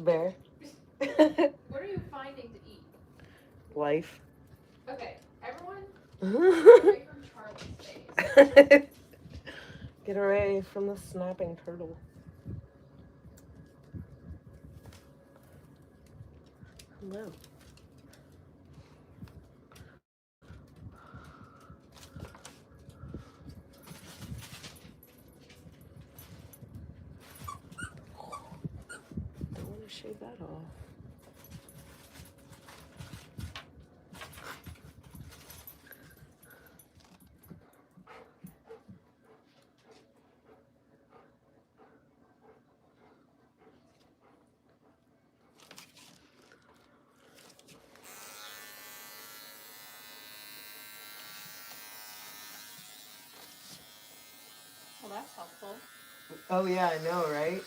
Bear. What are you finding to eat? Life. Okay, everyone, get away from Charlie's face. Get away from the snapping turtle. Hello. Don't want to shave that off. Well, that's helpful. Oh yeah, I know, right?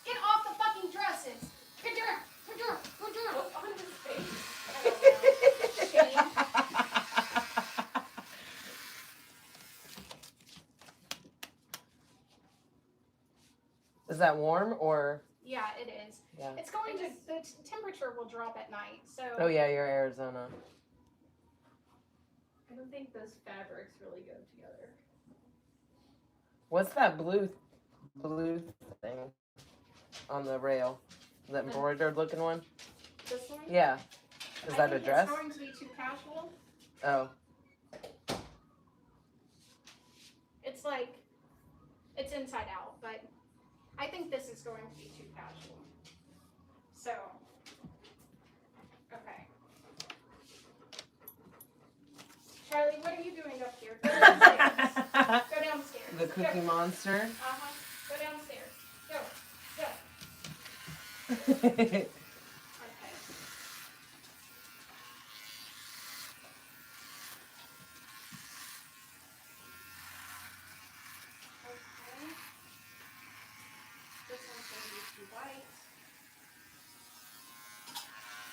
Get off the fucking dresses! Get down! What's on his face? I don't know. Shame. Is that warm or? Yeah, it is. Yeah. It's going to, the temperature will drop at night, so. Oh yeah, you're Arizona. I don't think those fabrics really go together. What's that blue thing on the rail? That embroidered looking one? This one? Yeah. Is that a dress? It's going to be too casual. Oh. It's like, it's inside out, but I think this is going to be too casual. So, okay. Charlie, what are you doing up here? Go downstairs. Go downstairs. The Cookie Monster. Uh-huh. Go downstairs. Go. Okay. Okay. Okay. This one's going to be too white.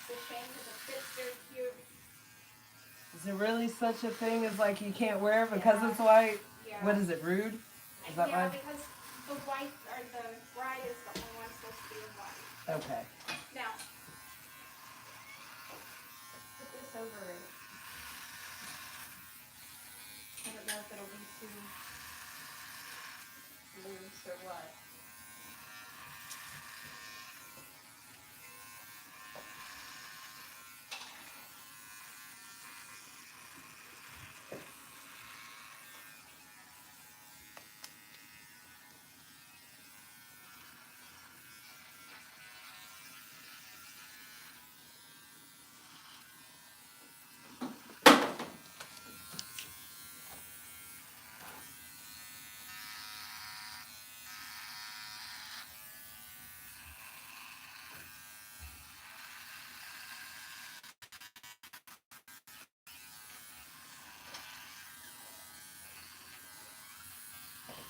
It's a shame because it fits very cute. Is there really such a thing as like you can't wear it because it's white? Yeah. What is it, rude? Is that yeah, right? because the white, or the bride is the only one supposed to be in white. Okay. Now, put this over it. I don't know if it'll be too loose or what.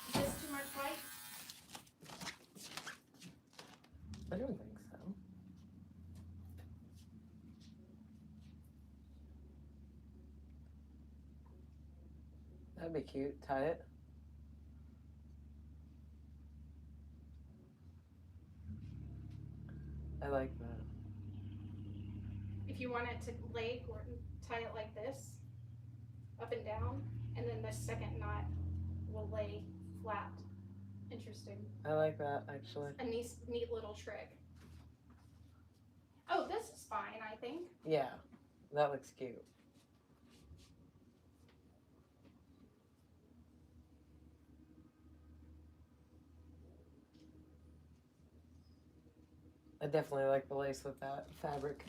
Is this too much white? I don't think so. That'd be cute. Tie it. I like that. If you want it to lay, or tie it like this, up and down, and then the second knot will lay flat. Interesting. I like that, actually. A neat little trick. Oh, this is fine, I think. Yeah, that looks cute. I definitely like the lace with that fabric.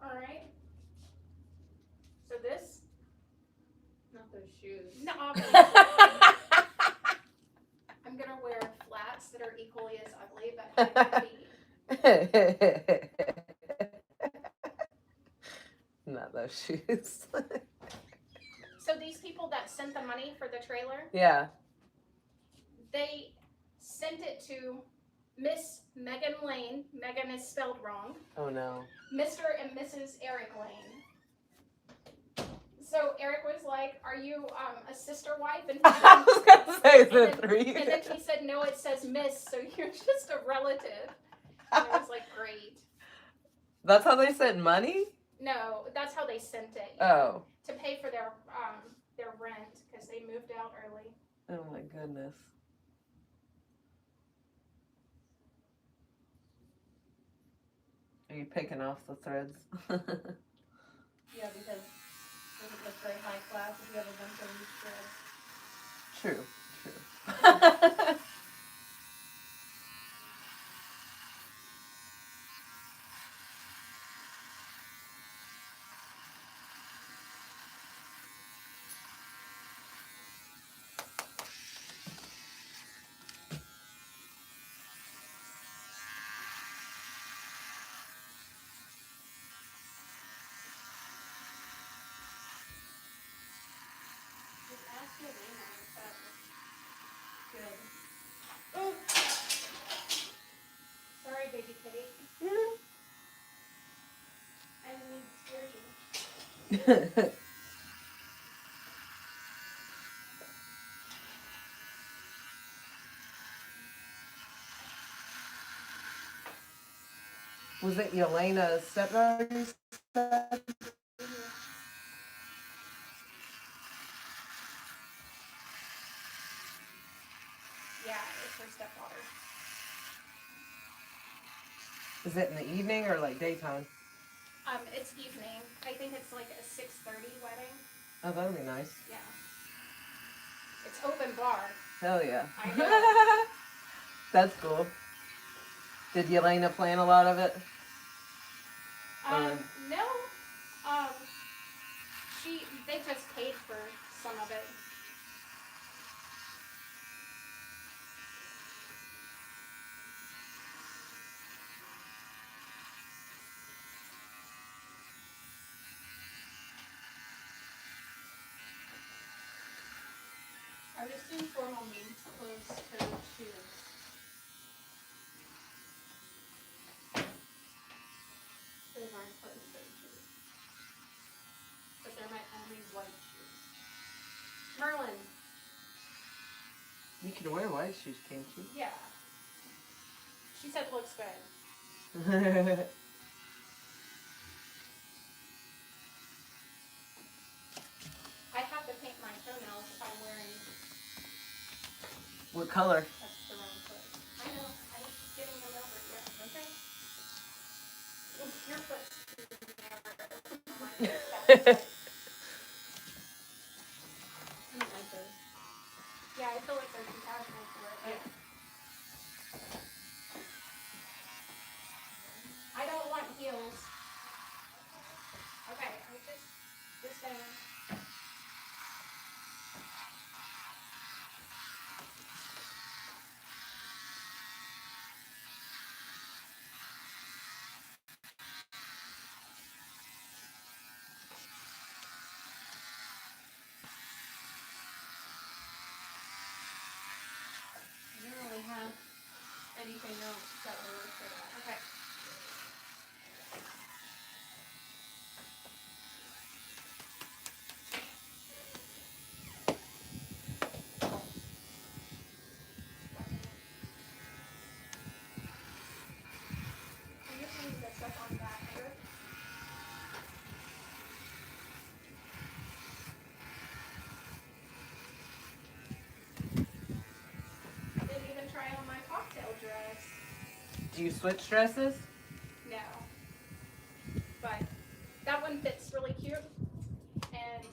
Alright. So this? Not those shoes. No, obviously. I'm gonna wear flats that are equally as ugly but high feet. Not those shoes. So these people that sent the money for the trailer, Yeah. they sent it to Miss Megan Lane. Megan is spelled wrong. Oh no. Mr. and Mrs. Eric Lane. So Eric was like, "Are you a sister wife?" And I was gonna say, is it three? And then he said, "No, it says Miss, so you're just a relative." And I was like, "Great." That's how they sent money? No, that's how they sent it. Oh. To pay for their rent because they moved out early. Oh my goodness. Are you picking off the threads? Yeah, because it doesn't look very high class if you have a bunch of loose threads. True. Just ask your name on it, but Good. oh. Sorry, baby Kate. I didn't mean to scare you. Was it Yelena's stepdaughter you said? Yeah, it's her stepdaughter. Is it in the evening or like daytime? It's evening. I think it's like a 6:30 wedding. Oh, that'll be nice. Yeah. It's open bar. Hell yeah. I know. That's cool. Did Yelena plan a lot of it? No. They just paid for some of it. I would assume formal means closed-toed shoes. Those aren't closed-toed shoes. But they're my only white shoes. Merlin. You can wear white shoes, can't you? Yeah. She said looks good. I have to paint my toenails if I'm wearing What color? the wrong foot. I know. I'm just getting them over here. Okay. Your foot's never. Mine is that. I don't like those. Yeah, I feel like they're too casual for it. But I don't want heels. Okay, I just saying. I don't really have anything else that will work for that. Okay. cocktail dress. Do you switch dresses? No. But that one fits really cute. And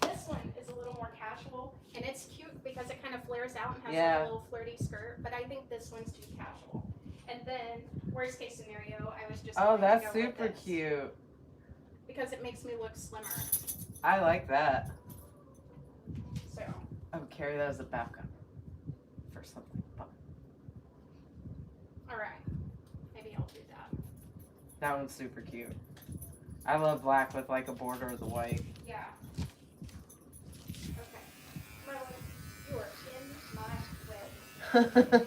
this one is a little more casual. And it's cute because it kind of flares out and has like a little flirty skirt. But I think this one's too casual. And then, worst case scenario, I was just Oh, going that's to go super with this cute. because it makes me look slimmer. I like that. So, I would carry that as a backup for something fun. alright. Maybe I'll do that. That one's super cute. I love black with like a border of the white. Yeah. Okay. Merlin, you are in my way.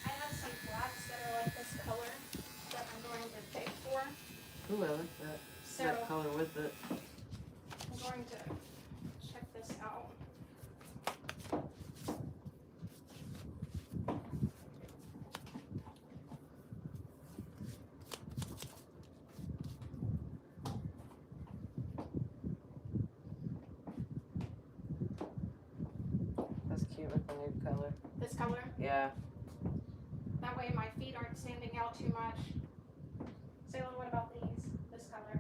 I have some flats that are like this color that I'm going to pick for. Ooh, I like that. So That color with it. I'm going to check this out. That's cute with the nude color. This color. Yeah. That way my feet aren't standing out too much. Sailor, what about these? This color.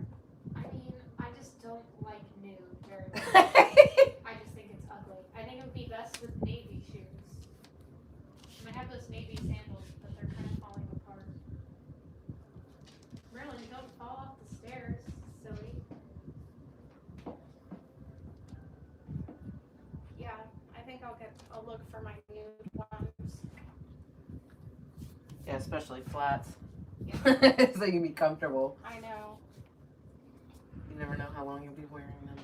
I mean, I just don't like nude very much. I just think it's ugly. I think it would be best with navy shoes. And I have those navy sandals, but they're kind of falling apart. Merlin, don't fall off the stairs, silly. Yeah, I think I'll get a look for my nude ones. Yeah, especially flats. Yeah. So you can be comfortable. I know. You never know how long you'll be wearing them.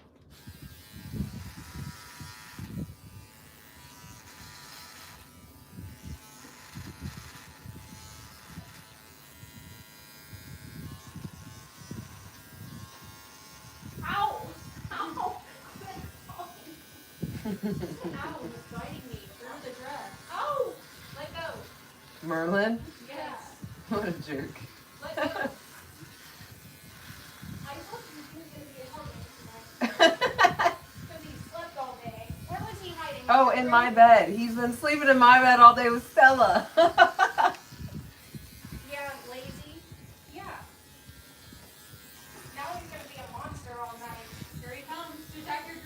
Owl was biting me through the dress. Oh! Let go. Merlin? Yes. What a jerk. Let go. I thought he was going to be helping tonight. Because he slept all day. Where was he hiding? Oh, in my bed. He's been sleeping in my bed all day with Stella. Yeah, lazy. Yeah. Now he's going to be a monster all night. Here he comes to attack your dress.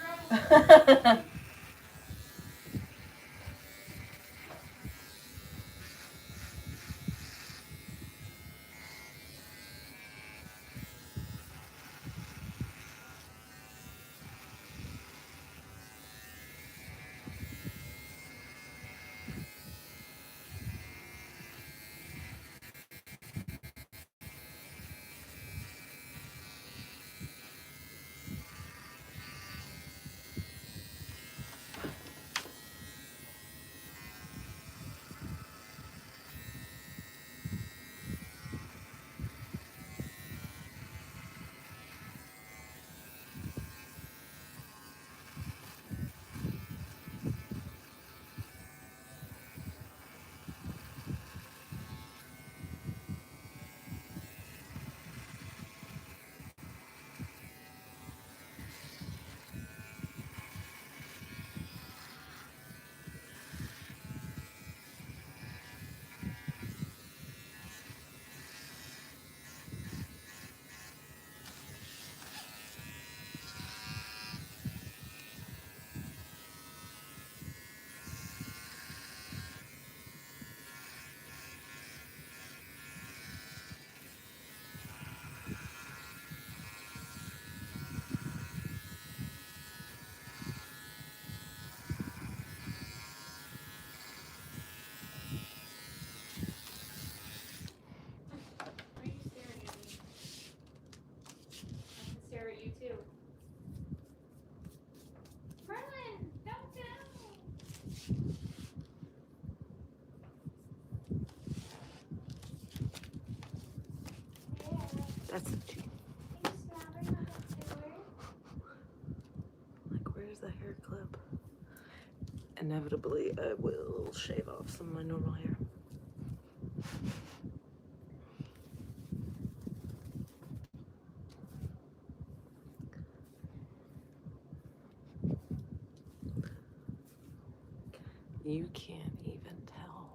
Why are you staring at me? I can stare at you too. Merlin, don't go. That's a cheat. Like, where's the hair clip? Inevitably, I will shave off some of my normal hair. You can't even tell.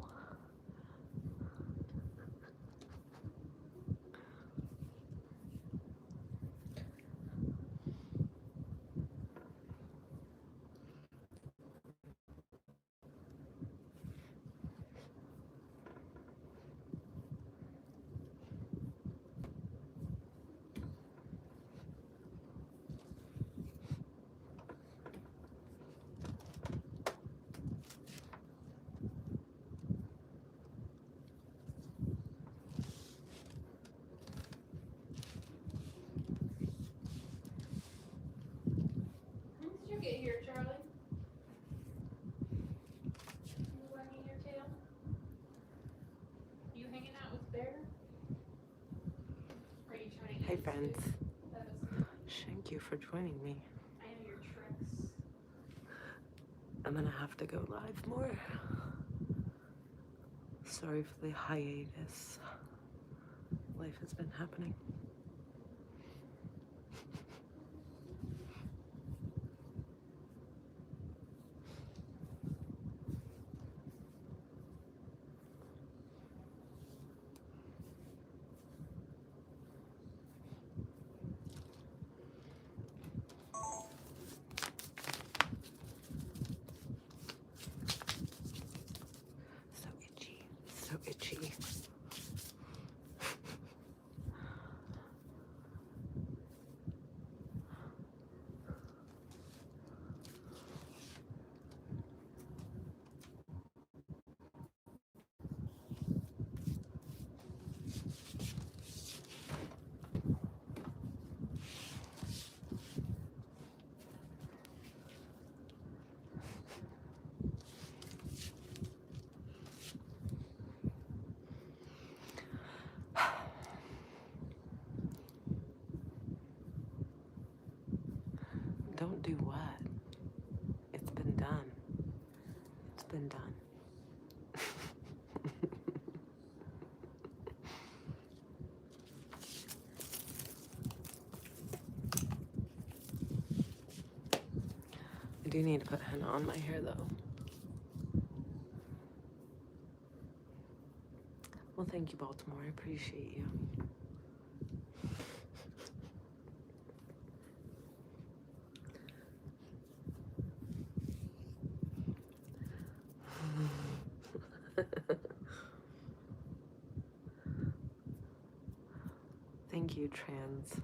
When did you get here, Charlie? You wagging your tail? You hanging out with Bear? Or are you trying to Hey eat friends, too? That was thank you for joining me. I know your tricks. I'm gonna have to go live more. Sorry for the hiatus. Life has been happening. So itchy, so itchy. Don't do what? It's been done. been done. I do need to put henna on my hair though. Well, thank you, Baltimore. I appreciate you. Thank you, trans.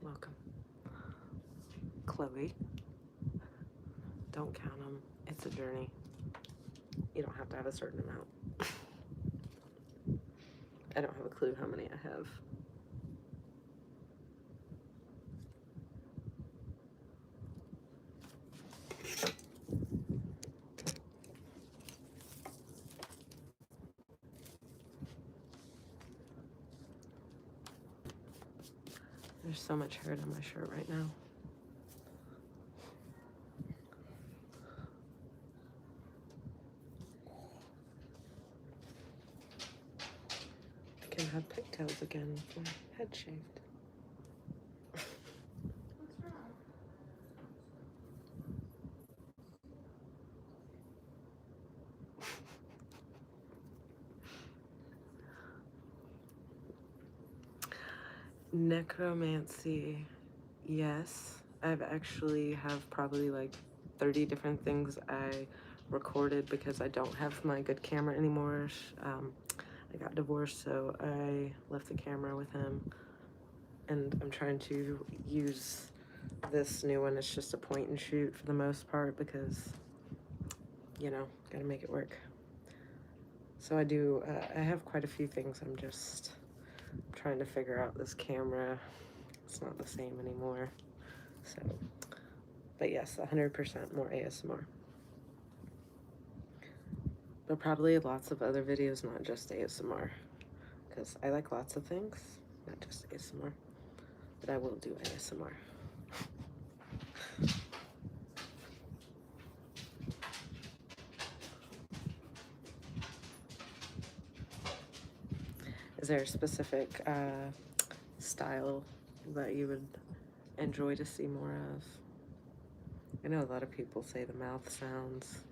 Welcome. Chloe. Don't count them. It's a journey. You don't have to have a certain amount. I don't have a clue how many I have. There's so much hurt on my shirt right now. I can have pigtails again with my head shaved. Necromancy, yes. I've actually have probably like 30 different things I recorded because I don't have my good camera anymore. I got divorced, so I left the camera with him, and I'm trying to use this new one. It's just a point and shoot for the most part because, you know, gotta make it work. So I have quite a few things. I'm just trying to figure out this camera. It's not the same anymore. So, but yes, 100% more ASMR. But probably lots of other videos, not just ASMR. Because I like lots of things, not just ASMR. But I will do ASMR. Is there a specific style that you would enjoy to see more of? I know a lot of people say the mouth sounds,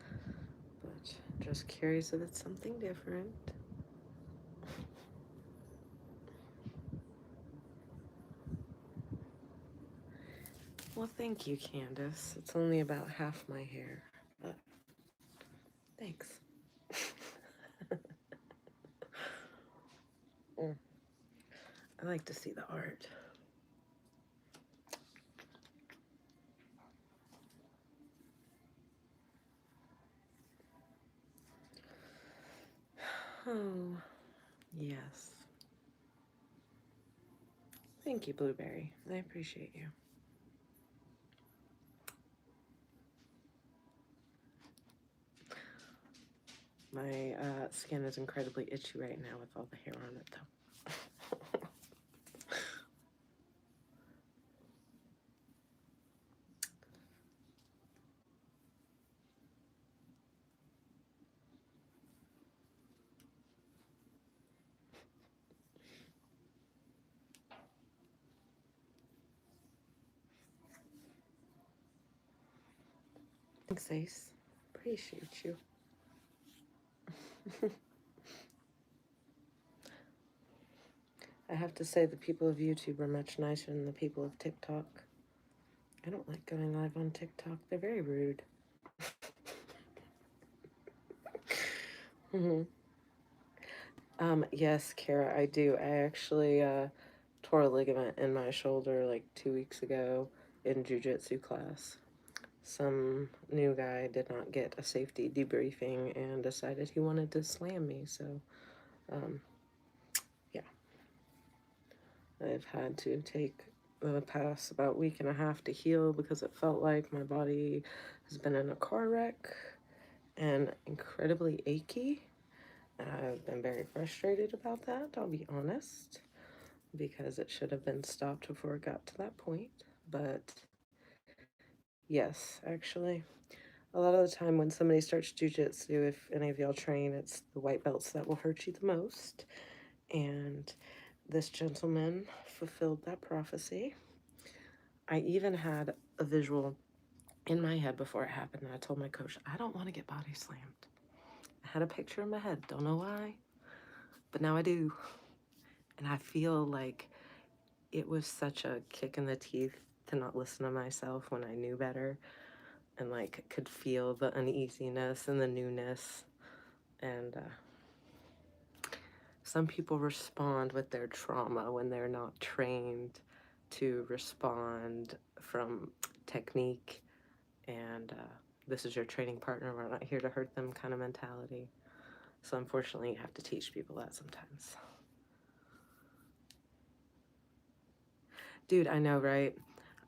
but just curious if it's something different. Well, thank you, Candace. It's only about half my hair, but thanks. I like to see the art. Oh, yes. Thank you, Blueberry. I appreciate you. My skin is incredibly itchy right now with all the hair on it, though. Thanks, Ace. Appreciate you. I have to say the people of YouTube are much nicer than the people of TikTok. I don't like going live on TikTok. They're very rude. Yes, Kara, I do. I actually tore a ligament in my shoulder like 2 weeks ago in Jiu-jitsu class. Some new guy did not get a safety debriefing and decided he wanted to slam me, so yeah. I've had to take the past about week and a half to heal because it felt like my body has been in a car wreck and incredibly achy. I've been very frustrated about that, I'll be honest, because it should have been stopped before it got to that point. But yes, actually, a lot of the time when somebody starts jiu-jitsu, if any of y'all train, it's the white belts that will hurt you the most. And this gentleman fulfilled that prophecy. I even had a visual in my head before it happened, and I told my coach, I don't want to get body slammed. I had a picture in my head, don't know why, but now I do. And I feel like it was such a kick in the teeth to not listen to myself when I knew better, and like could feel the uneasiness and the newness. And some people respond with their trauma when they're not trained to respond from technique and this is your training partner, we're not here to hurt them kind of mentality. So unfortunately, you have to teach people that sometimes. Dude, I know, right?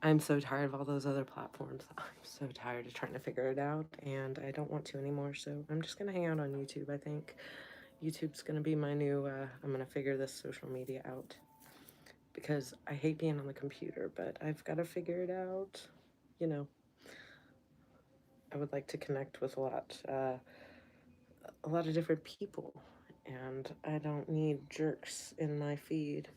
I'm so tired of all those other platforms. I'm so tired of trying to figure it out, and I don't want to anymore, so I'm just gonna hang out on YouTube, I think. YouTube's gonna be my new, I'm gonna figure this social media out. Because I hate being on the computer, but I've gotta figure it out. You know, I would like to connect with a lot of different people, and I don't need jerks in my feed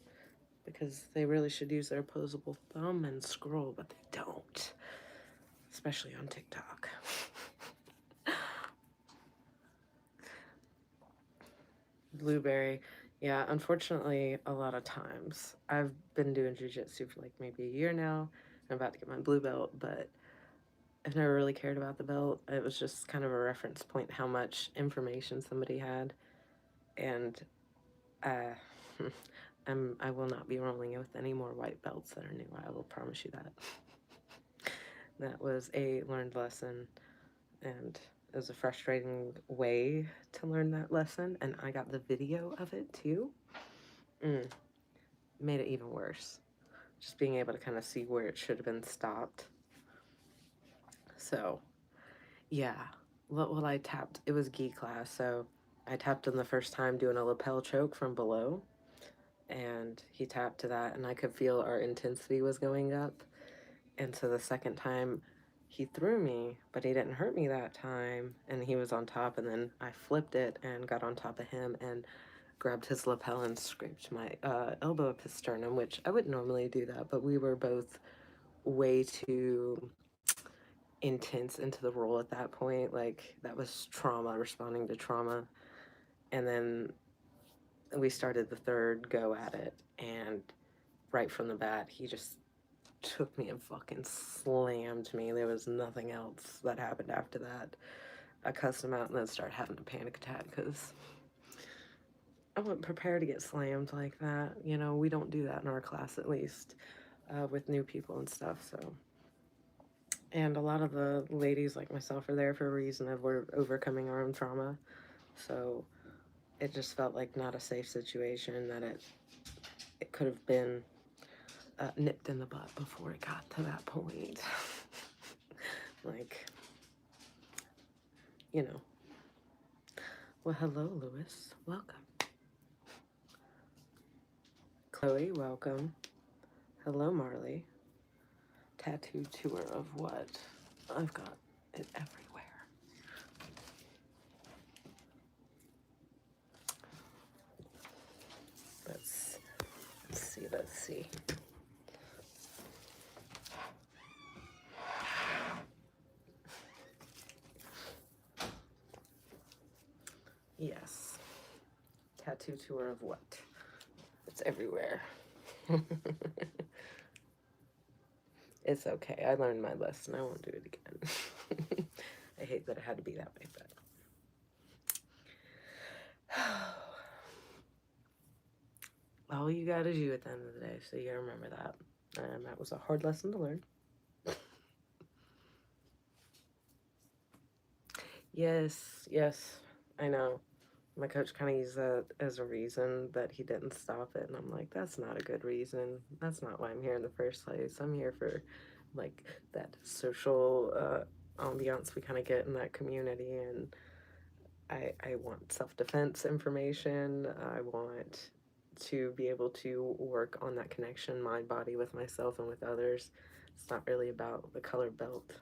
because they really should use their opposable thumb and scroll, but they don't, especially on TikTok. Blueberry, yeah, unfortunately, a lot of times. I've been doing jiu-jitsu for like maybe a year now. I'm about to get my blue belt, but I've never really cared about the belt. It was just kind of a reference point how much information somebody had, and uh, I will not be rolling with any more white belts that are new. I will promise you that. That was a learned lesson, and it was a frustrating way to learn that lesson, and I got the video of it too. Made it even worse. Just being able to kind of see where it should have been stopped. So, yeah. Well, I tapped. It was gi class, so I tapped him the first time doing a lapel choke from below, and he tapped to that, and I could feel our intensity was going up. And so the second time, he threw me, but he didn't hurt me that time, and he was on top, and then I flipped it and got on top of him and grabbed his lapel and scraped my elbow up his sternum, which I wouldn't normally do that, but we were both way too intense into the role at that point. Like, that was trauma, responding to trauma. And then we started the third go at it, and right from the bat, he just took me and fucking slammed me. There was nothing else that happened after that. I cussed him out and then started having a panic attack because I wasn't prepared to get slammed like that. You know, we don't do that in our class, at least, with new people and stuff, so. And a lot of the ladies like myself are there for a reason of we're overcoming our own trauma. So it just felt like not a safe situation, that it could have been nipped in the butt before it got to that point. Like, you know. Well, hello, Lewis. Welcome. Chloe, welcome. Hello, Marley. Tattoo tour of what? I've got it everywhere. Let's see. Yes. Tattoo tour of what? It's everywhere. It's okay. I learned my lesson. I won't do it again. I hate that it had to be that way, but all you gotta do at the end of the day, so you gotta remember that. And that was a hard lesson to learn. Yes, I know. My coach kind of used that as a reason that he didn't stop it, and I'm like, that's not a good reason. That's not why I'm here in the first place. I'm here for, like, that social ambiance we kind of get in that community, and I want self-defense information. I want to be able to work on that connection, mind, body, with myself and with others. It's not really about the color belt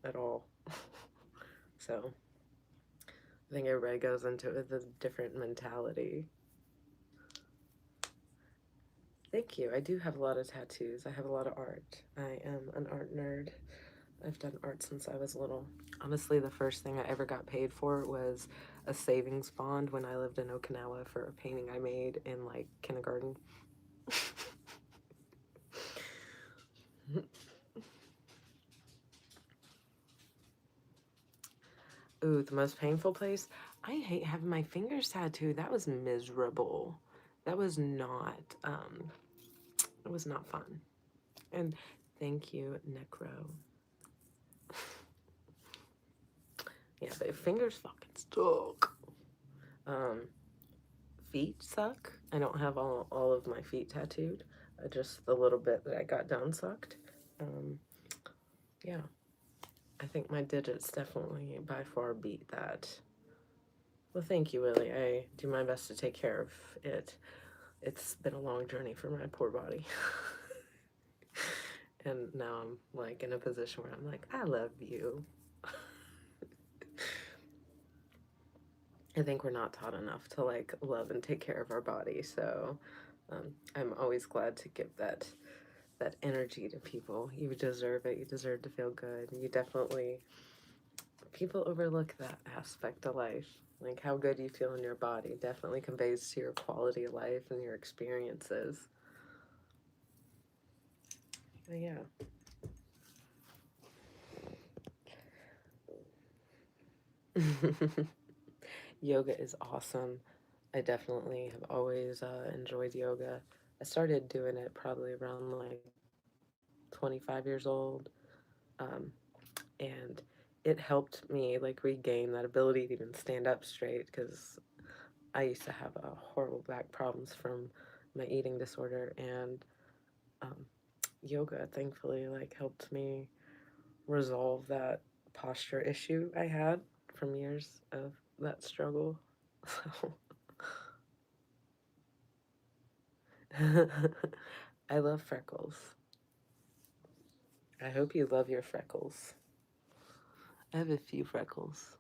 at all. So I think everybody goes into it with a different mentality. Thank you. I do have a lot of tattoos. I have a lot of art. I am an art nerd. I've done art since I was little. Honestly, the first thing I ever got paid for was a savings bond when I lived in Okinawa for a painting I made in like kindergarten. Ooh, the most painful place? I hate having my fingers tattooed. That was miserable. That was not, it was not fun. And thank you, Necro. Yeah, but fingers fucking suck. Feet suck. I don't have all of my feet tattooed. Just the little bit that I got down sucked. Yeah. I think my digits definitely by far beat that. Well, thank you, Willie. I do my best to take care of it. It's been a long journey for my poor body. And now I'm like in a position where I'm like, I love you. I think we're not taught enough to like love and take care of our body. So I'm always glad to give that energy to people. You deserve it. You deserve to feel good. You definitely, people overlook that aspect of life. Like how good you feel in your body definitely conveys to your quality of life and your experiences. But yeah. Yoga is awesome. I definitely have always enjoyed yoga. I started doing it probably around like 25 years old. And it helped me like regain that ability to even stand up straight because I used to have horrible back problems from my eating disorder, and yoga thankfully like helped me resolve that posture issue I had from years of that struggle. So I love freckles. I hope you love your freckles. I have a few freckles.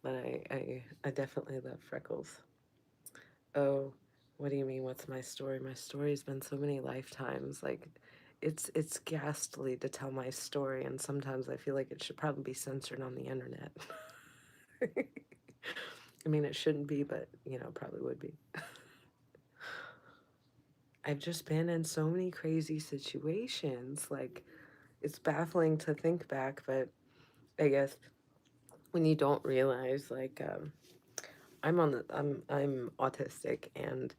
But I definitely love freckles. Oh, what do you mean, what's my story? My story's been so many lifetimes. Like, it's ghastly to tell my story, and sometimes I feel like it should probably be censored on the internet. I mean, it shouldn't be, but, you know, probably would be. I've just been in so many crazy situations. Like, it's baffling to think back, but I guess when you don't realize, like, I'm autistic, and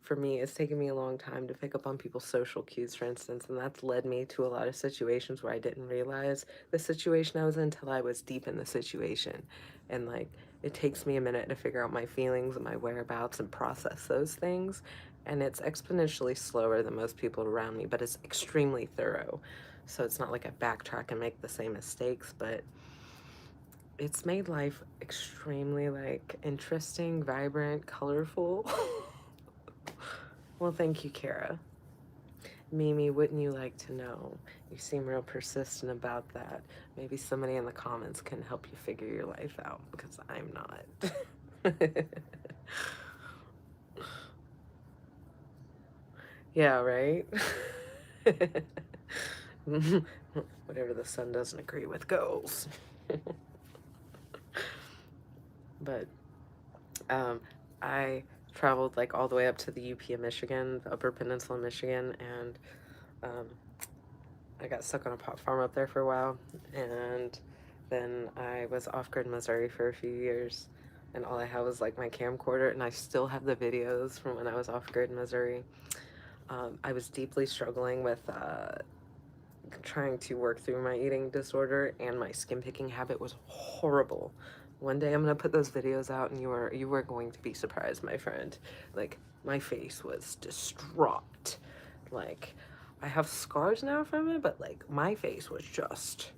for me, it's taken me a long time to pick up on people's social cues, for instance, and that's led me to a lot of situations where I didn't realize the situation I was in until I was deep in the situation, and like it takes me a minute to figure out my feelings and my whereabouts and process those things, and it's exponentially slower than most people around me, but it's extremely thorough. So it's not like I backtrack and make the same mistakes, but it's made life extremely like interesting, vibrant, colorful. Well, thank you, Kara. Mimi, wouldn't you like to know? You seem real persistent about that. Maybe somebody in the comments can help you figure your life out because I'm not. Yeah, right? Whatever the sun doesn't agree with goes. But I traveled like all the way up to the UP of Michigan, the Upper Peninsula of Michigan, and I got stuck on a pot farm up there for a while, and then I was off-grid Missouri for a few years, and all I had was like my camcorder, and I still have the videos from when I was off-grid Missouri. I was deeply struggling with trying to work through my eating disorder, and my skin picking habit was horrible. One day I'm gonna put those videos out, and you are going to be surprised, my friend. Like, my face was distraught. Like, I have scars now from it, but like my face was just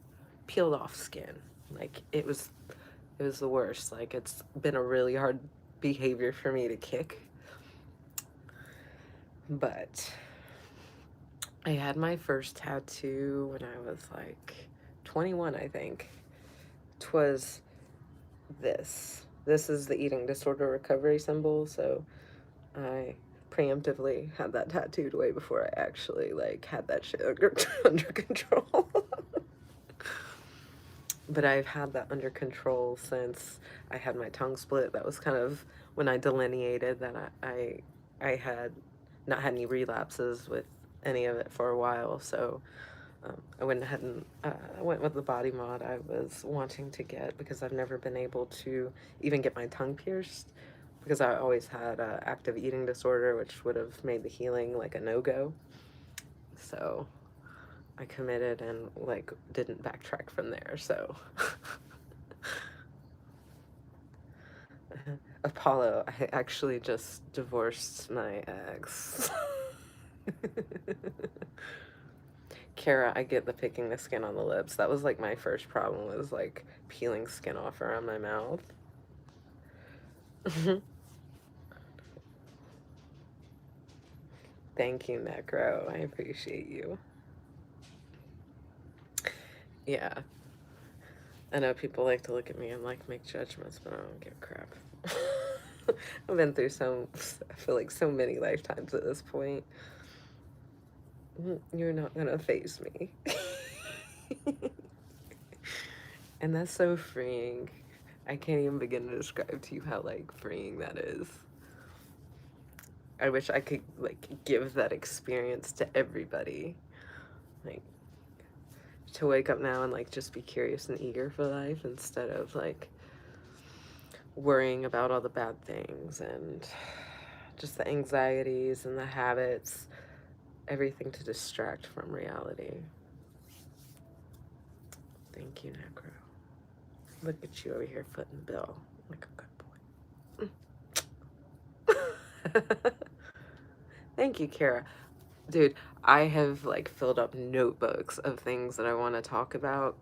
peeled off skin. Like, it was the worst. Like, it's been a really hard behavior for me to kick. But I had my first tattoo when I was like 21, I think. 'Twas this. This is the eating disorder recovery symbol, so I preemptively had that tattooed way before I actually like had that shit under control. But I've had that under control since I had my tongue split. That was kind of when I delineated that I had not had any relapses with any of it for a while. So I went ahead and I went with the body mod I was wanting to get, because I've never been able to even get my tongue pierced, because I always had active eating disorder, which would have made the healing like a no-go. So I committed and like didn't backtrack from there. So Apollo, I actually just divorced my ex. Kara, I get the picking the skin on the lips. That was like my first problem, was like peeling skin off around my mouth. Thank you, Necro. I appreciate you. Yeah. I know people like to look at me and like make judgments, but I don't give a crap. I've been through I feel like so many lifetimes at this point. You're not gonna face me. And that's so freeing. I can't even begin to describe to you how like freeing that is. I wish I could like give that experience to everybody. Like, to wake up now and like just be curious and eager for life, instead of like worrying about all the bad things and just the anxieties and the habits, everything to distract from reality. Thank you, Necro. Look at you over here footing the bill like a good boy. Thank you, Kara. Dude, I have like filled up notebooks of things that I want to talk about,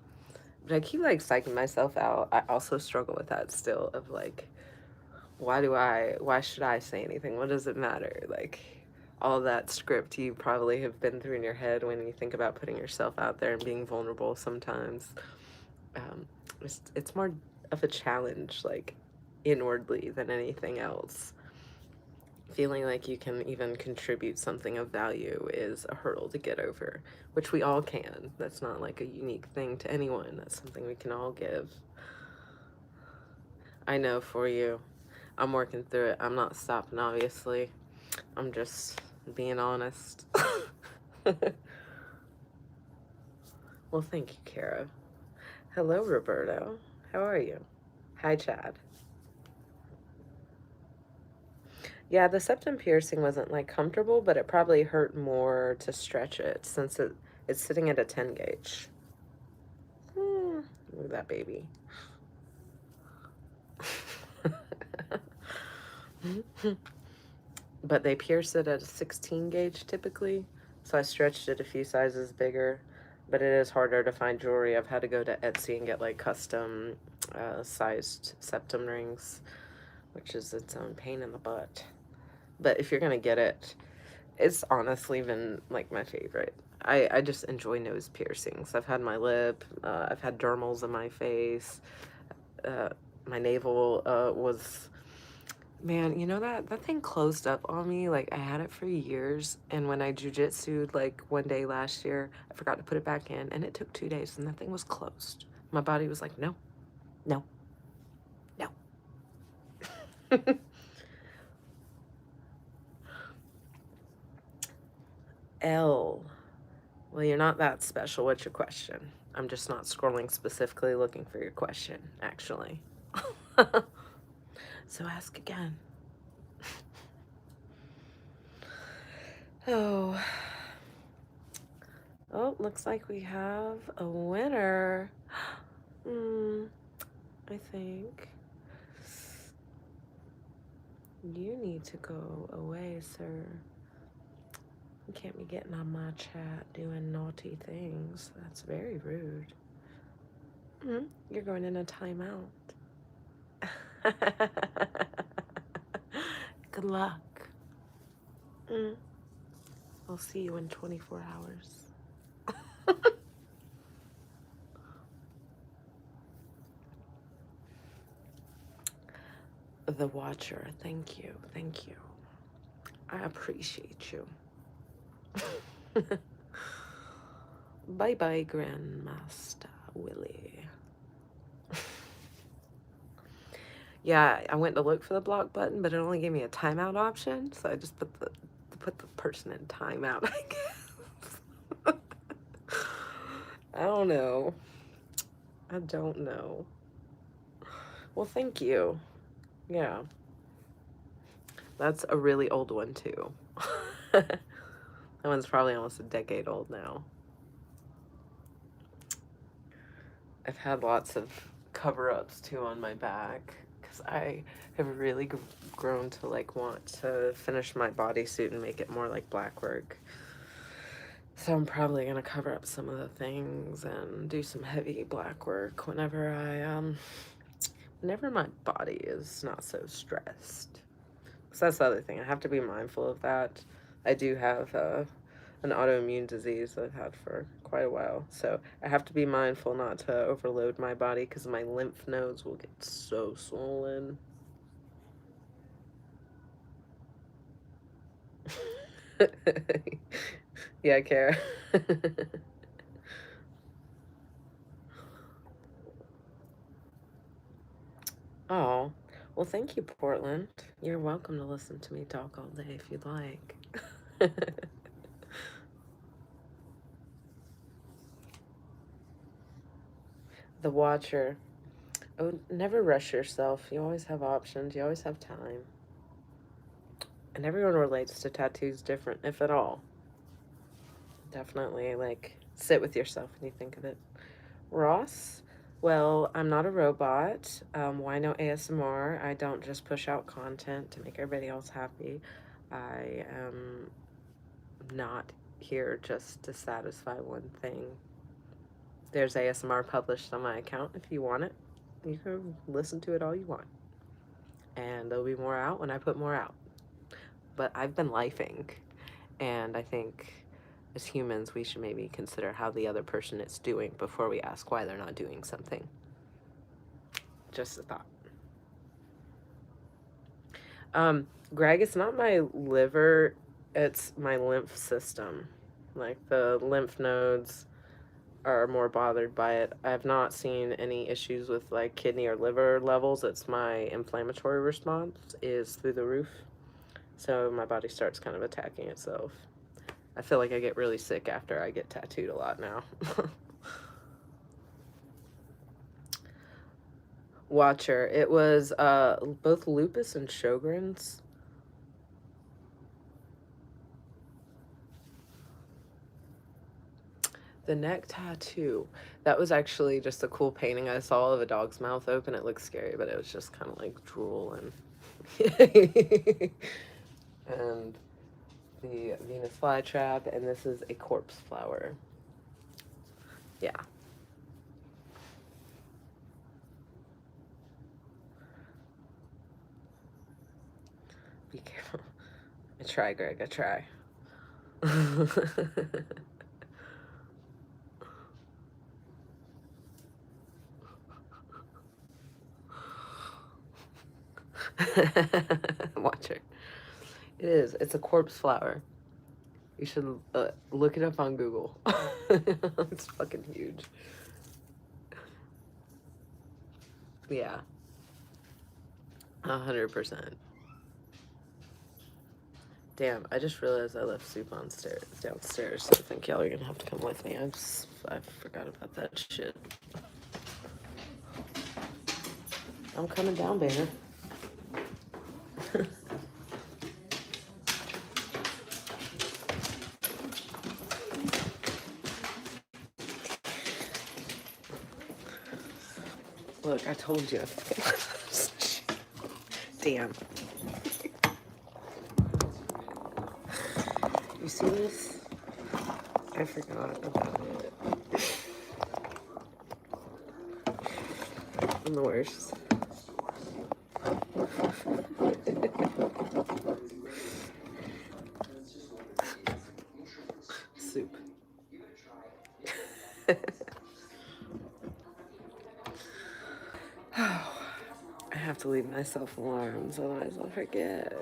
but I keep like psyching myself out. I also struggle with that still, of like, why should I say anything? What does it matter? Like, all that script you probably have been through in your head when you think about putting yourself out there and being vulnerable sometimes. It's more of a challenge, like, inwardly than anything else. Feeling like you can even contribute something of value is a hurdle to get over, which we all can. That's not like a unique thing to anyone. That's something we can all give. I know for you. I'm working through it. I'm not stopping, obviously. I'm just being honest. Well, thank you, Kara. Hello, Roberto. How are you? Hi, Chad. Yeah, the septum piercing wasn't like comfortable, but it probably hurt more to stretch it since it's sitting at a 10 gauge. Look at that baby. But they pierce it at a 16 gauge typically, so I stretched it a few sizes bigger. But it is harder to find jewelry. I've had to go to Etsy and get like custom sized septum rings, which is its own pain in the butt. But if you're gonna get it, it's honestly been like my favorite. I just enjoy nose piercings. I've had my lip, I've had dermals in my face, my navel was, man, you know that thing closed up on me. Like, I had it for years, and when I jiu-jitsu'd like one day last year, I forgot to put it back in, and it took 2 days, and that thing was closed. My body was like, no, no, no. L. Well, you're not that special. What's your question? I'm just not scrolling specifically looking for your question, actually. So ask again. Oh, looks like we have a winner. I think you need to go away, sir. You can't be getting on my chat doing naughty things. That's very rude. You're going in a timeout. Good luck. I'll see you in 24 hours. The Watcher, thank you, thank you. I appreciate you. Bye bye, Grandmaster Willie. Yeah, I went to look for the block button, but it only gave me a timeout option, so I just put the person in timeout, I guess. I don't know. I don't know. Well, thank you. Yeah. That's a really old one, too. That one's probably almost a decade old now. I've had lots of cover-ups, too, on my back, because I have really grown to, like, want to finish my bodysuit and make it more like black work. So I'm probably going to cover up some of the things and do some heavy black work whenever my body is not so stressed. So that's the other thing. I have to be mindful of that. I do have an autoimmune disease that I've had for quite a while. So I have to be mindful not to overload my body because my lymph nodes will get so swollen. Yeah, Kara. Oh, well, thank you, Portland. You're welcome to listen to me talk all day if you'd like. The Watcher. Oh, never rush yourself. You always have options. You always have time. And everyone relates to tattoos different, if at all. Definitely, like, sit with yourself when you think of it. Ross? Well, I'm not a robot. Why no ASMR? I don't just push out content to make everybody else happy. I am not here just to satisfy one thing. There's ASMR published on my account if you want it. You can listen to it all you want. And there'll be more out when I put more out. But I've been lifing, and I think as humans we should maybe consider how the other person is doing before we ask why they're not doing something. Just a thought. Greg, it's not my liver, it's my lymph system. Like, the lymph nodes are more bothered by it. I've not seen any issues with, like, kidney or liver levels. It's my inflammatory response is through the roof. So my body starts kind of attacking itself. I feel like I get really sick after I get tattooed a lot now. Watcher. It was both lupus and Sjogren's. The neck tattoo. That was actually just a cool painting I saw of a dog's mouth open. It looked scary, but it was just kind of like drool and and the Venus flytrap, and this is a corpse flower. Yeah. Be careful. I try, Greg. I try. Watch it. It is. It's a corpse flower. You should look it up on Google. It's fucking huge. Yeah. 100%. Damn, I just realized I left soup downstairs, so I think y'all are gonna have to come with me. I forgot about that shit. I'm coming down, baby. Look, I told you. Damn. You see this? I forgot about it. I'm the worst. Soup. I have to leave myself alarms, otherwise I'll forget.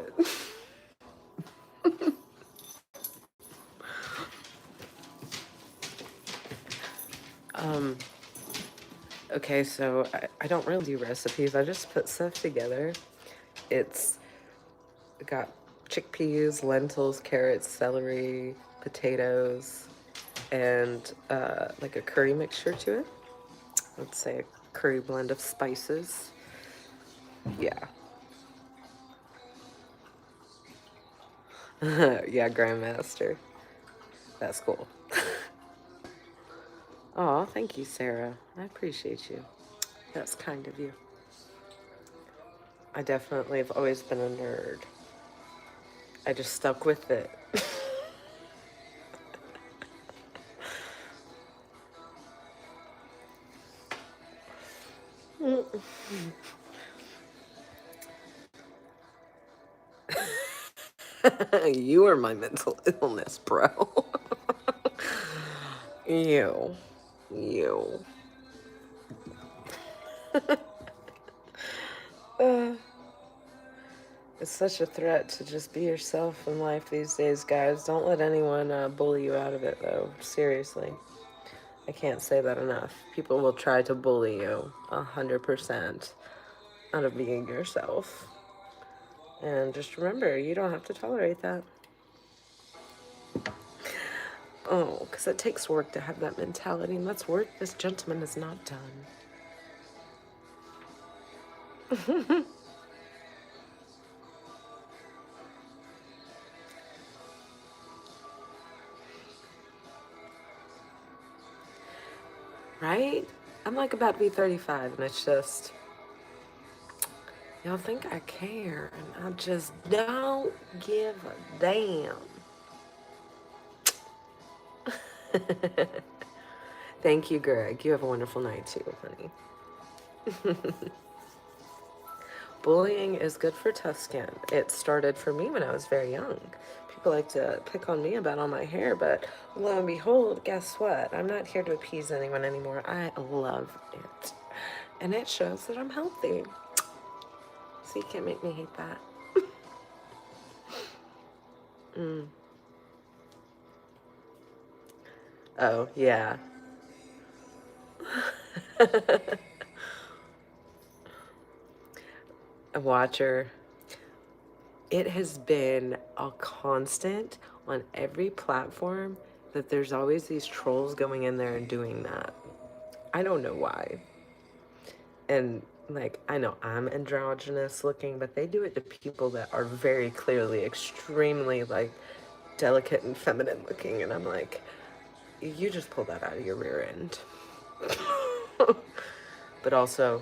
Okay, so I don't really do recipes. I just put stuff together. It's got chickpeas, lentils, carrots, celery, potatoes, and like a curry mixture to it. Let's say a curry blend of spices. Yeah. Yeah, Grandmaster. That's cool. Oh, thank you, Sarah. I appreciate you. That's kind of you. I definitely have always been a nerd. I just stuck with it. You are my mental illness, bro. You. It's such a threat to just be yourself in life these days, guys. Don't let anyone bully you out of it, though. Seriously. I can't say that enough. People will try to bully you 100% out of being yourself. And just remember, you don't have to tolerate that. Oh, because it takes work to have that mentality, and that's work this gentleman has not done. Right? I'm like about to be 35, and it's just, y'all think I care, and I just don't give a damn. Thank you, Greg. You have a wonderful night too, honey. Bullying is good for tough skin. It started for me when I was very young. People like to pick on me about all my hair, but lo and behold, guess what? I'm not here to appease anyone anymore. I love it. And it shows that I'm healthy. So you can't make me hate that. Oh, yeah. A watcher. It has been a constant on every platform that there's always these trolls going in there and doing that. I don't know why. And like, I know I'm androgynous looking, but they do it to people that are very clearly extremely like delicate and feminine looking, and I'm like, you just pull that out of your rear end. But also,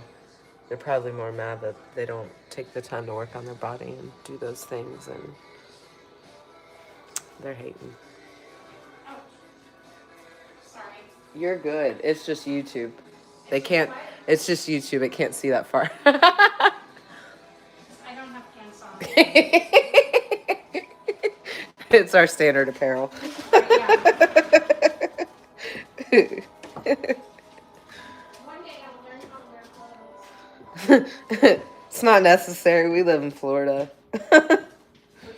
they're probably more mad that they don't take the time to work on their body and do those things, and they're hating. Oh, sorry. You're good. It's just YouTube. They can't. It's just YouTube. It can't see that far. I don't have pants on. It's our standard apparel. Yeah. One day I'll learn how to wear clothes. It's not necessary. We live in Florida. For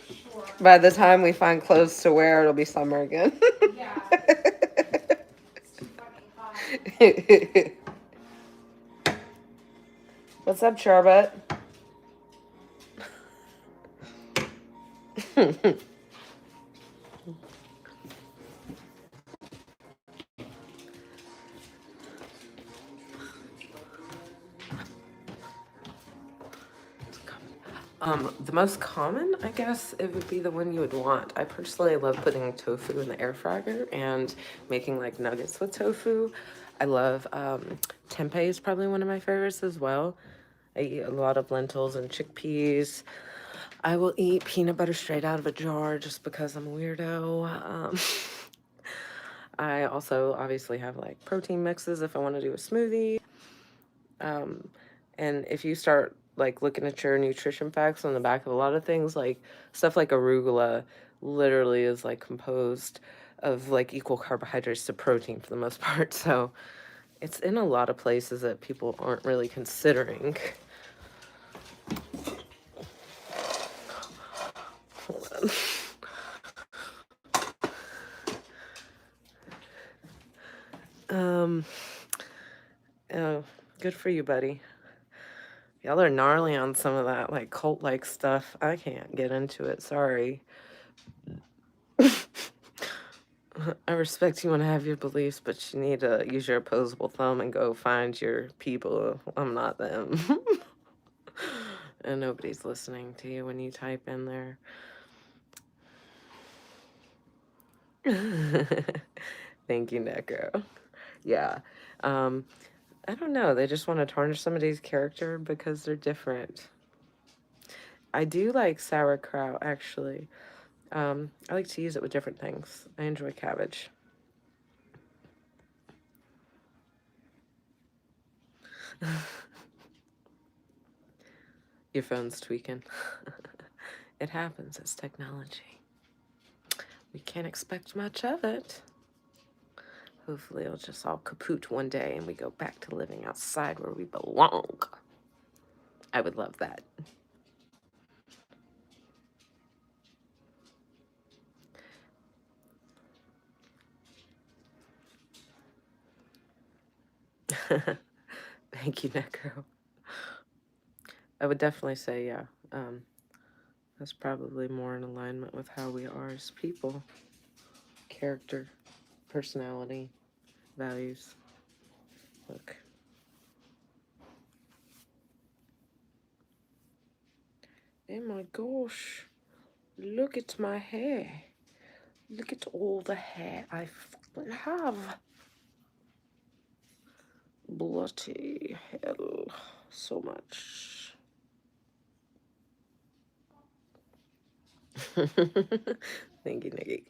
sure. By the time we find clothes to wear, it'll be summer again. Yeah. It's too fucking hot. What's up, Charbot? The most common, I guess, it would be the one you would want. I personally love putting tofu in the air fryer and making like nuggets with tofu. I love tempeh is probably one of my favorites as well. I eat a lot of lentils and chickpeas. I will eat peanut butter straight out of a jar just because I'm a weirdo. I also obviously have like protein mixes if I want to do a smoothie. And if you start like looking at your nutrition facts on the back of a lot of things, like stuff like arugula literally is like composed of like equal carbohydrates to protein for the most part. So it's in a lot of places that people aren't really considering. Oh, good for you, buddy. Y'all are gnarly on some of that, like, cult-like stuff. I can't get into it, sorry. I respect you want to have your beliefs, but you need to use your opposable thumb and go find your people. I'm not them. And nobody's listening to you when you type in there. Thank you, Necro. Yeah. I don't know. They just want to tarnish somebody's character because they're different. I do like sauerkraut, actually. I like to use it with different things. I enjoy cabbage. Your phone's tweaking. It happens. It's technology. We can't expect much of it. Hopefully it'll just all kaput one day and we go back to living outside where we belong. I would love that. Thank you, Necro. I would definitely say, yeah, that's probably more in alignment with how we are as people. Character, personality, values. Look. Oh my gosh. Look at my hair. Look at all the hair I fucking have. Bloody hell. So much. Thank you, Nikki.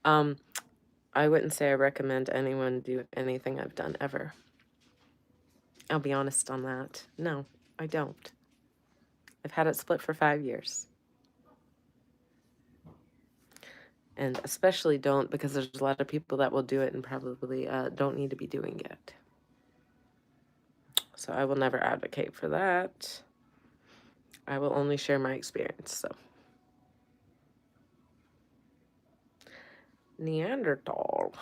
I wouldn't say I recommend anyone do anything I've done ever. I'll be honest on that. No, I don't. I've had it split for 5 years. And especially don't, because there's a lot of people that will do it and probably don't need to be doing it. So I will never advocate for that. I will only share my experience, so. Neanderthal.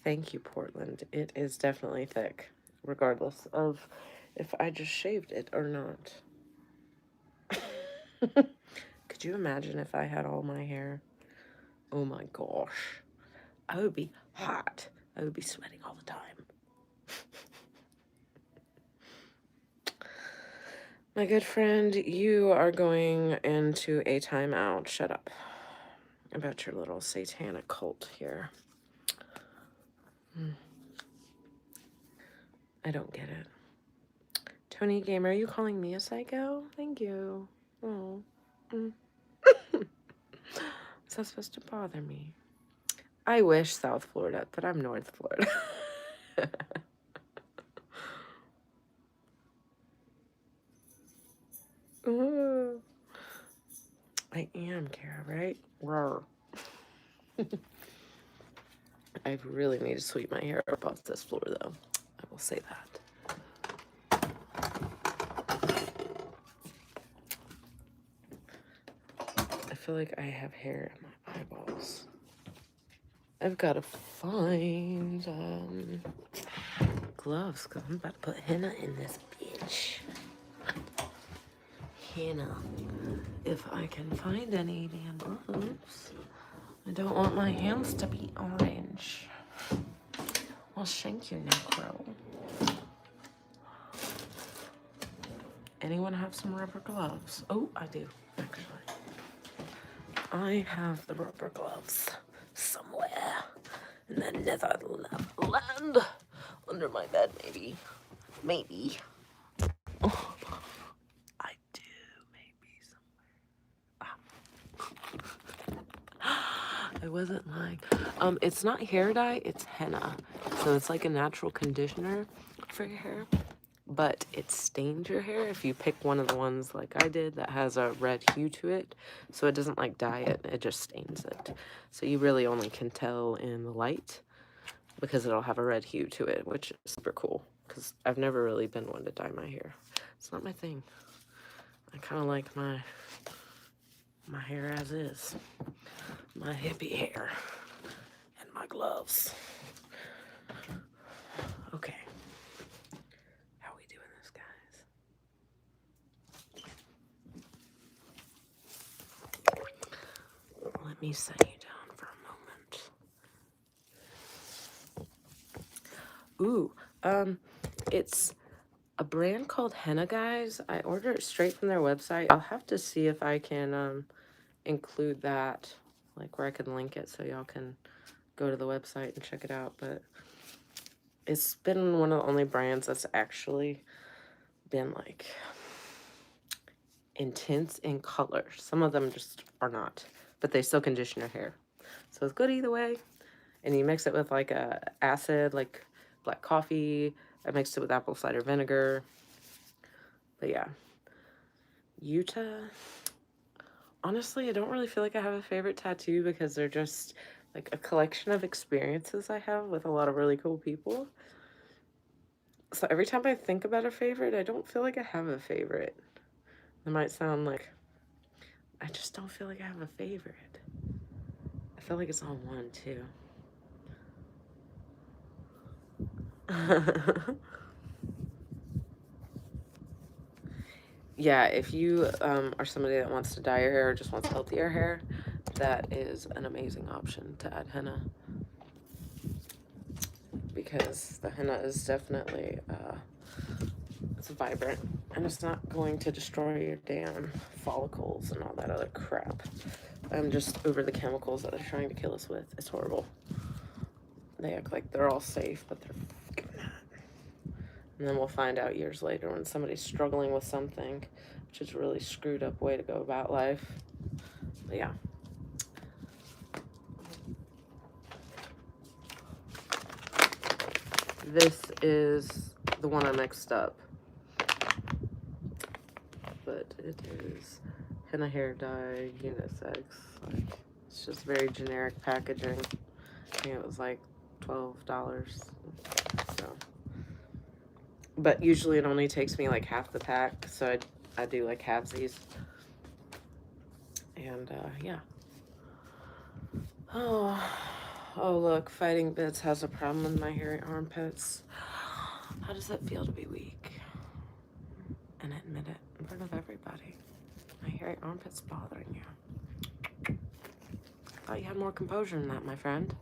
Thank you, Portland. It is definitely thick, regardless of if I just shaved it or not. Could you imagine if I had all my hair? Oh my gosh. I would be hot. I would be sweating all the time. My good friend, you are going into a timeout. Shut up about your little satanic cult here. I don't get it. Tony Gamer, are you calling me a psycho? Thank you. Oh. Is that supposed to bother me? I wish South Florida, but I'm North Florida. Ooh. I am, Kara, right? Rawr. I really need to sweep my hair up off this floor, though. I will say that. I feel like I have hair in my eyeballs. I've got to find gloves, because I'm about to put henna in this bitch. Henna. If I can find any damn gloves. I don't want my hands to be orange. Well, thank you, Necro. Anyone have some rubber gloves? Oh, I do, actually. I have the rubber gloves somewhere in the Netherland. Under my bed, maybe. Maybe. Oh, I do, maybe somewhere. I wasn't lying. It's not hair dye, it's henna. So it's like a natural conditioner for your hair, but it stains your hair if you pick one of the ones like I did that has a red hue to it. So it doesn't like dye it, it just stains it. So you really only can tell in the light because it'll have a red hue to it, which is super cool because I've never really been one to dye my hair. It's not my thing. I kind of like my hair as is. My hippie hair. And my gloves. Okay. How are we doing this, guys? Let me set you down for a moment. Ooh, it's a brand called Henna, guys. I ordered it straight from their website. I'll have to see if I can include that, like where I can link it so y'all can go to the website and check it out. But it's been one of the only brands that's actually been like intense in color. Some of them just are not, but they still condition your hair. So it's good either way. And you mix it with like a acid, like black coffee. I mixed it with apple cider vinegar. But yeah, Utah. Honestly, I don't really feel like I have a favorite tattoo because they're just like a collection of experiences I have with a lot of really cool people. So every time I think about a favorite, I don't feel like I have a favorite. It might sound like I just don't feel like I have a favorite. I feel like it's on one too. Yeah, if you are somebody that wants to dye your hair or just wants healthier hair, that is an amazing option to add henna. Because the henna is definitely, it's vibrant. And it's not going to destroy your damn follicles and all that other crap. I'm just over the chemicals that they're trying to kill us with. It's horrible. They act like they're all safe, but they're fucking not. And then we'll find out years later when somebody's struggling with something, which is a really screwed up way to go about life. But yeah. This is the one I mixed up. But it is henna hair dye, unisex. Like, it's just very generic packaging. I think it was like $12. So, but usually it only takes me like half the pack, so I do like halvesies. And yeah. Oh look, Fighting Bits has a problem with my hairy armpits. How does it feel to be weak? And admit it in front of everybody. My hairy armpit's bothering you. I thought you had more composure than that, my friend.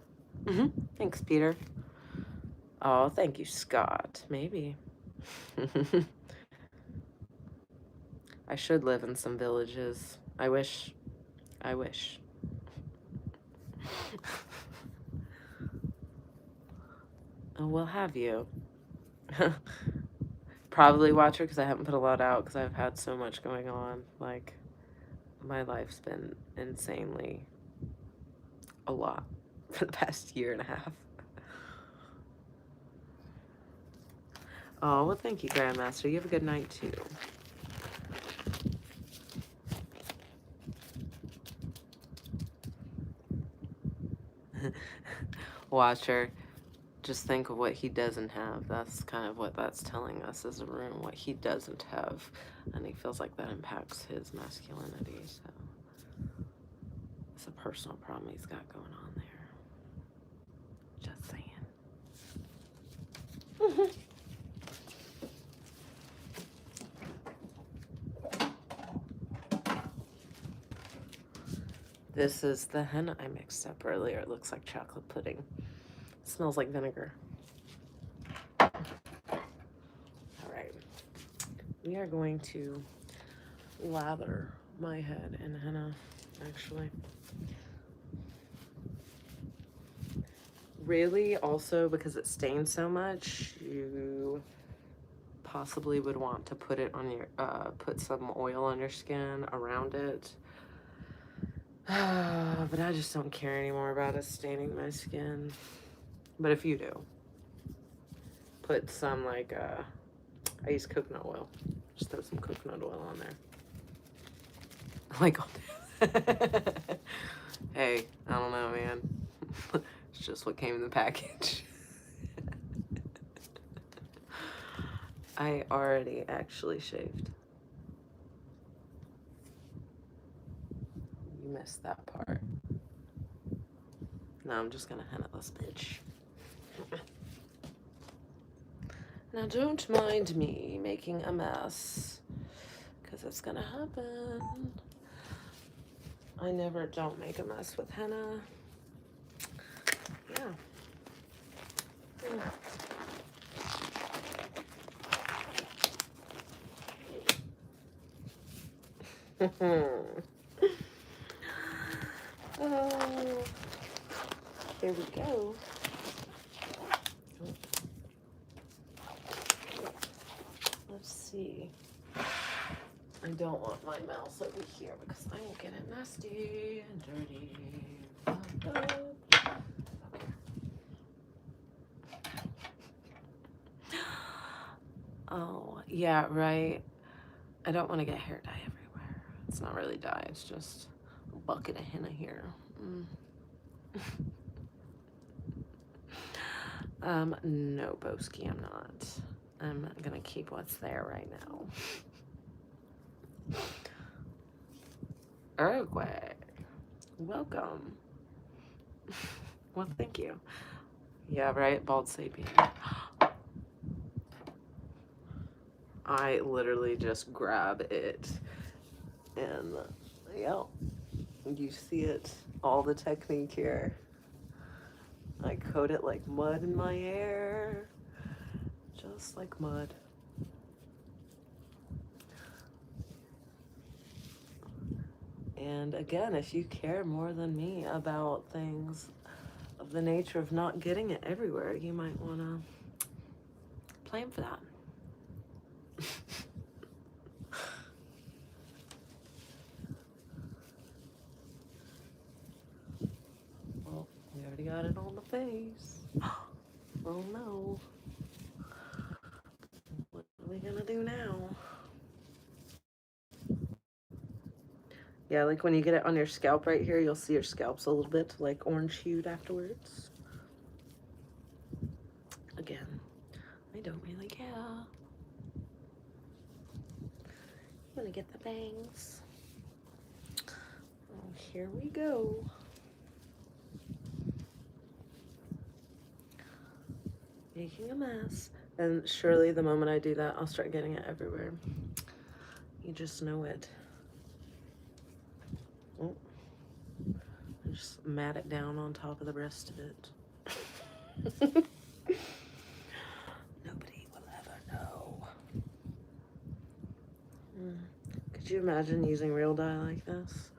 Thanks, Peter. Oh, thank you, Scott. Maybe. I should live in some villages. I wish. Oh, we'll have you. Probably watch her because I haven't put a lot out because I've had so much going on. Like, my life's been insanely a lot for the past year and a half. Oh, well, thank you, Grandmaster. You have a good night, too. Watch her. Just think of what he doesn't have. That's kind of what that's telling us as a room, what he doesn't have. And he feels like that impacts his masculinity. So it's a personal problem he's got going on there. Just saying. This is the henna I mixed up earlier. It looks like chocolate pudding. It smells like vinegar. All right. We are going to lather my head in henna, actually. Really, also, because it stains so much, you possibly would want to put it on your, put some oil on your skin around it. But I just don't care anymore about it staining my skin. But if you do, put some like, I use coconut oil. Just throw some coconut oil on there. Like, hey, I don't know, man. It's just what came in the package. I already actually shaved. You missed that part. Now I'm just gonna henna this bitch. Now don't mind me making a mess, because it's gonna happen. I never don't make a mess with henna. Yeah. Oh, here we go. Let's see. I don't want my mouse over here because I will get it nasty and dirty. Oh, yeah, right. I don't want to get hair dye everywhere. It's not really dye, it's just a bucket of henna here. No, Boski, I'm not. I'm gonna keep what's there right now. Okay. Welcome. Well, thank you. Yeah, right, bald sapien. I literally just grab it and, yeah, you see it, all the technique here. I coat it like mud in my hair, just like mud. And again, if you care more than me about things of the nature of not getting it everywhere, you might want to plan for that. Well, we already got it on the face. Oh no. What are we gonna do now? Yeah, like when you get it on your scalp right here, you'll see your scalp's a little bit like orange hued afterwards. Again, I don't really care. I'm gonna get the bangs. Oh, here we go. Making a mess. And surely the moment I do that, I'll start getting it everywhere. You just know it. Oh. I just mat it down on top of the rest of it. Nobody will ever know. Could you imagine using real dye like this?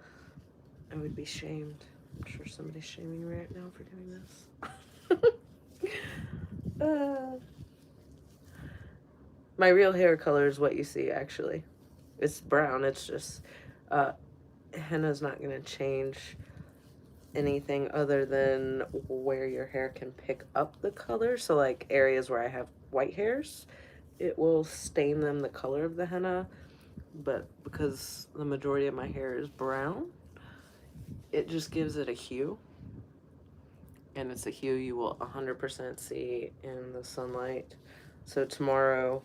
I would be shamed. I'm sure somebody's shaming me right now for doing this. My real hair color is what you see, actually. It's brown. It's just henna's not going to change anything other than where your hair can pick up the color. So like areas where I have white hairs, it will stain them the color of the henna. But because the majority of my hair is brown, it just gives it a hue. And it's a hue you will 100% see in the sunlight. So tomorrow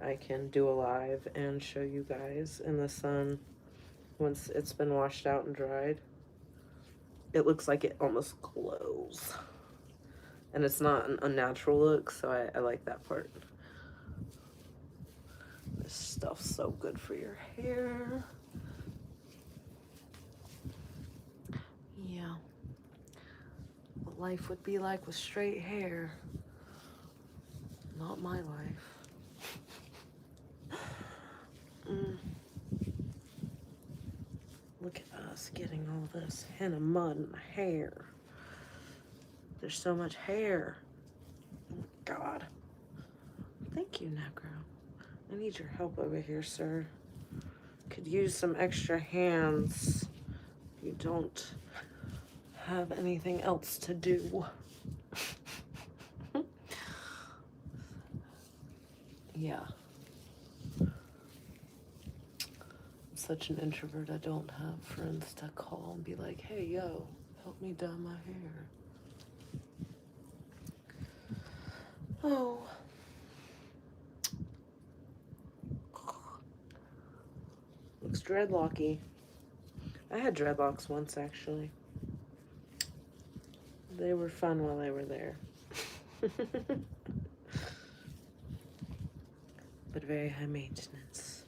I can do a live and show you guys in the sun once it's been washed out and dried. It looks like it almost glows. And it's not an unnatural look, so I like that part. This stuff's so good for your hair. Yeah. What life would be like with straight hair. Not my life. Look at us getting all this henna mud in my hair. There's so much hair. Oh my God. Thank you, Necro. I need your help over here, sir. Could use some extra hands. You don't have anything else to do. Yeah. I'm such an introvert, I don't have friends to call and be like, hey, yo, help me dye my hair. Oh. Looks dreadlocky. I had dreadlocks once, actually. They were fun while they were there. But very high maintenance.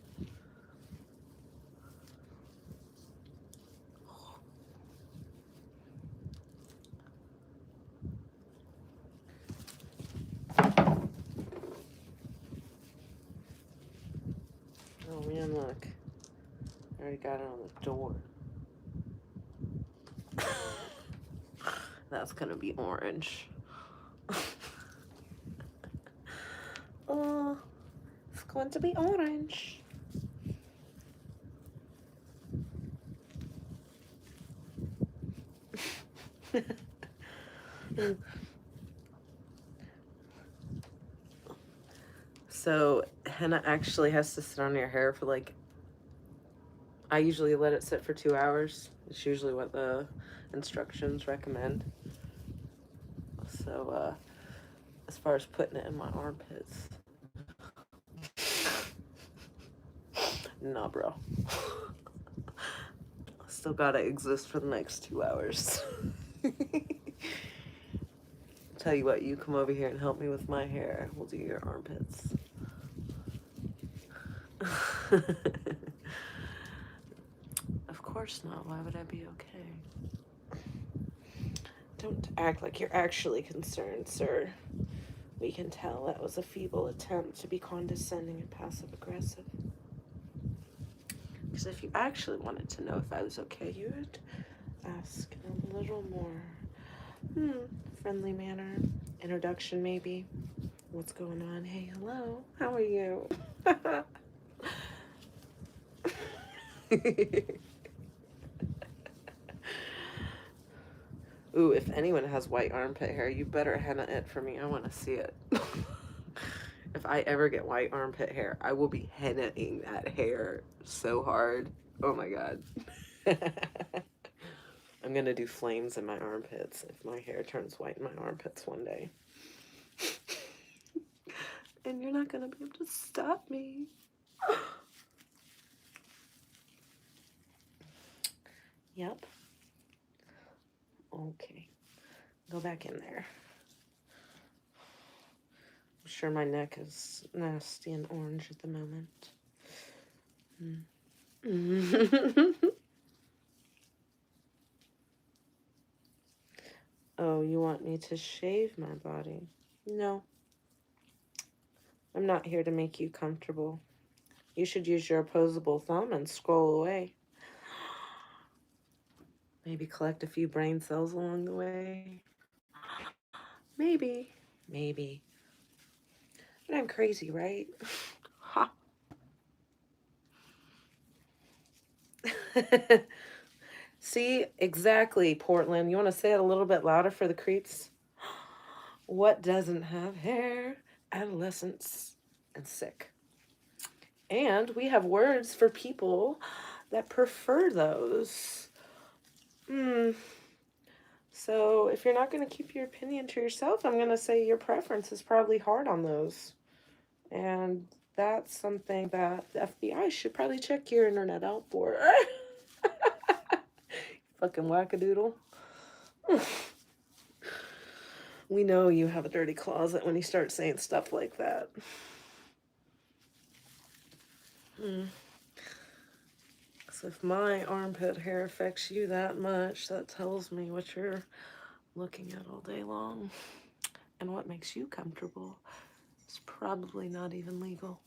Oh man, look. I already got it on the door. That's gonna be orange. Oh, it's going to be orange. So henna actually has to sit on your hair for like, I usually let it sit for 2 hours. It's usually what the instructions recommend. So as far as putting it in my armpits, nah bro. Still gotta exist for the next 2 hours. Tell you what, you come over here and help me with my hair. We'll do your armpits. Of course not. Why would I be okay? Don't act like you're actually concerned, sir. We can tell that was a feeble attempt to be condescending and passive-aggressive. Because if you actually wanted to know if I was okay, you would ask in a little more friendly manner. Introduction, maybe. What's going on? Hey, hello. How are you? Ooh, if anyone has white armpit hair, you better henna it for me. I want to see it. If I ever get white armpit hair, I will be hennaing that hair so hard. Oh my god. I'm gonna do flames in my armpits if my hair turns white in my armpits one day. And you're not gonna be able to stop me. Yep. Okay. Go back in there. I'm sure my neck is nasty and orange at the moment. Oh, you want me to shave my body? No. I'm not here to make you comfortable. You should use your opposable thumb and scroll away. Maybe collect a few brain cells along the way. Maybe. Maybe. But I'm crazy, right? Ha. See, exactly, Portland. You want to say it a little bit louder for the creeps? What doesn't have hair? Adolescence and sick. And we have words for people that prefer those. So if you're not going to keep your opinion to yourself, I'm going to say your preference is probably hard on those. And that's something that the FBI should probably check your internet out for. Fucking wackadoodle. We know you have a dirty closet when you start saying stuff like that. So if my armpit hair affects you that much, that tells me what you're looking at all day long. And what makes you comfortable is probably not even legal.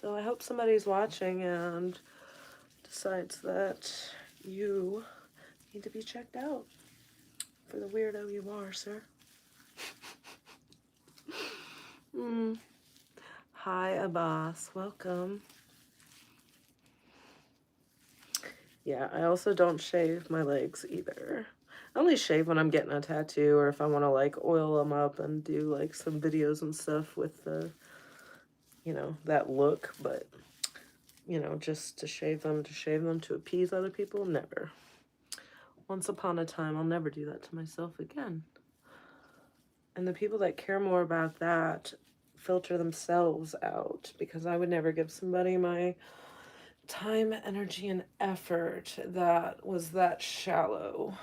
So I hope somebody's watching and decides that you need to be checked out for the weirdo you are, sir. Hi, Abbas. Welcome. Yeah, I also don't shave my legs either. I only shave when I'm getting a tattoo or if I want to like oil them up and do like some videos and stuff with the, you know, that look. But, you know, just to shave them to appease other people, never. Once upon a time, I'll never do that to myself again. And the people that care more about that filter themselves out, because I would never give somebody my time, energy, and effort that was that shallow,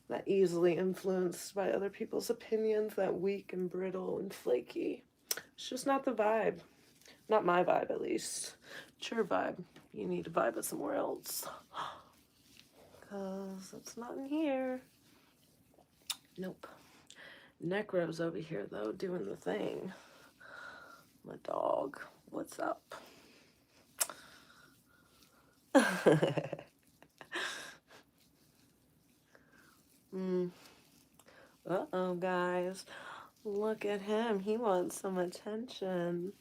that easily influenced by other people's opinions, that weak and brittle and flaky. It's just not the vibe. Not my vibe, at least. It's your vibe. You need to vibe it somewhere else. Because it's not in here. Nope. Necro's over here, though, doing the thing. My dog. What's up? Uh-oh, guys. Look at him. He wants some attention.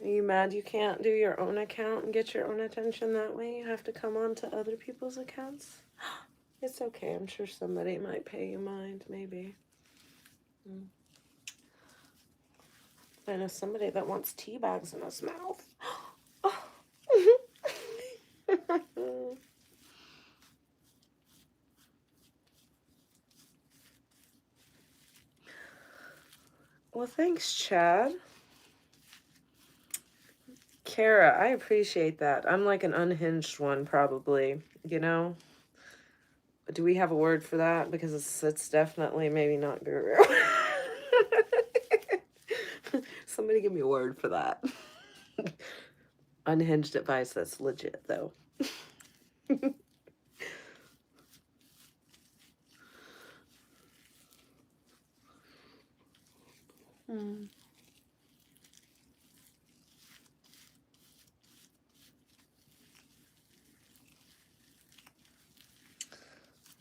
Are you mad you can't do your own account and get your own attention that way? You have to come on to other people's accounts? It's okay. I'm sure somebody might pay you mind, maybe. I know somebody that wants tea bags in his mouth. Well, thanks, Chad. Kara, I appreciate that. I'm like an unhinged one, probably, you know? Do we have a word for that? Because it's definitely maybe not guru. Somebody give me a word for that. Unhinged advice that's legit, though.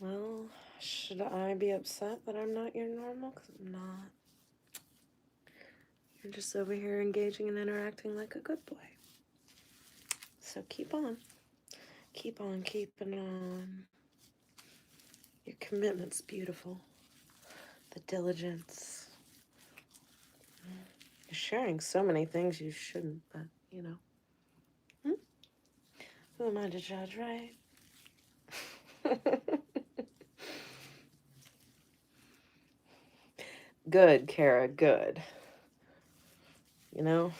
Well, should I be upset that I'm not your normal? Because I'm not. You're just over here engaging and interacting like a good boy. So keep on. Keep on keeping on. Your commitment's beautiful. The diligence. You're sharing so many things you shouldn't, but, you know. Who am I to judge, right? Good, Kara, good. You know?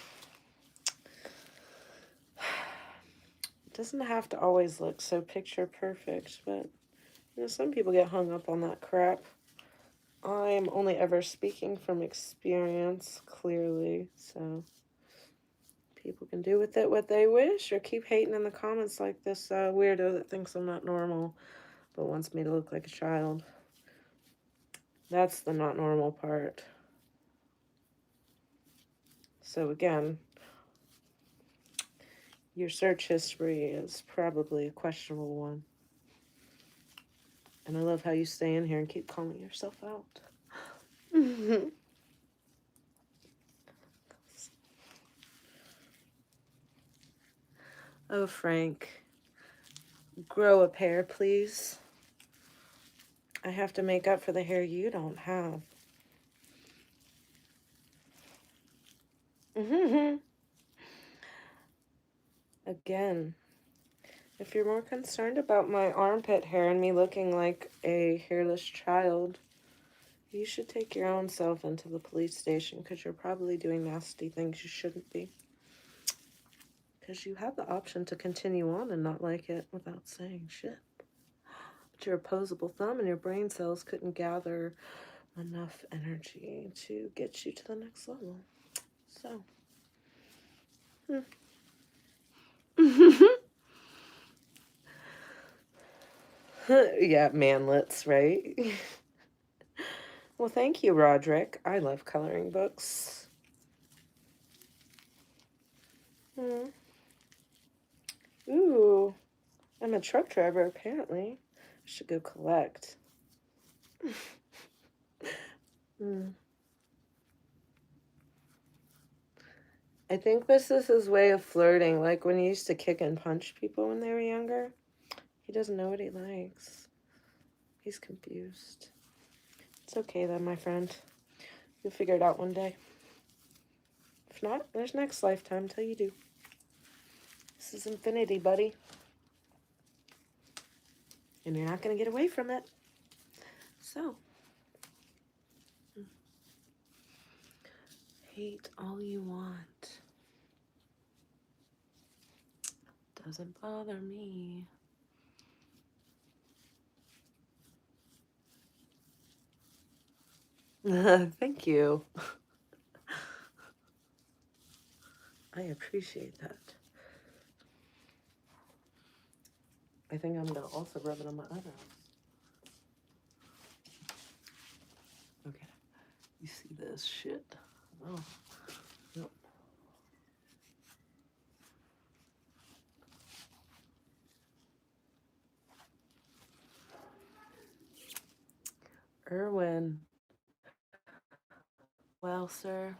It doesn't have to always look so picture perfect, but, you know, some people get hung up on that crap. I'm only ever speaking from experience, clearly, so people can do with it what they wish, or keep hating in the comments like this weirdo that thinks I'm not normal, but wants me to look like a child. That's the not normal part. So again, your search history is probably a questionable one. And I love how you stay in here and keep calling yourself out. Oh, Frank. Grow a pair, please. I have to make up for the hair you don't have. Again, if you're more concerned about my armpit hair and me looking like a hairless child, you should take your own self into the police station, because you're probably doing nasty things you shouldn't be. Because you have the option to continue on and not like it without saying shit. But your opposable thumb and your brain cells couldn't gather enough energy to get you to the next level. So. Yeah, manlets, right? Well, thank you, Roderick. I love coloring books. Ooh, I'm a truck driver, apparently. I should go collect. I think this is his way of flirting, like when he used to kick and punch people when they were younger. He doesn't know what he likes. He's confused. It's okay then, my friend. You'll figure it out one day. If not, there's next lifetime till you do. This is infinity, buddy. And you're not going to get away from it. So. Hate all you want. Doesn't bother me. Thank you. I appreciate that. I think I'm gonna also rub it on my eyebrows. Okay. You see this shit? Oh. Yep. Erwin. Well, sir,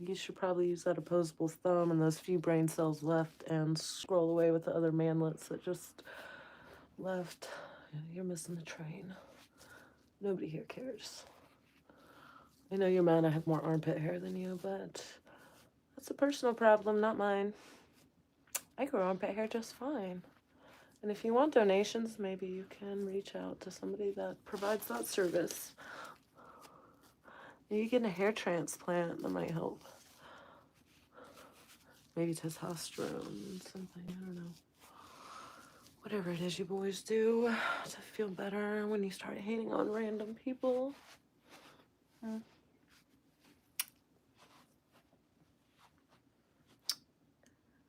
you should probably use that opposable thumb and those few brain cells left and scroll away with the other manlets that just left. You're missing the train. Nobody here cares. I know you're mad I have more armpit hair than you, but that's a personal problem, not mine. I grow armpit hair just fine. And if you want donations, maybe you can reach out to somebody that provides that service. Maybe getting a hair transplant, that might help. Maybe testosterone, something, I don't know. Whatever it is you boys do to feel better when you start hating on random people.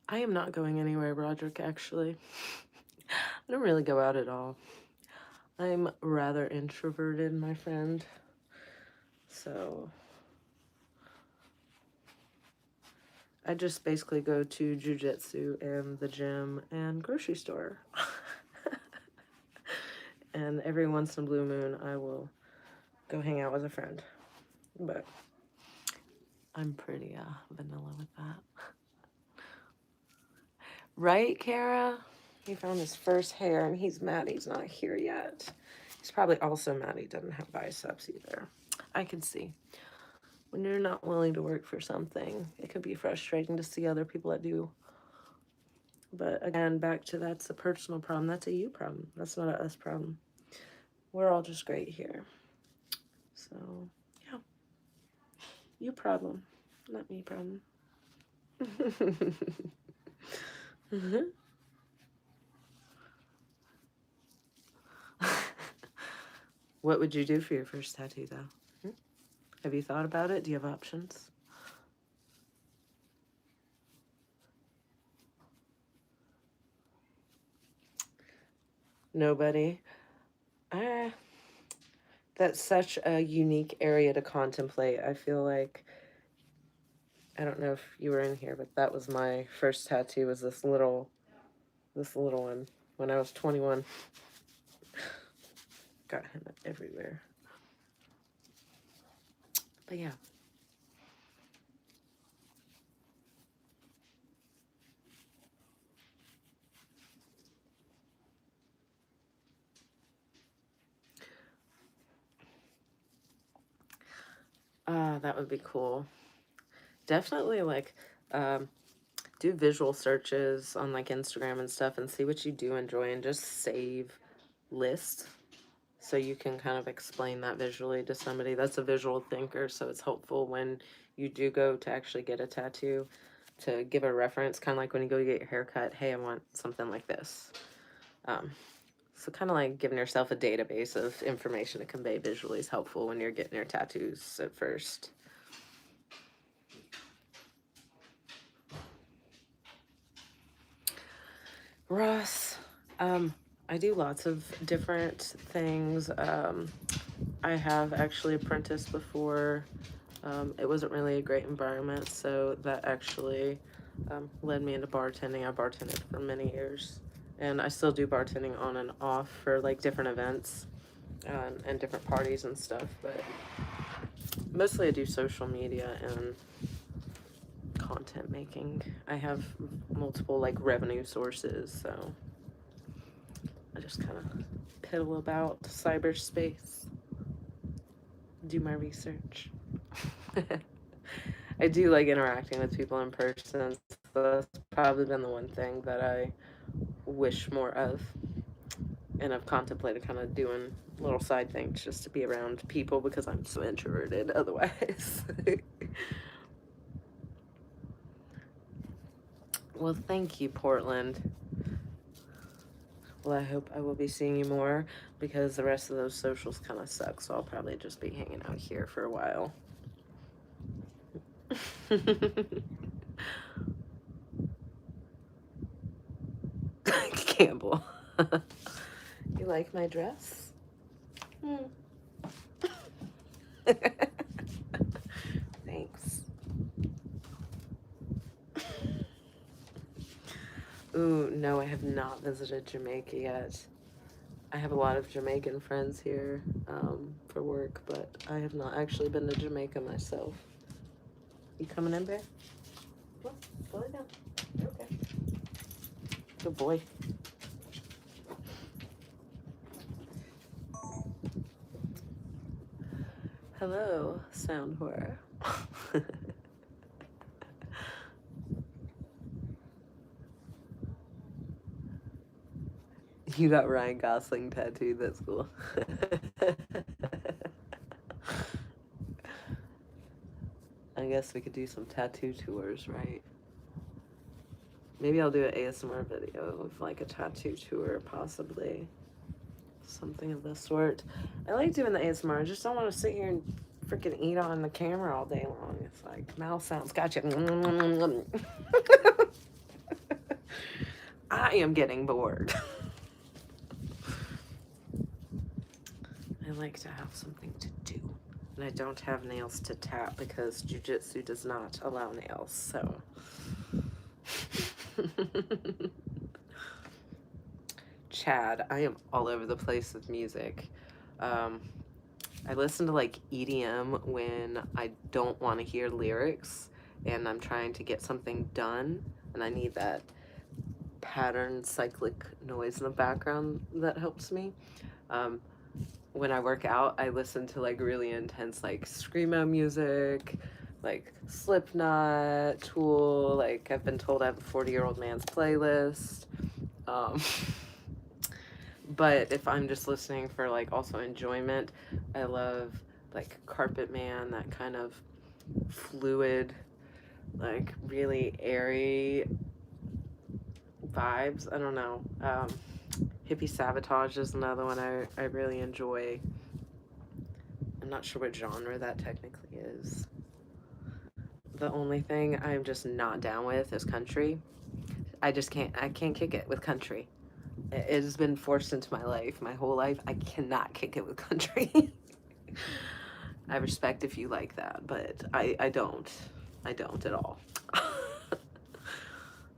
I am not going anywhere, Roderick, actually. I don't really go out at all. I'm rather introverted, my friend. So I just basically go to jiu-jitsu and the gym and grocery store. And every once in a blue moon, I will go hang out with a friend. But I'm pretty vanilla with that. Right, Kara? He found his first hair, and he's mad he's not here yet. He's probably also mad he doesn't have biceps either. I can see. When you're not willing to work for something, it can be frustrating to see other people that do. But again, back to that's a personal problem. That's a you problem. That's not a us problem. We're all just great here. So, yeah. You problem, not me problem. What would you do for your first tattoo, though? Have you thought about it? Do you have options? Nobody. That's such a unique area to contemplate. I feel like, I don't know if you were in here, but that was my first tattoo, was this little one when I was 21. Got henna everywhere. But yeah. That would be cool. Definitely, like, do visual searches on, like, Instagram and stuff and see what you do enjoy and just save lists so you can kind of explain that visually to somebody that's a visual thinker, so it's helpful when you do go to actually get a tattoo to give a reference, kind of like when you go to get your hair cut. Hey, I want something like this. So kind of like giving yourself a database of information to convey visually is helpful when you're getting your tattoos at first. Ross, I do lots of different things. I have actually apprenticed before. It wasn't really a great environment, so that actually led me into bartending. I bartended for many years. And I still do bartending on and off for like different events and different parties and stuff, but mostly I do social media and content making. I have multiple like revenue sources, so I just kind of piddle about cyberspace, do my research. I do like interacting with people in person, so that's probably been the one thing that I wish more of, and I've contemplated kind of doing little side things just to be around people because I'm so introverted otherwise. Well, thank you, Portland. Well, I hope I will be seeing you more because the rest of those socials kind of suck. So I'll probably just be hanging out here for a while. Campbell. You like my dress? Thanks. Ooh, no, I have not visited Jamaica yet. I have a lot of Jamaican friends here for work, but I have not actually been to Jamaica myself. You coming in, Bear? Well, lay down. Okay. Good boy. Hello, sound horror. You got Ryan Gosling tattooed, that's cool. I guess we could do some tattoo tours, right? Maybe I'll do an ASMR video of like a tattoo tour, possibly. Something of the sort. I like doing the ASMR. I just don't want to sit here and freaking eat on the camera all day long. It's like mouth sounds. Gotcha. I am getting bored. I like to have something to do. And I don't have nails to tap because Jiu-jitsu does not allow nails, so. Chad, I am all over the place with music. I listen to like EDM when I don't want to hear lyrics and I'm trying to get something done and I need that pattern cyclic noise in the background that helps me. When I work out, I listen to like really intense like screamo music, like Slipknot, Tool. Like I've been told I have a 40-year-old man's playlist. But if I'm just listening for like also enjoyment, I love like Carpet Man, that kind of fluid, like really airy vibes. I don't know. Hippie Sabotage is another one I really enjoy. I'm not sure what genre that technically is. The only thing I'm just not down with is country. I can't kick it with country. It has been forced into my life, my whole life. I cannot kick it with country. I respect if you like that, but I don't. I don't at all.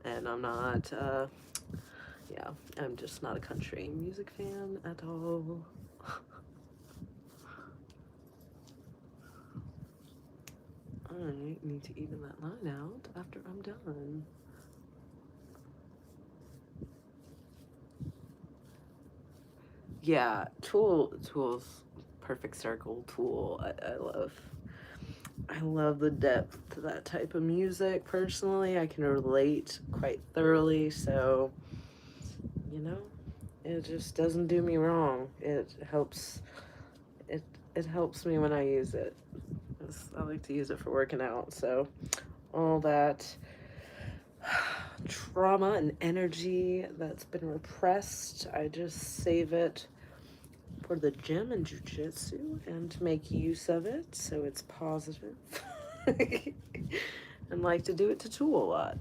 And I'm not, yeah, I'm just not a country music fan at all. I need to even that line out after I'm done. Yeah, Tool's Perfect Circle. Tool, I love the depth to that type of music. Personally, I can relate quite thoroughly, so you know, it just doesn't do me wrong. It helps me when I use it. I like to use it for working out, so all that trauma and energy that's been repressed, I just save it for the gym and jiu-jitsu and to make use of it so it's positive. And like to do it to Tool a lot.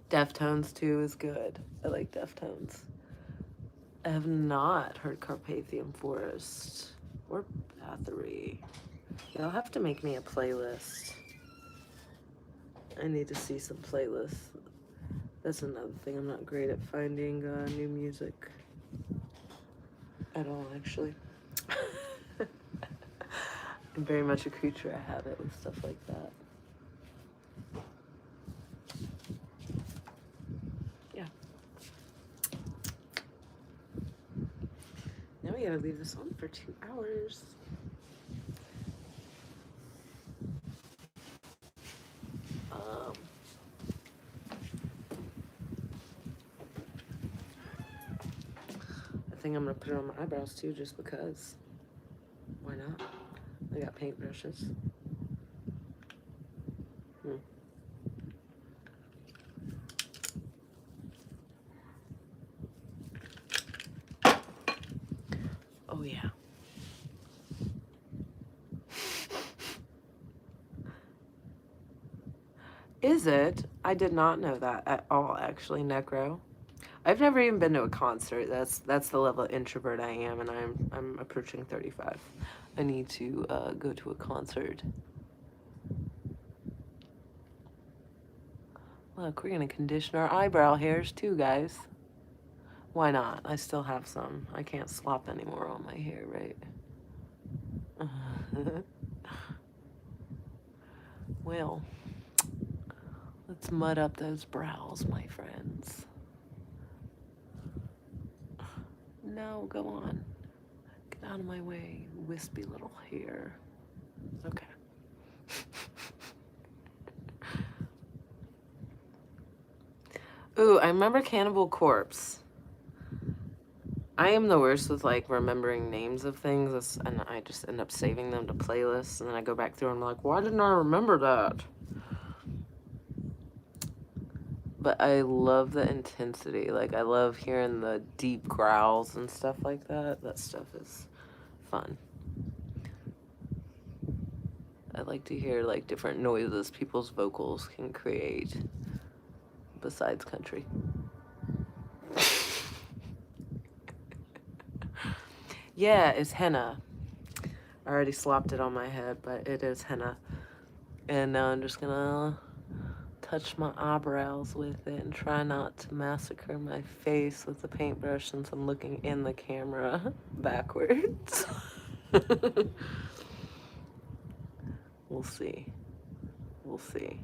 Deftones too is good. I like Deftones. I have not heard Carpathian Forest or Bathory. You'll have to make me a playlist. I need to see some playlists. That's another thing. I'm not great at finding new music at all, actually. I'm very much a creature of habit with stuff like that. Yeah. Now we gotta leave this on for 2 hours. I think I'm gonna put it on my eyebrows too, just because. Why not? I got paintbrushes. Is it? I did not know that at all, actually, Necro. I've never even been to a concert. That's the level of introvert I am, and I'm approaching 35. I need to go to a concert. Look, we're gonna condition our eyebrow hairs too, guys. Why not? I still have some. I can't slop anymore on my hair, right? Well, let's mud up those brows, my friends. No, go on. Get out of my way, wispy little hair. Okay. Ooh, I remember Cannibal Corpse. I am the worst with like remembering names of things, and I just end up saving them to playlists, and then I go back through and I'm like, why didn't I remember that? But I love the intensity. Like, I love hearing the deep growls and stuff like that. That stuff is fun. I like to hear like different noises people's vocals can create besides country. Yeah, it's henna. I already slopped it on my head, but it is henna. And now I'm just gonna touch my eyebrows with it and try not to massacre my face with the paintbrush since I'm looking in the camera backwards. We'll see. We'll see.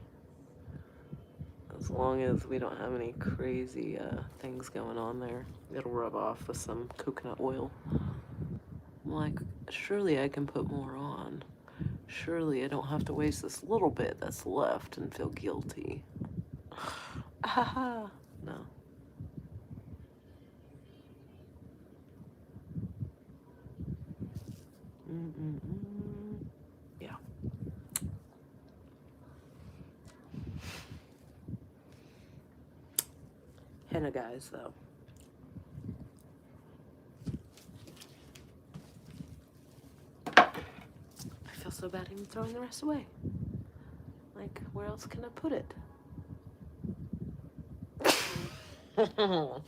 As long as we don't have any crazy things going on there, it'll rub off with some coconut oil. I'm like, surely I can put more on. Surely I don't have to waste this little bit that's left and feel guilty. Ah, no. Yeah. Henna guys, though. I feel so bad even throwing the rest away. Like, where else can I put it? No,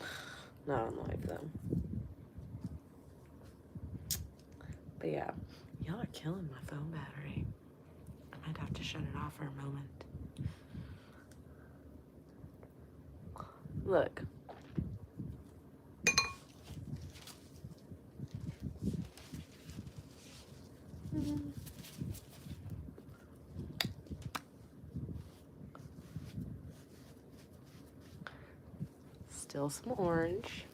I don't like them. But yeah, y'all are killing my phone battery. I might have to shut it off for a moment. Look. Still some orange.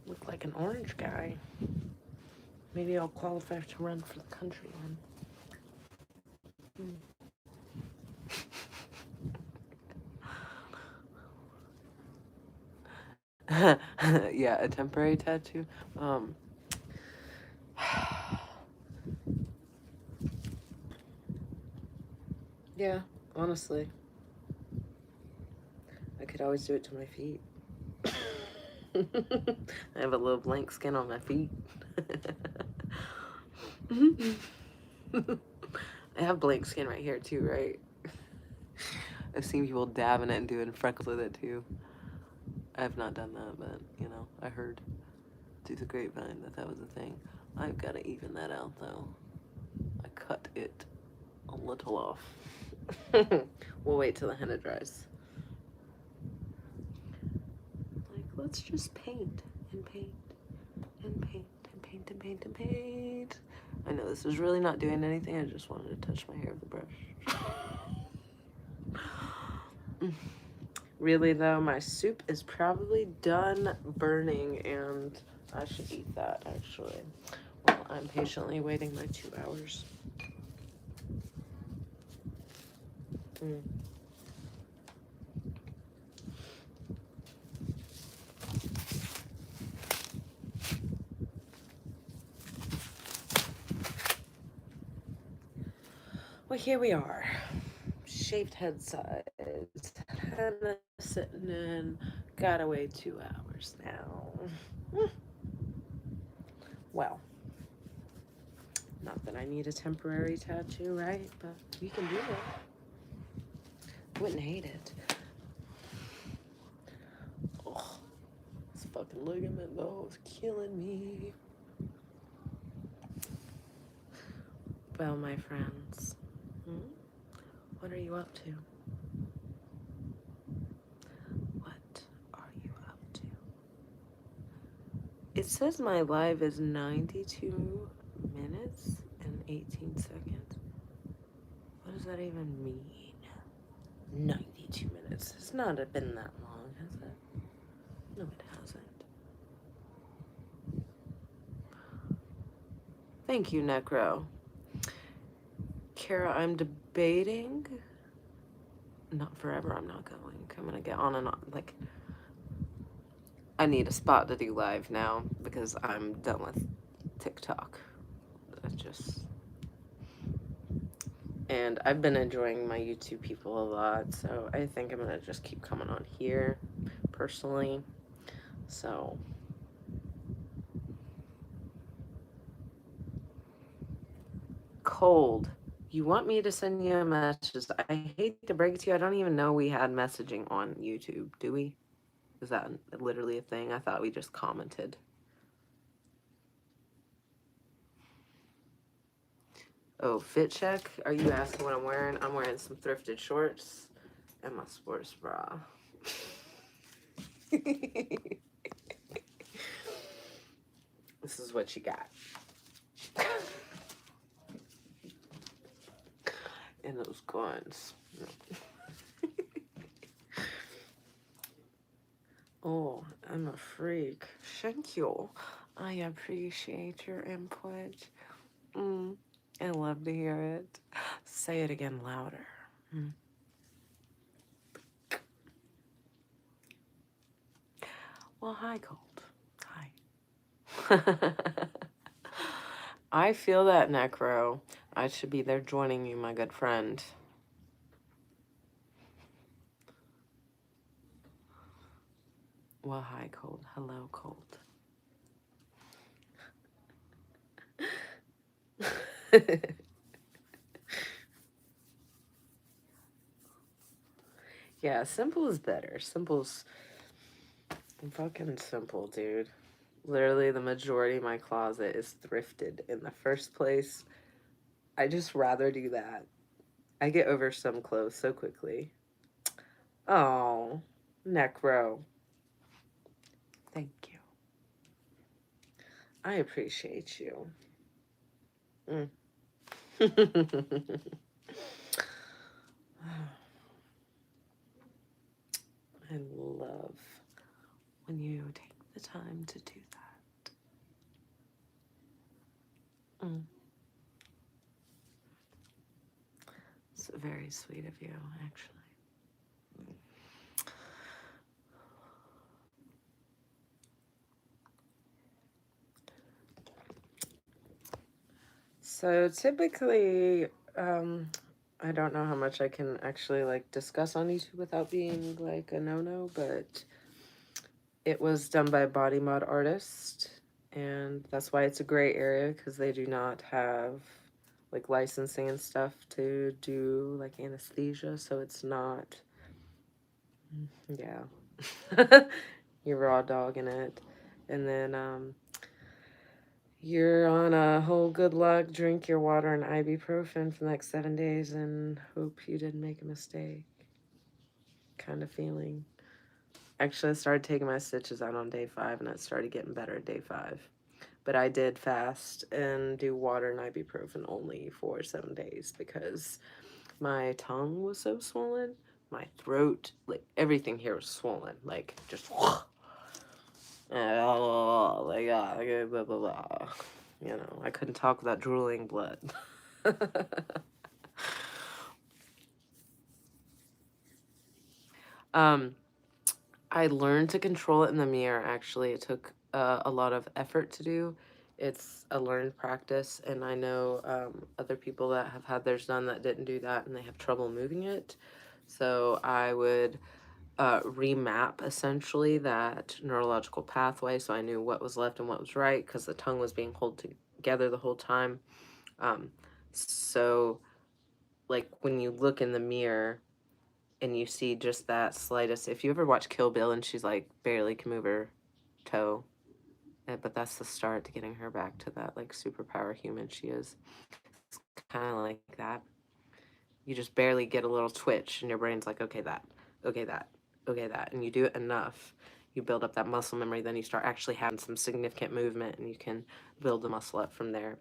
Look like an orange guy. Maybe I'll qualify to run for the country one. Yeah, a temporary tattoo. Yeah, honestly. I could always do it to my feet. I have a little blank skin on my feet. I have blank skin right here too, right? I've seen people dabbing it and doing freckles with it too. I have not done that, but you know, I heard through the grapevine that was a thing. I've got to even that out though. I cut it a little off. We'll wait till the henna dries. Like, let's just paint and paint and paint and paint and paint and paint. I know this is really not doing anything. I just wanted to touch my hair with a brush. Really though, my soup is probably done burning and I should eat that actually. While I'm patiently waiting my 2 hours. Well, here we are. Shaved head size. Henna sitting in. Gotta wait 2 hours now. Well, not that I need a temporary tattoo, right? But we can do it. Wouldn't hate it. Oh, this fucking ligament though is killing me. Well, my friends, what are you up to? What are you up to? It says my live is 92 minutes and 18 seconds. What does that even mean? 92 minutes. It's not been that long, has it? No, it hasn't. Thank you, Necro. Kara, I'm debating. Not forever, I'm not going. I'm gonna get on and on. Like, I need a spot to do live now because I'm done with TikTok. That's just. And I've been enjoying my YouTube people a lot, so I think I'm gonna just keep coming on here personally. So. Cold. You want me to send you a message? I hate to break it to you. I don't even know we had messaging on YouTube, do we? Is that literally a thing? I thought we just commented. Oh, fit check? Are you asking what I'm wearing? I'm wearing some thrifted shorts and my sports bra. This is what you got. And those guns. Oh, I'm a freak. Thank you. I appreciate your input. I love to hear it. Say it again louder. Well, hi, Cold. Hi. I feel that, Necro. I should be there joining you, my good friend. Well, hi, Cold. Hello, Cold. Yeah, simple is better. Simple's fucking simple, dude. Literally, the majority of my closet is thrifted in the first place. I just rather do that. I get over some clothes so quickly. Oh, Necro. Thank you. I appreciate you. I love when you take the time to do that. It's very sweet of you, actually. So typically, I don't know how much I can actually like discuss on YouTube without being like a no-no, but it was done by a body mod artist, and that's why it's a gray area, because they do not have like licensing and stuff to do like anesthesia, so it's not, yeah. You're raw dogging it. And then you're on a whole good luck, drink your water and ibuprofen for the next 7 days and hope you didn't make a mistake kind of feeling. Actually, I started taking my stitches out on day 5 and it started getting better at day 5. But I did fast and do water and ibuprofen only for 7 days because my tongue was so swollen. My throat, like everything here was swollen, like just like blah, blah, blah. You know, I couldn't talk without drooling blood. I learned to control it in the mirror. Actually, it took a lot of effort to do. It's a learned practice, and I know other people that have had theirs done that didn't do that, and they have trouble moving it. So I would remap essentially that neurological pathway, so I knew what was left and what was right, because the tongue was being held together the whole time. So like when you look in the mirror and you see just that slightest, if you ever watch Kill Bill and she's like barely can move her toe, but that's the start to getting her back to that like superpower human she is. It's kind of like that. You just barely get a little twitch and your brain's like, okay, that, okay, that, okay, that. And you do it enough, you build up that muscle memory, then you start actually having some significant movement and you can build the muscle up from there.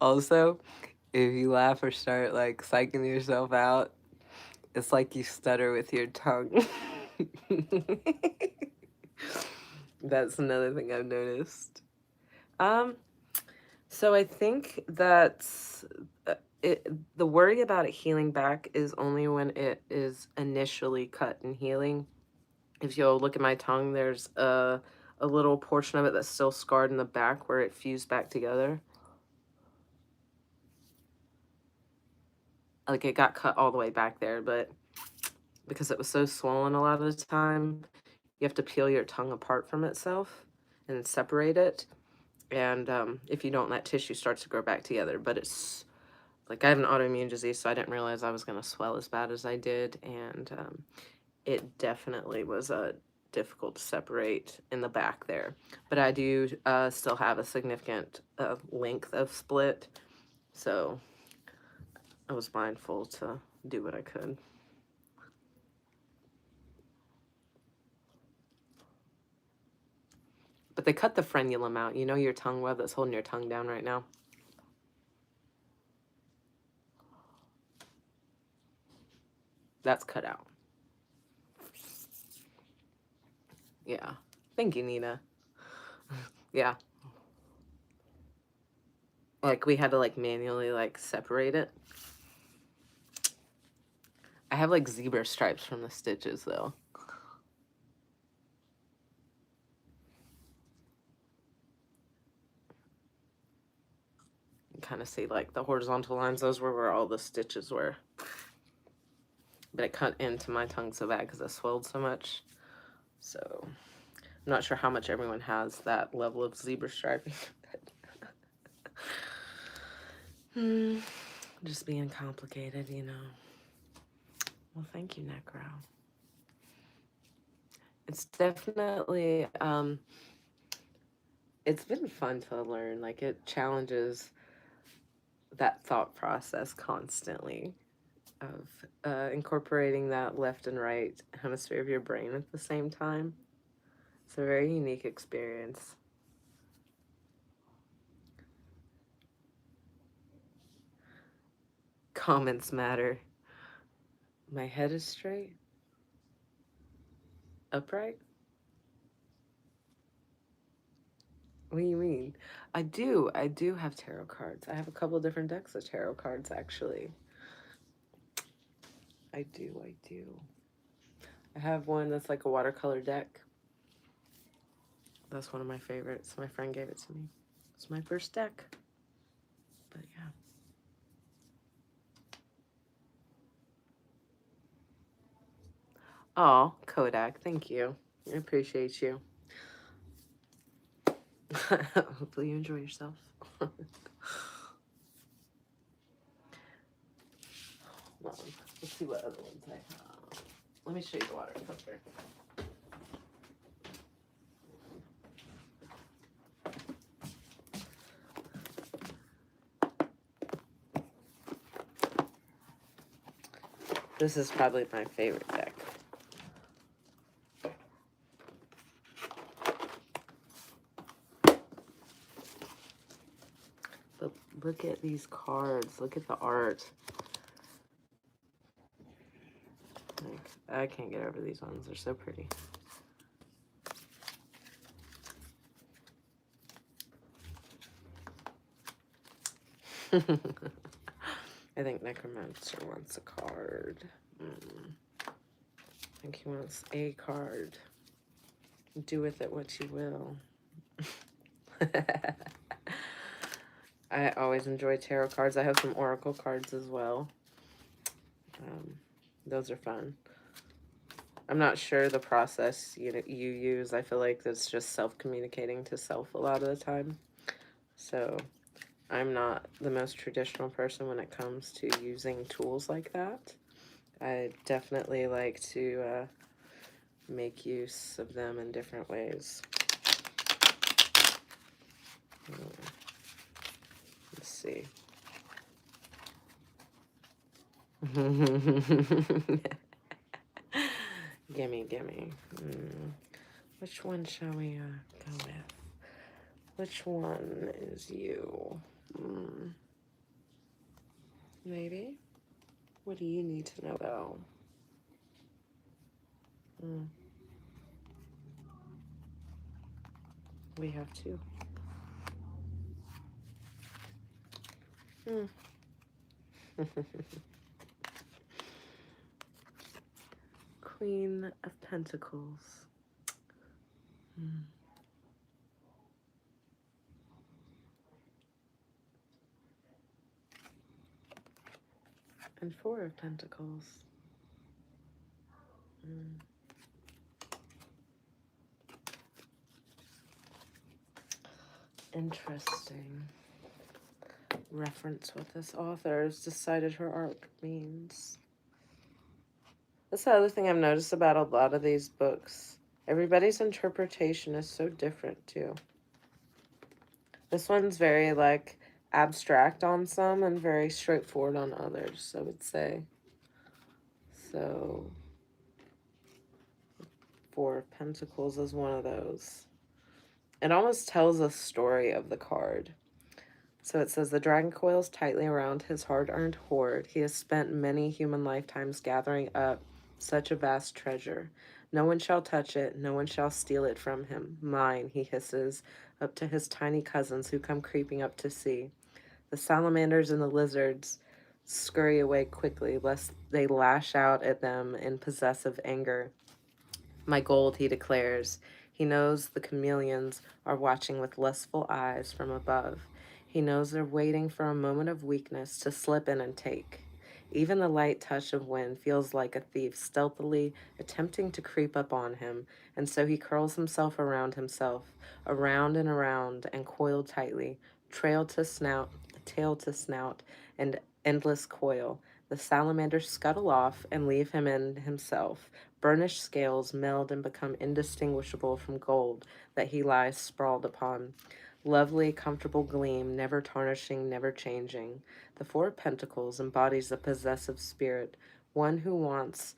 Also, if you laugh or start like psyching yourself out, it's like you stutter with your tongue. That's another thing I've noticed. So I think that's the worry about it healing back is only when it is initially cut and healing. If you'll look at my tongue, there's a little portion of it that's still scarred in the back where it fused back together. Like it got cut all the way back there, but because it was so swollen a lot of the time, you have to peel your tongue apart from itself and separate it. And if you don't, that tissue starts to grow back together. But it's like I have an autoimmune disease, so I didn't realize I was going to swell as bad as I did. And it definitely was difficult to separate in the back there. But I do still have a significant length of split. So I was mindful to do what I could. But they cut the frenulum out. You know your tongue web that's holding your tongue down right now? That's cut out. Yeah. Thank you, Nina. Yeah. Like we had to like manually like separate it. I have like zebra stripes from the stitches though. You kind of see like the horizontal lines, those were where all the stitches were. But it cut into my tongue so bad because it swelled so much. So I'm not sure how much everyone has that level of zebra striping. Just being complicated, you know. Well, thank you, Necro. It's definitely, it's been fun to learn. Like, it challenges that thought process constantly of incorporating that left and right hemisphere of your brain at the same time. It's a very unique experience. Comments matter. My head is straight. Upright? What do you mean? I do have tarot cards. I have a couple different decks of tarot cards, actually. I do. I have one that's like a watercolor deck. That's one of my favorites. My friend gave it to me. It's my first deck. But yeah. Oh, Kodak, thank you. I appreciate you. Hopefully you enjoy yourself. Let's see what other ones I have. Let me show you the water filter. This is probably my favorite deck. But look at these cards. Look at the art. Like, I can't get over these ones. They're so pretty. I think Necromancer wants a card. I think he wants a card. Do with it what you will. I always enjoy tarot cards. I have some oracle cards as well. Those are fun. I'm not sure the process you use. I feel like that's just self-communicating to self a lot of the time. So I'm not the most traditional person when it comes to using tools like that. I definitely like to make use of them in different ways. Let's see. Gimme. Which one shall we go with? Which one is you? Maybe? What do you need to know about? We have two. Queen of Pentacles. And Four of Pentacles. Interesting. Reference what this author has decided her arc means. That's the other thing I've noticed about a lot of these books. Everybody's interpretation is so different too. This one's very like abstract on some and very straightforward on others, I would say. So Four of Pentacles is one of those. It almost tells a story of the card. So it says, the dragon coils tightly around his hard-earned hoard. He has spent many human lifetimes gathering up such a vast treasure. No one shall touch it. No one shall steal it from him. Mine, he hisses, up to his tiny cousins who come creeping up to see. The salamanders and the lizards scurry away quickly, lest they lash out at them in possessive anger. My gold, he declares. He knows the chameleons are watching with lustful eyes from above. He knows they're waiting for a moment of weakness to slip in and take. Even the light touch of wind feels like a thief stealthily attempting to creep up on him, and so he curls himself, around and around, and coiled tightly, tail to snout, and endless coil. The salamanders scuttle off and leave him in himself. Burnished scales meld and become indistinguishable from gold that he lies sprawled upon. Lovely, comfortable gleam, never tarnishing, never changing. The Four of Pentacles embodies a possessive spirit, one who wants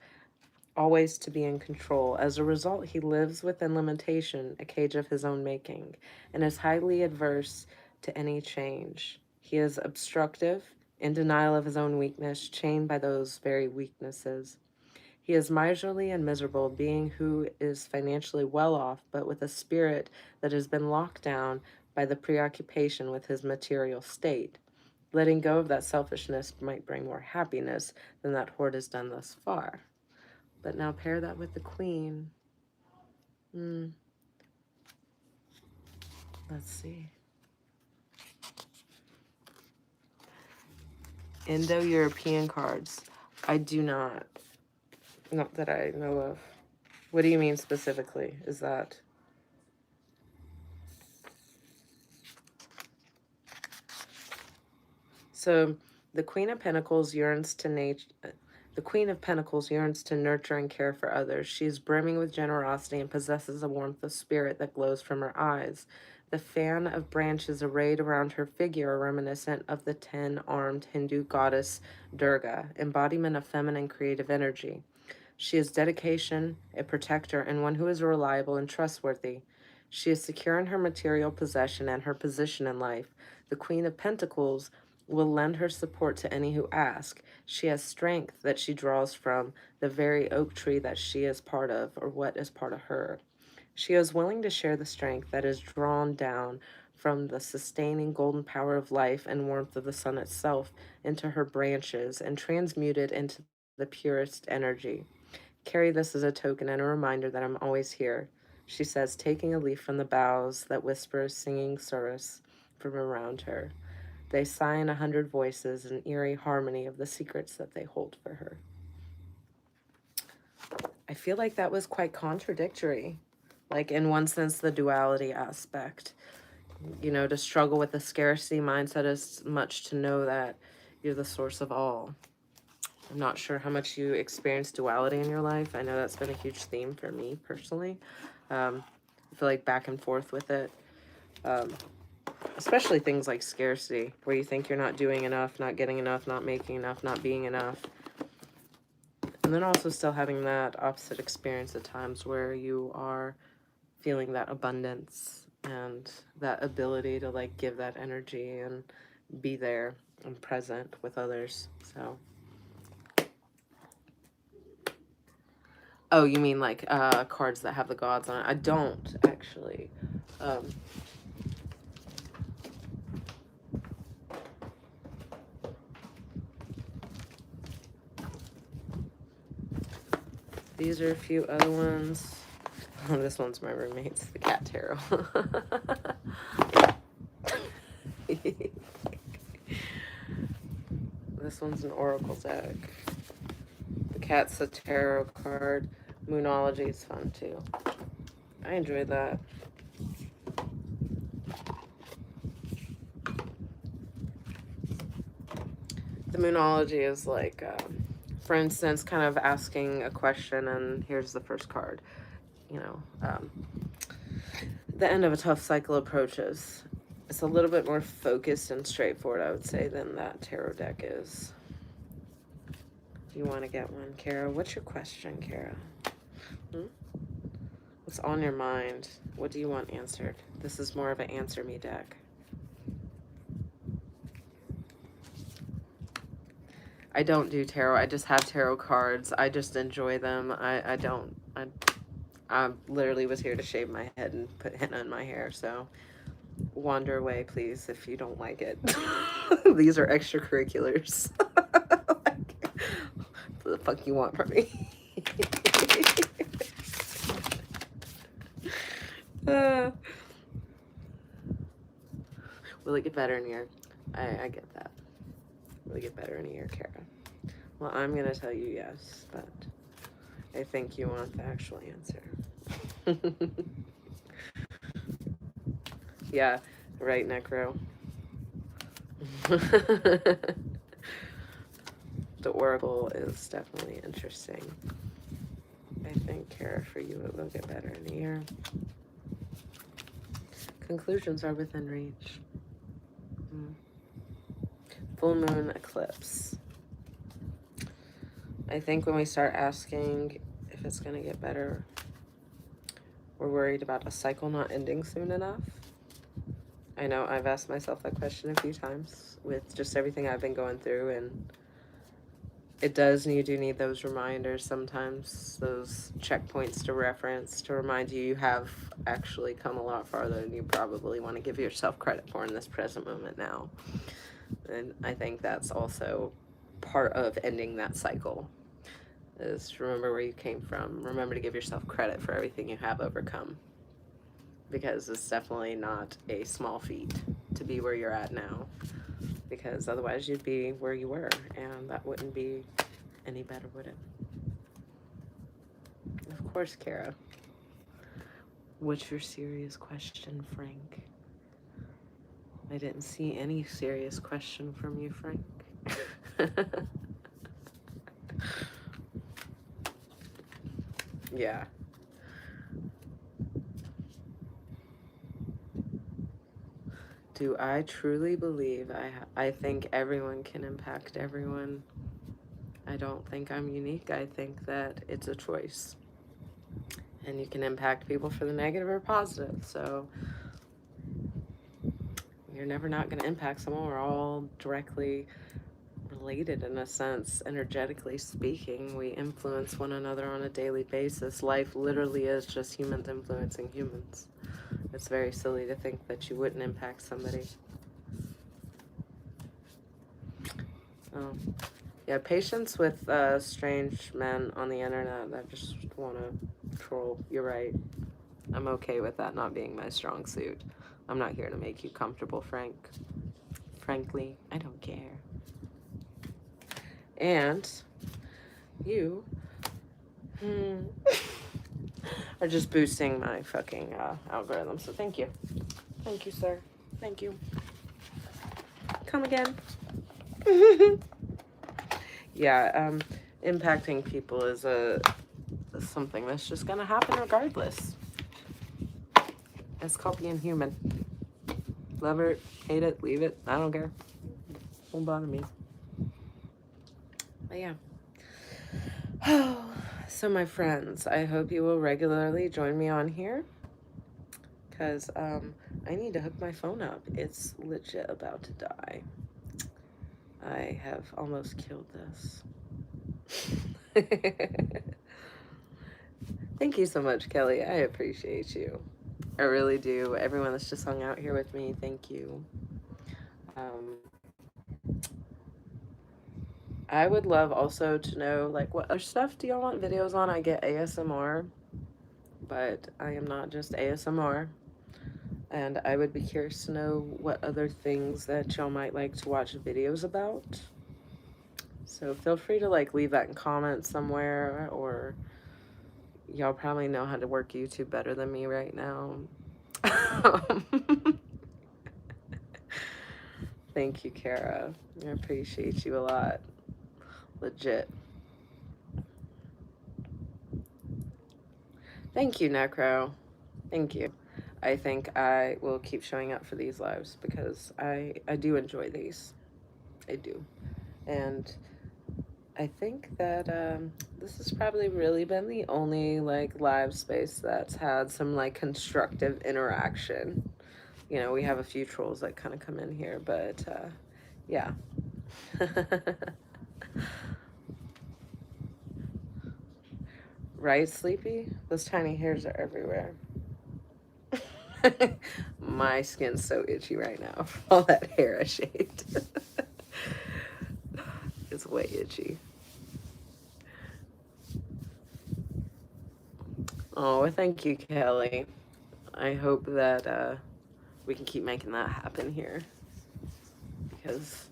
always to be in control. As a result, he lives within limitation, a cage of his own making, and is highly adverse to any change. He is obstructive, in denial of his own weakness, chained by those very weaknesses. He is miserly and miserable, being who is financially well off, but with a spirit that has been locked down by the preoccupation with his material state. Letting go of that selfishness might bring more happiness than that hoard has done thus far. But now pair that with the Queen. Let's see. Indo-European cards. I do not that I know of. What do you mean specifically? Is that... So the Queen of Pentacles yearns to nurture and care for others. She is brimming with generosity and possesses a warmth of spirit that glows from her eyes. The fan of branches arrayed around her figure are reminiscent of the 10-armed Hindu goddess Durga, embodiment of feminine creative energy. She is dedication, a protector, and one who is reliable and trustworthy. She is secure in her material possession and her position in life. The Queen of Pentacles will lend her support to any who ask. She has strength that she draws from the very oak tree that she is part of, or what is part of her. She is willing to share the strength that is drawn down from the sustaining golden power of life and warmth of the sun itself into her branches and transmute it into the purest energy. Carry this as a token and a reminder that I'm always here, she says, taking a leaf from the boughs that whispers singing service from around her. They sigh in 100 voices, an eerie harmony of the secrets that they hold for her. I feel like that was quite contradictory. Like, in one sense, the duality aspect. You know, to struggle with the scarcity mindset as much to know that you're the source of all. I'm not sure how much you experience duality in your life. I know that's been a huge theme for me personally. I feel like back and forth with it. Especially things like scarcity, where you think you're not doing enough, not getting enough, not making enough, not being enough. And then also still having that opposite experience at times where you are feeling that abundance and that ability to like give that energy and be there and present with others. So, oh, you mean like cards that have the gods on it? I don't actually. These are a few other ones. Oh, this one's my roommate's, the cat tarot. This one's an oracle deck. The cat's a tarot card. Moonology is fun too. I enjoyed that. The moonology is like, for instance, kind of asking a question, and here's the first card. You know, the end of a tough cycle approaches. It's a little bit more focused and straightforward, I would say, than that tarot deck is. You want to get one, Kara? What's your question, Kara? What's on your mind? What do you want answered? This is more of an answer me deck. I don't do tarot. I just have tarot cards. I just enjoy them. I literally was here to shave my head and put henna in my hair, so wander away, please, if you don't like it. These are extracurriculars. Like, what the fuck you want from me? Will it get better in a year? I get that. Will it get better in a year, Kara? Well, I'm going to tell you yes, but I think you want the actual answer. Yeah, right, Necro. The oracle is definitely interesting. I think, Kara, for you, it will get better in a year. Conclusions are within reach. Full moon eclipse. I think when we start asking if it's going to get better, we're worried about a cycle not ending soon enough. I know I've asked myself that question a few times with just everything I've been going through, and you do need those reminders sometimes, those checkpoints to reference to remind you have actually come a lot farther than you probably want to give yourself credit for in this present moment now. And I think that's also part of ending that cycle, is to remember where you came from. Remember to give yourself credit for everything you have overcome, because it's definitely not a small feat to be where you're at now, because otherwise you'd be where you were, and that wouldn't be any better, would it? Of course, Kara. What's your serious question, Frank? I didn't see any serious question from you, Frank. Yeah. Do I truly believe I think everyone can impact everyone? I don't think I'm unique. I think that it's a choice. And you can impact people for the negative or positive. So you're never not going to impact someone. We're all directly related in a sense, energetically speaking. We influence one another on a daily basis. Life literally is just humans influencing humans. It's very silly to think that you wouldn't impact somebody. Oh. Yeah, patience with strange men on the internet that just want to troll. You're right. I'm okay with that not being my strong suit. I'm not here to make you comfortable, Frank. Frankly, I don't care. And you are just boosting my fucking algorithm. So thank you. Thank you, sir. Thank you. Come again. Yeah, impacting people is something that's just gonna happen regardless. It's called being human. Love it, hate it, leave it. I don't care. Won't bother me. But yeah. So my friends, I hope you will regularly join me on here, because I need to hook my phone up. It's legit about to die. I have almost killed this. Thank you so much, Kelly. I appreciate you. I really do. Everyone that's just hung out here with me, thank you. I would love also to know, like, what other stuff do y'all want videos on? I get ASMR, but I am not just ASMR. And I would be curious to know what other things that y'all might like to watch videos about. So feel free to, like, leave that in comments somewhere, or y'all probably know how to work YouTube better than me right now. Thank you, Kara. I appreciate you a lot. Legit. Thank you, Necro. Thank you. I think I will keep showing up for these lives because I do enjoy these. I do. And I think that this has probably really been the only, like, live space that's had some, like, constructive interaction. You know, we have a few trolls that kind of come in here, but yeah. Right, Sleepy? Those tiny hairs are everywhere. My skin's so itchy right now from all that hair I shaved. It's way itchy. Oh, thank you, Kelly. I hope that we can keep making that happen here, because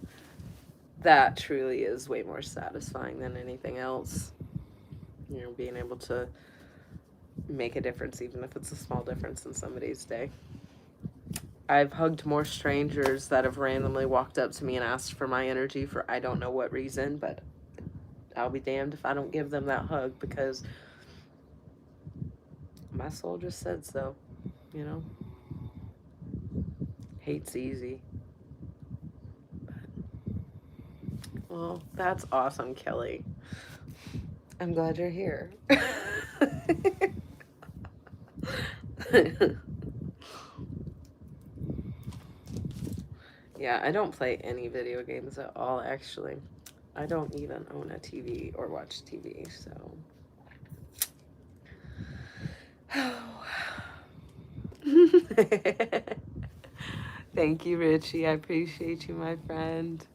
that truly is way more satisfying than anything else. You know, being able to make a difference, even if it's a small difference in somebody's day. I've hugged more strangers that have randomly walked up to me and asked for my energy for I don't know what reason, but I'll be damned if I don't give them that hug, because my soul just said so, you know? Hate's easy. Well, that's awesome, Kelly. I'm glad you're here. Yeah, I don't play any video games at all, actually. I don't even own a TV or watch TV, so. Thank you, Richie. I appreciate you, my friend.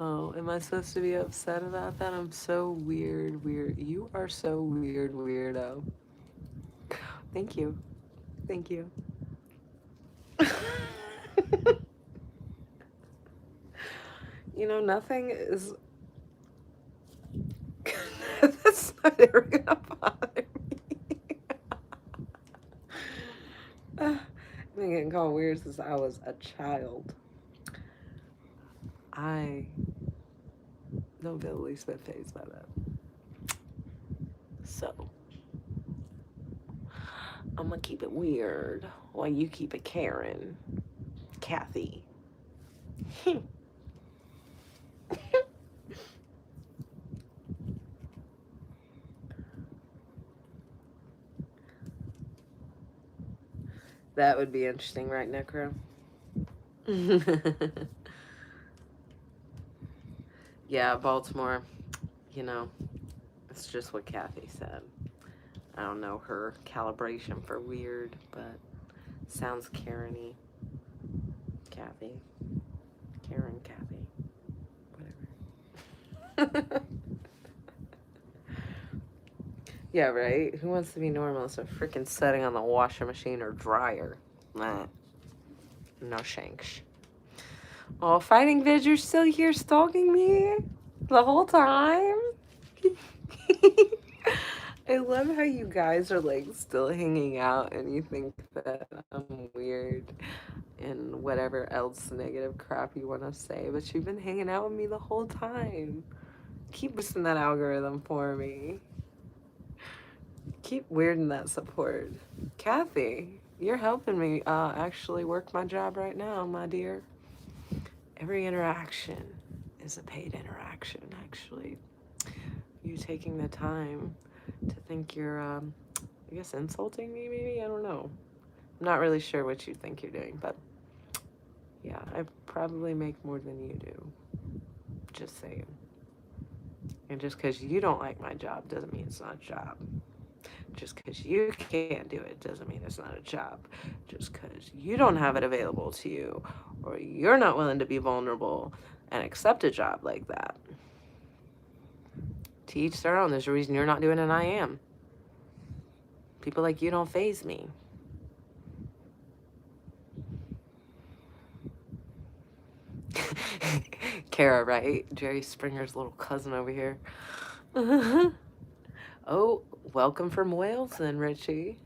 Oh, am I supposed to be upset about that? I'm so weird. You are so weird, weirdo. Thank you. Thank you. You know, nothing is... That's not ever gonna bother me. I've been getting called weird since I was a child. I don't feel the least bit fazed by that. So, I'm gonna keep it weird while you keep it Karen. Kathy. That would be interesting, right, Necro? Yeah, Baltimore, you know, it's just what Kathy said. I don't know her calibration for weird, but sounds Karen-y. Kathy. Karen, Kathy. Whatever. Yeah, right? Who wants to be normal? So freaking setting on the washing machine or dryer. Nah. No shanks. Oh, Fighting Vid, you're still here stalking me the whole time? I love how you guys are like still hanging out and you think that I'm weird and whatever else negative crap you want to say, but you've been hanging out with me the whole time. Keep boosting that algorithm for me. Keep weirding that support. Kathy, you're helping me actually work my job right now, my dear. Every interaction is a paid interaction, actually. You taking the time to think you're, I guess, insulting me, maybe? I don't know. I'm not really sure what you think you're doing, but yeah, I probably make more than you do. Just saying. And just because you don't like my job doesn't mean it's not a job. Just because you can't do it doesn't mean it's not a job. Just because you don't have it available to you or you're not willing to be vulnerable and accept a job like that. To each their own. There's a reason you're not doing it and I am. People like you don't faze me. Kara, right? Jerry Springer's little cousin over here. Oh, welcome from Wales then, Richie.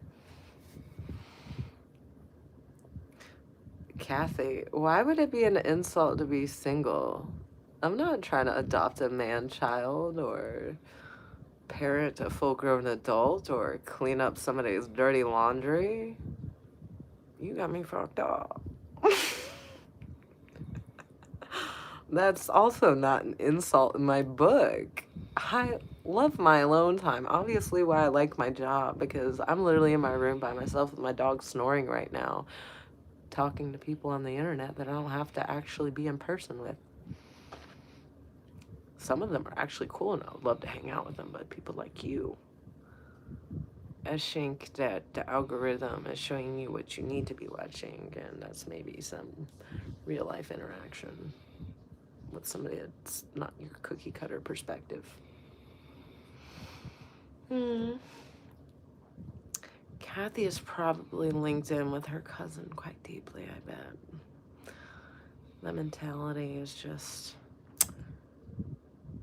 Kathy, why would it be an insult to be single? I'm not trying to adopt a man-child or parent a full-grown adult or clean up somebody's dirty laundry. You got me fucked up. That's also not an insult in my book. I love my alone time. Obviously, why I like my job, because I'm literally in my room by myself with my dog snoring right now, talking to people on the internet that I don't have to actually be in person with. Some of them are actually cool and I would love to hang out with them, but people like you, I think that the algorithm is showing you what you need to be watching, and that's maybe some real life interaction with somebody that's not your cookie cutter perspective. Kathy is probably linked in with her cousin quite deeply, I bet. That mentality is just,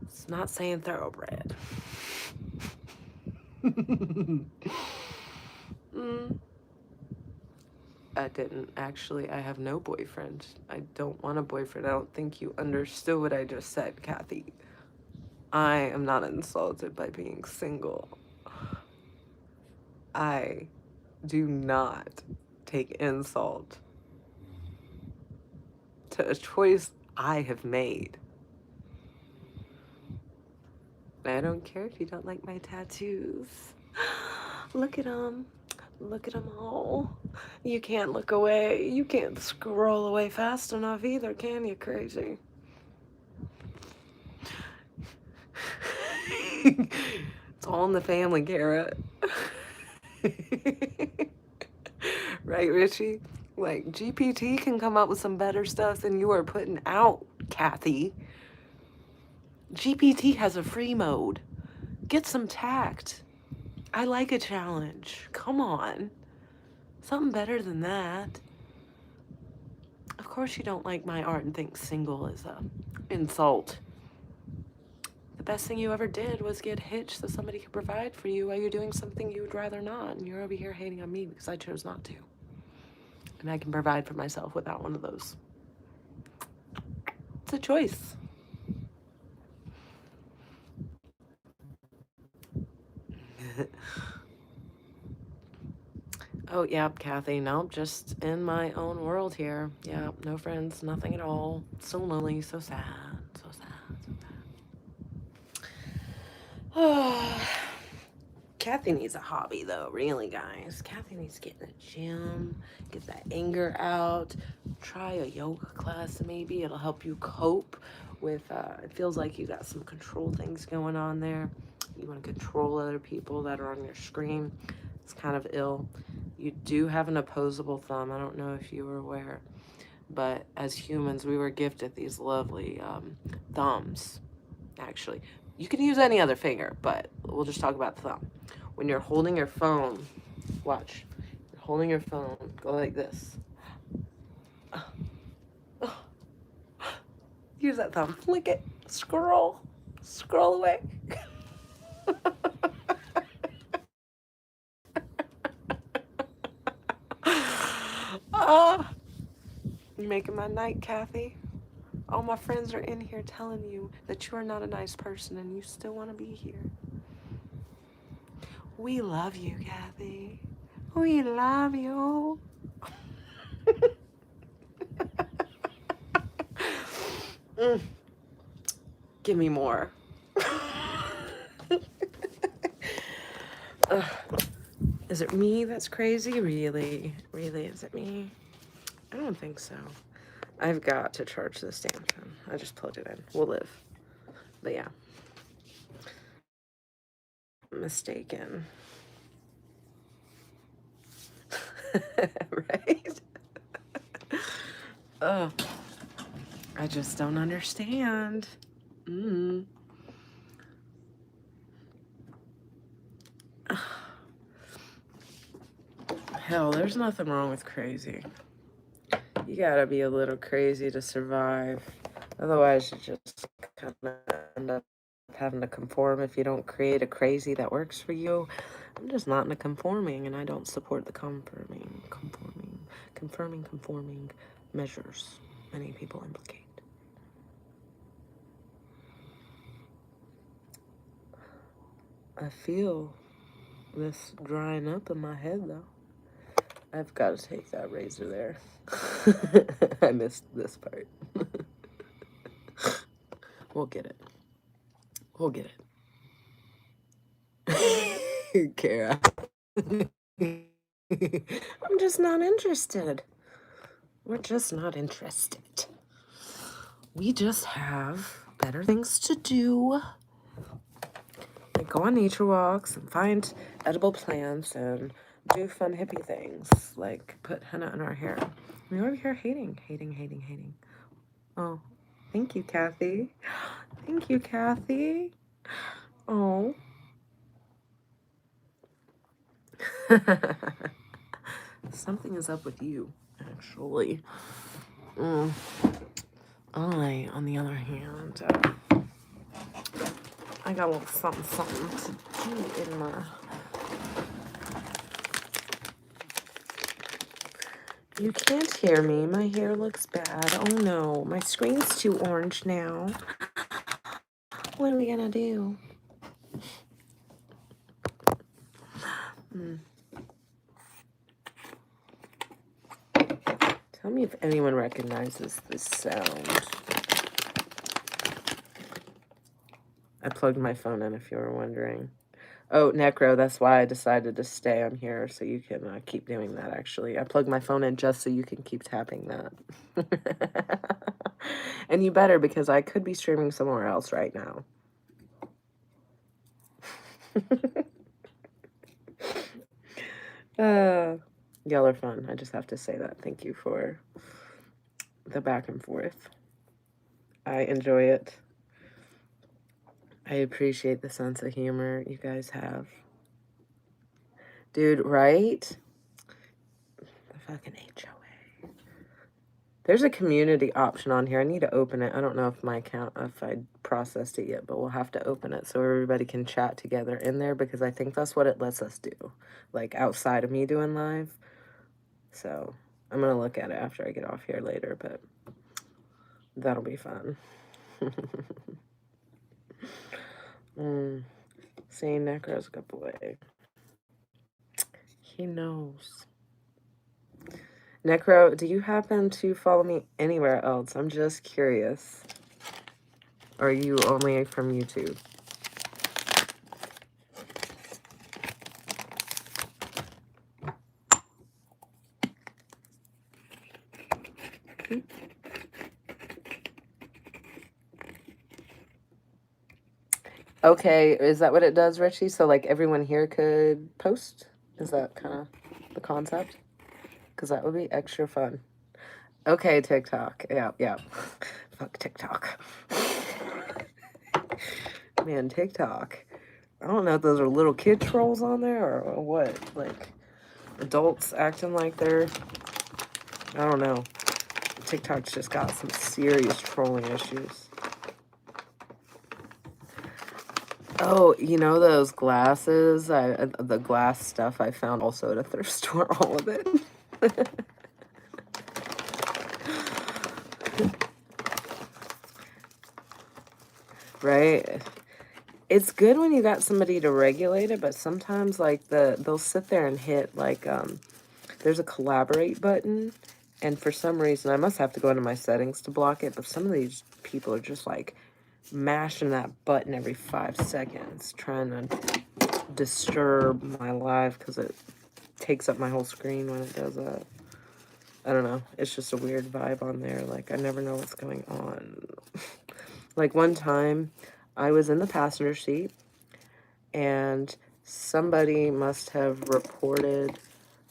it's not saying thoroughbred. I didn't. Actually, I have no boyfriend. I don't want a boyfriend. I don't think you understood what I just said, Kathy. I am not insulted by being single. I do not take insult to a choice I have made. I don't care if you don't like my tattoos. Look at them. Look at them all. You can't look away. You can't scroll away fast enough either, can you, crazy? It's all in the family, Kara. Right, Richie? Like, GPT can come up with some better stuff than you are putting out, Kathy. GPT has a free mode. Get some tact. I like a challenge. Come on. Something better than that. Of course you don't like my art and think single is a insult. The best thing you ever did was get hitched so somebody could provide for you while you're doing something you would rather not, and you're over here hating on me because I chose not to. And I can provide for myself without one of those. It's a choice. Oh, yeah, Kathy, nope, just in my own world here. Yeah, no friends, nothing at all. So lonely, so sad, so sad, so sad. Kathy needs a hobby though, really, guys. Kathy needs to get in the gym, get that anger out, try a yoga class maybe. It'll help you cope with, it feels like you got some control things going on there. You want to control other people that are on your screen. It's kind of ill. You do have an opposable thumb. I don't know if you were aware, but as humans, we were gifted these lovely thumbs, actually. You can use any other finger, but we'll just talk about the thumb. When you're holding your phone, watch. You're holding your phone, go like this. Use that thumb, flick it, scroll away. You're making my night, Kathy. All my friends are in here telling you that you are not a nice person and you still want to be here. We love you, Kathy. We love you. Give me more. Is it me that's crazy? Really? Really, is it me? I don't think so. I've got to charge this damn phone. I just plugged it in. We'll live. But yeah. Mistaken. Right? Oh, I just don't understand. Hell, there's nothing wrong with crazy. You gotta be a little crazy to survive. Otherwise, you just kind of end up having to conform if you don't create a crazy that works for you. I'm just not into conforming, and I don't support the conforming measures many people implicate. I feel this drying up in my head, though. I've got to take that razor there. I missed this part. We'll get it. We'll get it. Kara. I'm just not interested. We're just not interested. We just have better things to do. Like go on nature walks and find edible plants and do fun hippie things. Like put henna in our hair. You're over here hating. Oh, thank you, Kathy. Thank you, Kathy. Oh. Something is up with you, actually. I, on the other hand, I got a little something to do in my... You can't hear me. My hair looks bad. Oh no, my screen's too orange now. What are we gonna do? Tell me if anyone recognizes this sound. I plugged my phone in, if you were wondering. Oh, Necro, that's why I decided to stay on here, so you can keep doing that, actually. I plugged my phone in just so you can keep tapping that. And you better, because I could be streaming somewhere else right now. Y'all are fun. I just have to say that. Thank you for the back and forth. I enjoy it. I appreciate the sense of humor you guys have. Dude, right? The fucking HOA. There's a community option on here. I need to open it. I don't know if my account, if I processed it yet, but we'll have to open it so everybody can chat together in there, because I think that's what it lets us do, like outside of me doing live. So I'm going to look at it after I get off here later, but that'll be fun. Seeing Necro's good boy. He knows. Necro, do you happen to follow me anywhere else? I'm just curious. Or are you only from YouTube? Okay, is that what it does, Richie? So like everyone here could post? Is that kind of the concept? Because that would be extra fun. Okay, TikTok. Yeah, yeah. Fuck TikTok. Man, TikTok. I don't know if those are little kid trolls on there or what. Like adults acting like they're, I don't know. TikTok's just got some serious trolling issues. Oh, you know those glasses? The glass stuff I found also at a thrift store, all of it. Right? It's good when you got somebody to regulate it, but sometimes like they'll sit there and hit like there's a collaborate button, and for some reason I must have to go into my settings to block it, but some of these people are just like mashing that button every 5 seconds trying to disturb my live because it takes up my whole screen when it does that. I don't know. It's just a weird vibe on there. Like, I never know what's going on. Like, one time, I was in the passenger seat, and somebody must have reported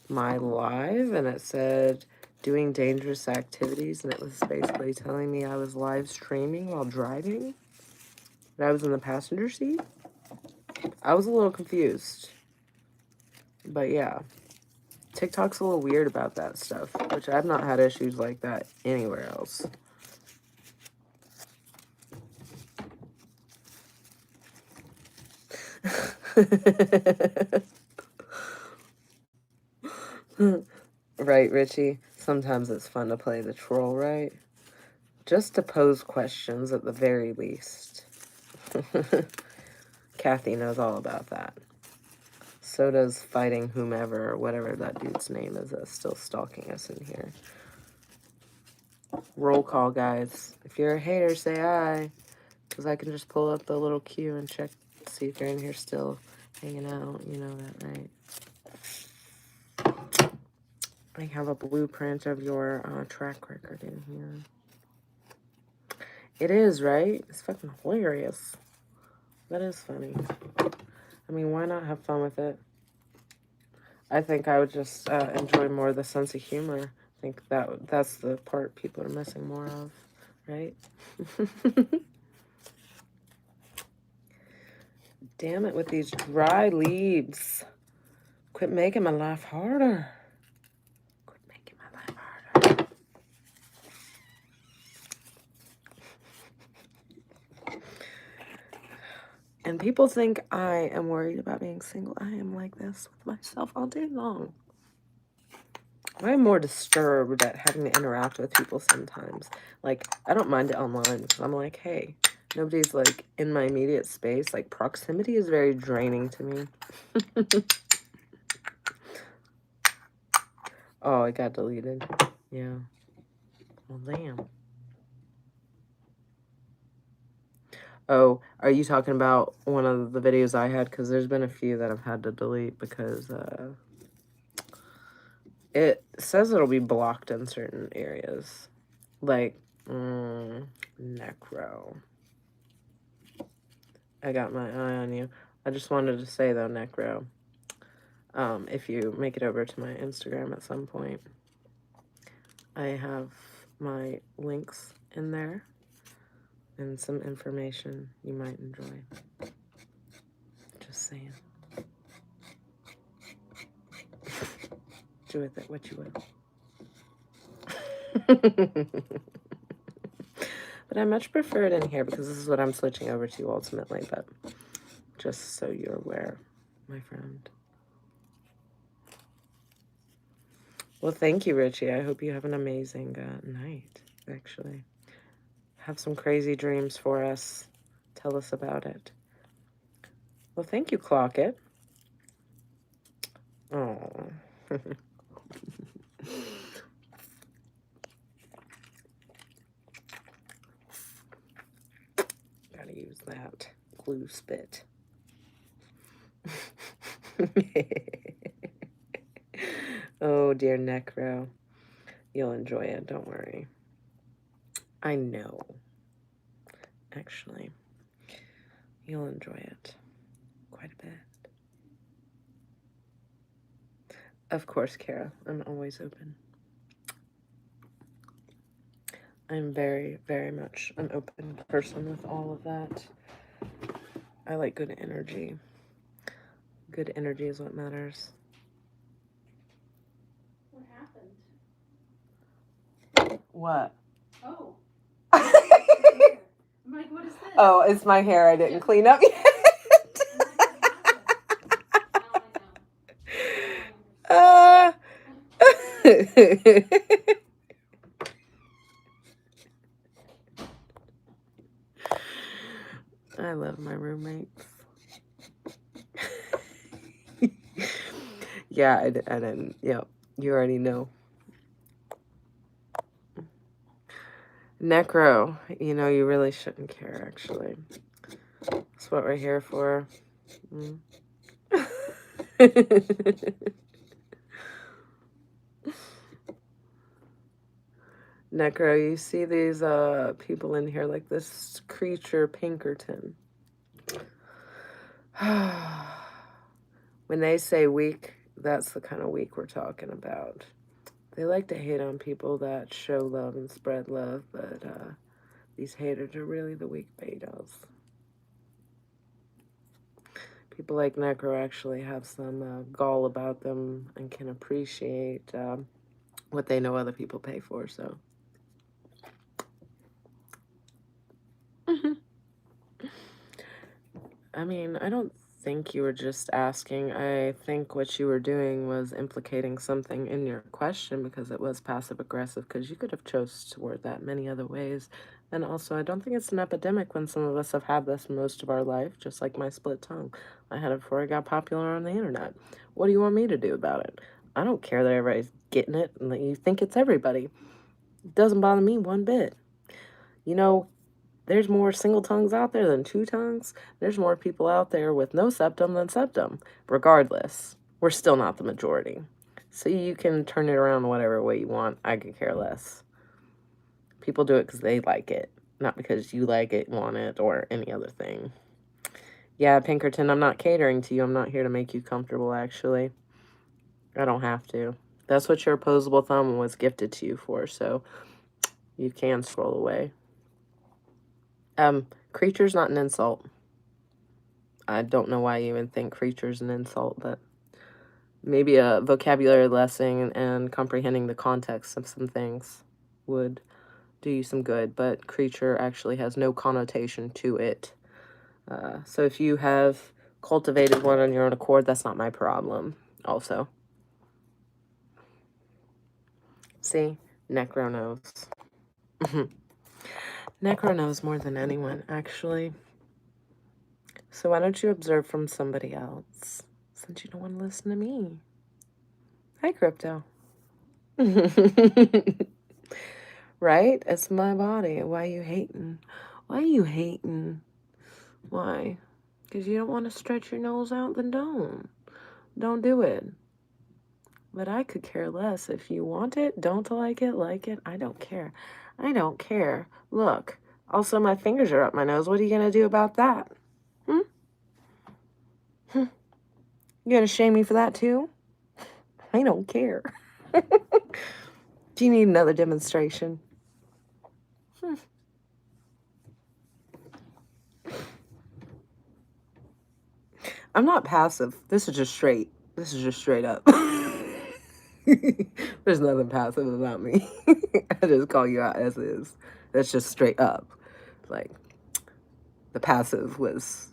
my live, and it said, doing dangerous activities, and it was basically telling me I was live streaming while driving. And I was in the passenger seat. I was a little confused. But yeah. TikTok's a little weird about that stuff, which I've not had issues like that anywhere else. Right, Richie? Sometimes it's fun to play the troll, right? Just to pose questions at the very least. Kathy knows all about that. So does Fighting Whomever, or whatever that dude's name is that's still stalking us in here. Roll call, guys. If you're a hater, say aye. Because I can just pull up the little queue and check, see if you're in here still hanging out. You know that, right? I have a blueprint of your track record in here. It is, right? It's fucking hilarious. That is funny. I mean, why not have fun with it? I think I would just enjoy more the sense of humor. I think that's the part people are missing more of, right? Damn it with these dry leaves. Quit making my life harder. Quit making my life harder. And people think I am worried about being single. I am like this with myself all day long. I'm more disturbed at having to interact with people sometimes. Like, I don't mind it online because I'm like, hey, nobody's like in my immediate space. Like, proximity is very draining to me. Oh, it got deleted. Yeah. Well, damn. Oh, are you talking about one of the videos I had? Because there's been a few that I've had to delete because it says it'll be blocked in certain areas. Like, Necro. I got my eye on you. I just wanted to say, though, Necro, if you make it over to my Instagram at some point, I have my links in there and some information you might enjoy. Just saying. Do with it what you will. But I much prefer it in here because this is what I'm switching over to ultimately, but just so you're aware, my friend. Well, thank you, Richie. I hope you have an amazing night, actually. Have some crazy dreams for us. Tell us about it. Well, thank you, Clock It. Oh. Gotta use that glue spit. Oh, dear Necro. You'll enjoy it, don't worry. I know. Actually. You'll enjoy it quite a bit. Of course, Kara, I'm always open. I'm very, very much an open person with all of that. I like good energy. Good energy is what matters. What happened? What? Oh. I'm like, what is this? Oh, it's my hair I didn't clean up yet. I love my roommates. Yeah, I didn't. Yep, you already know. Necro, you know, you really shouldn't care, actually. That's what we're here for. Mm. Necro, you see these people in here like this creature Pinkerton. When they say weak, that's the kind of weak we're talking about. They like to hate on people that show love and spread love, but these haters are really the weak betas. People like Necro actually have some gall about them and can appreciate what they know other people pay for, so. I mean, I don't think you were just asking. I think what you were doing was implicating something in your question because it was passive-aggressive, because you could have chose to word that many other ways. And also, I don't think it's an epidemic when some of us have had this most of our life, just like my split tongue. I had it before I got popular on the internet. What do you want me to do about it? I don't care that everybody's getting it and that you think it's everybody. It doesn't bother me one bit. You know, there's more single tongues out there than two tongues. There's more people out there with no septum than septum. Regardless, we're still not the majority. So you can turn it around whatever way you want. I could care less. People do it because they like it, not because you like it, want it, or any other thing. Yeah, Pinkerton, I'm not catering to you. I'm not here to make you comfortable, actually. I don't have to. That's what your opposable thumb was gifted to you for, so you can scroll away. Creature's not an insult. I don't know why you even think creature's an insult, but maybe a vocabulary lesson and comprehending the context of some things would do you some good, but creature actually has no connotation to it. So if you have cultivated one on your own accord, that's not my problem, also. See? Necro knows. Necro knows more than anyone, actually. So why don't you observe from somebody else, since you don't want to listen to me? Hi, Crypto. Right? It's my body. Why you hating? Why you hating? Why? Because you don't want to stretch your nose out? Then don't. Don't do it. But I could care less. If you want it, don't like it, I don't care. I don't care. Look, also my fingers are up my nose. What are you going to do about that? You going to shame me for that too? I don't care. Do you need another demonstration? I'm not passive. This is just straight. This is just straight up. There's nothing passive about me. I just call you out as is. That's just straight up. Like, the passive was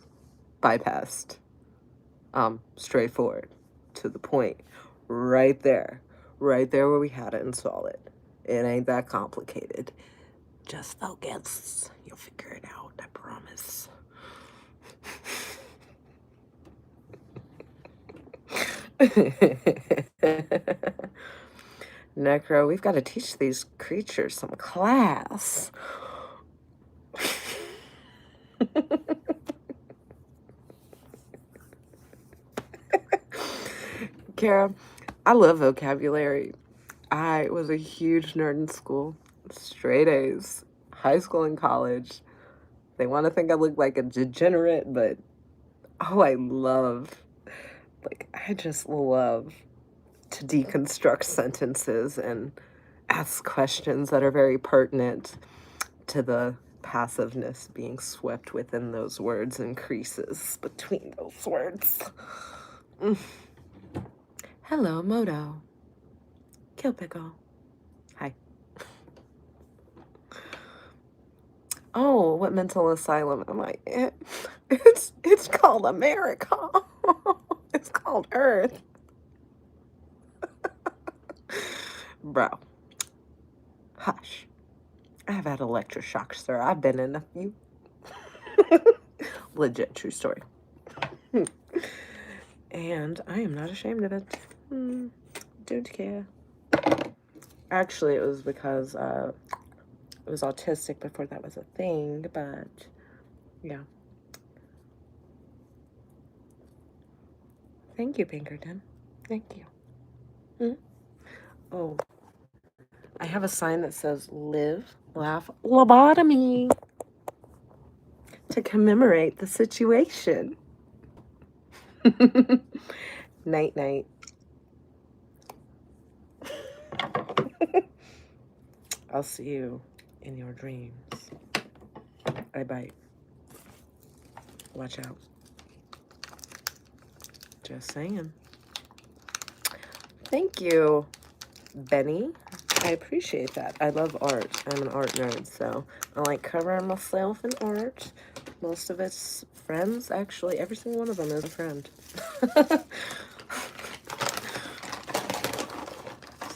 bypassed. Straightforward. To the point. Right there. Right there where we had it and solid. It ain't that complicated. Just focus. You'll figure it out, I promise. Necro, we've got to teach these creatures some class. Kara, I love vocabulary. I was a huge nerd in school. Straight A's. High school and college. They want to think I look like a degenerate, but oh, I just love to deconstruct sentences and ask questions that are very pertinent to the passiveness being swept within those words and creases between those words. Hello, Moto. Kill Pickle. Hi. Oh, what mental asylum am I in? It's called America. It's called Earth. Bro. Hush. I have had electroshock, sir. I've been in a few. Legit, true story. And I am not ashamed of it. Don't care. Actually, it was because it was autistic before that was a thing, but yeah. Thank you, Pinkerton. Thank you. Oh, I have a sign that says live, laugh, lobotomy to commemorate the situation. Night, night. I'll see you in your dreams. I bite. Watch out. Just saying. Thank you, Benny. I appreciate that. I love art. I'm an art nerd, so I like covering myself in art. Most of it's friends, actually. Every single one of them is a friend.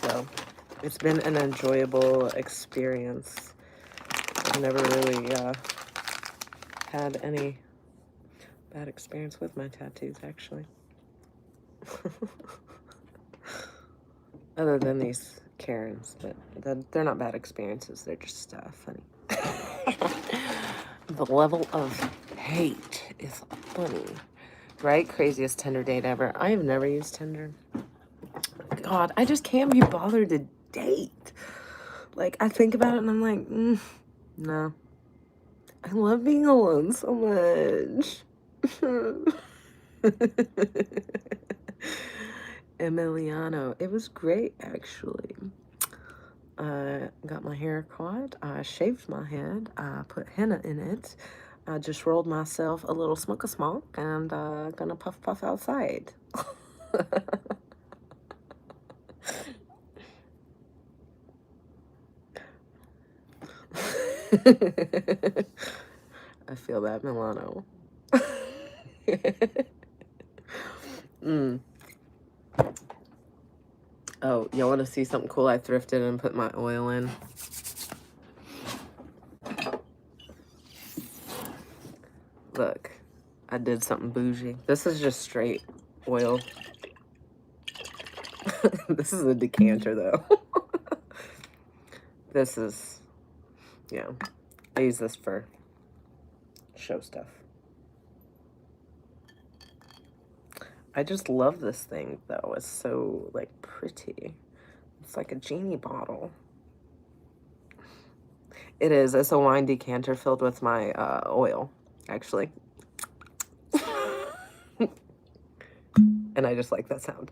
So it's been an enjoyable experience. I've never really had any bad experience with my tattoos, actually. Other than these Karens, but they're not bad experiences. They're just funny. The level of hate is funny, right? Craziest Tinder date ever. I have never used Tinder. God, I just can't be bothered to date. Like, I think about it and I'm like, no. I love being alone so much. Emiliano. It was great, actually. I got my hair cut. I shaved my head. I put henna in it. I just rolled myself a little smoke and gonna puff outside. I feel that, Milano. Oh, y'all want to see something cool? I thrifted and put my oil in. Look, I did something bougie. This is just straight oil. This is a decanter, though. This is, yeah, I use this for show stuff. I just love this thing, though. It's so, like, pretty. It's like a genie bottle. It is. It's a wine decanter filled with my oil, actually. And I just like that sound.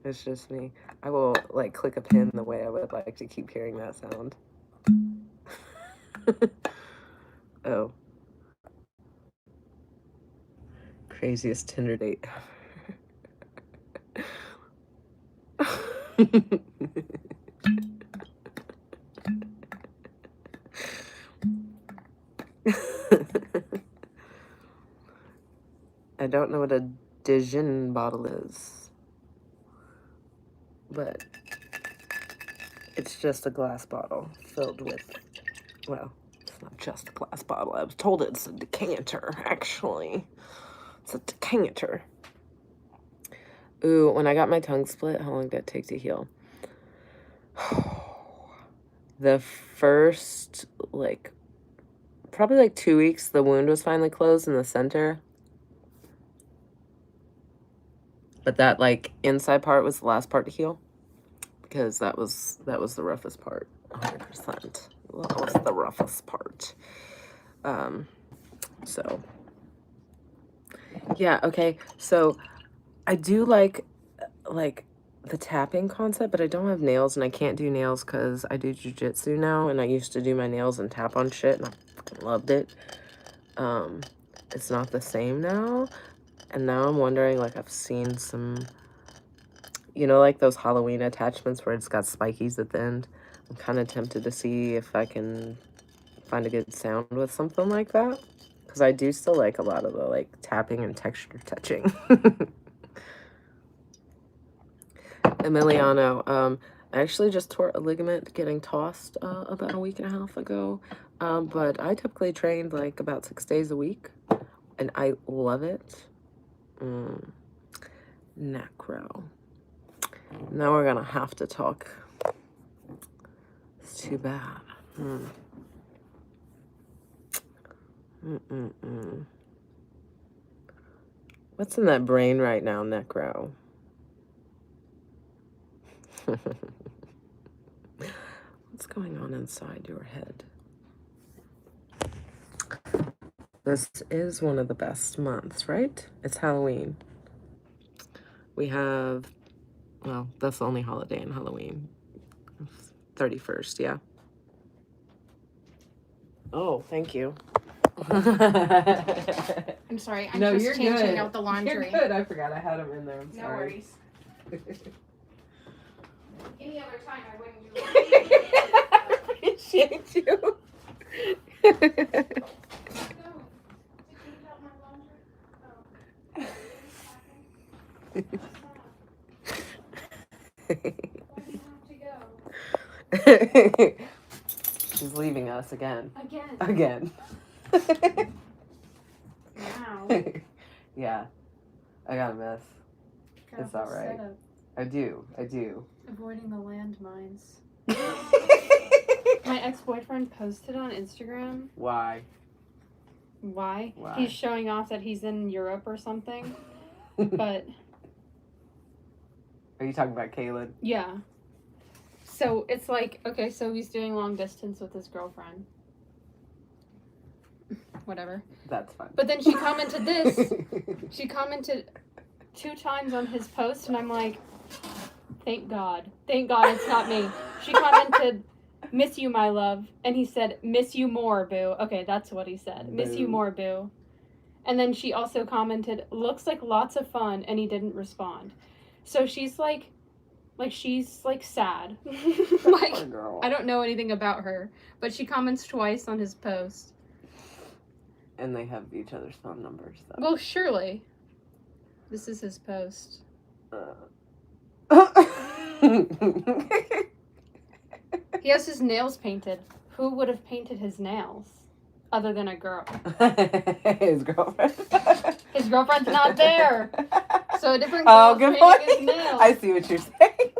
It's just me. I will, like, click a pin the way I would like to keep hearing that sound. Oh. Craziest Tinder date ever. I don't know what a Dijon bottle is, but it's just a glass bottle filled with, well, it's not just a glass bottle. I was told it's a decanter, actually. It's a decanter. Ooh, when I got my tongue split, how long did it take to heal? The first, like, probably like 2 weeks, the wound was finally closed in the center. But that, like, inside part was the last part to heal. because that was the roughest part. 100%. That was the roughest part. So yeah, okay. So I do like the tapping concept, but I don't have nails, and I can't do nails because I do jiu-jitsu now, and I used to do my nails and tap on shit, and I fucking loved it. It's not the same now, and now I'm wondering, like, I've seen some, you know, like those Halloween attachments where it's got spikies at the end. I'm kind of tempted to see if I can find a good sound with something like that, because I do still like a lot of the, like, tapping and texture touching. Emiliano, I actually just tore a ligament getting tossed about a week and a half ago, but I typically trained like about 6 days a week, and I love it. Necro. Now we're gonna have to talk. It's too bad. What's in that brain right now, Necro? What's going on inside your head? This is one of the best months, right? It's Halloween. We have, well, that's the only holiday in Halloween. 31st, yeah. Oh, thank you. I'm sorry. I'm No, just you're changing good. out the laundry. You're good. I forgot I had them in there. I'm No sorry. worries. Any other time I wouldn't do it. I appreciate you. She's leaving us again. Again. Wow. Yeah. I got a mess. It's all right. I do. Avoiding the landmines. My ex-boyfriend posted on Instagram. Why? Why? Why? He's showing off that he's in Europe or something. But Are you talking about Caleb? yeah. So it's like, okay, so he's doing long distance with his girlfriend. Whatever. That's fine. But then she commented this. She commented 2 times on his post, and I'm like, thank God. Thank God it's not me. She commented, miss you, my love. And he said, miss you more, boo. Okay, that's what he said. Miss you Boo. more, boo. And then she also commented, looks like lots of fun, and he didn't respond. So she's like she's like sad. Like, Poor girl. I don't know anything about her, but she comments twice on his post. And they have each other's phone numbers, though. Well, surely. This is his post. He has his nails painted. Who would have painted his nails other than a girl? His girlfriend. His girlfriend's not there. So a different Oh, girl's good painting his point. nails. I see what you're saying.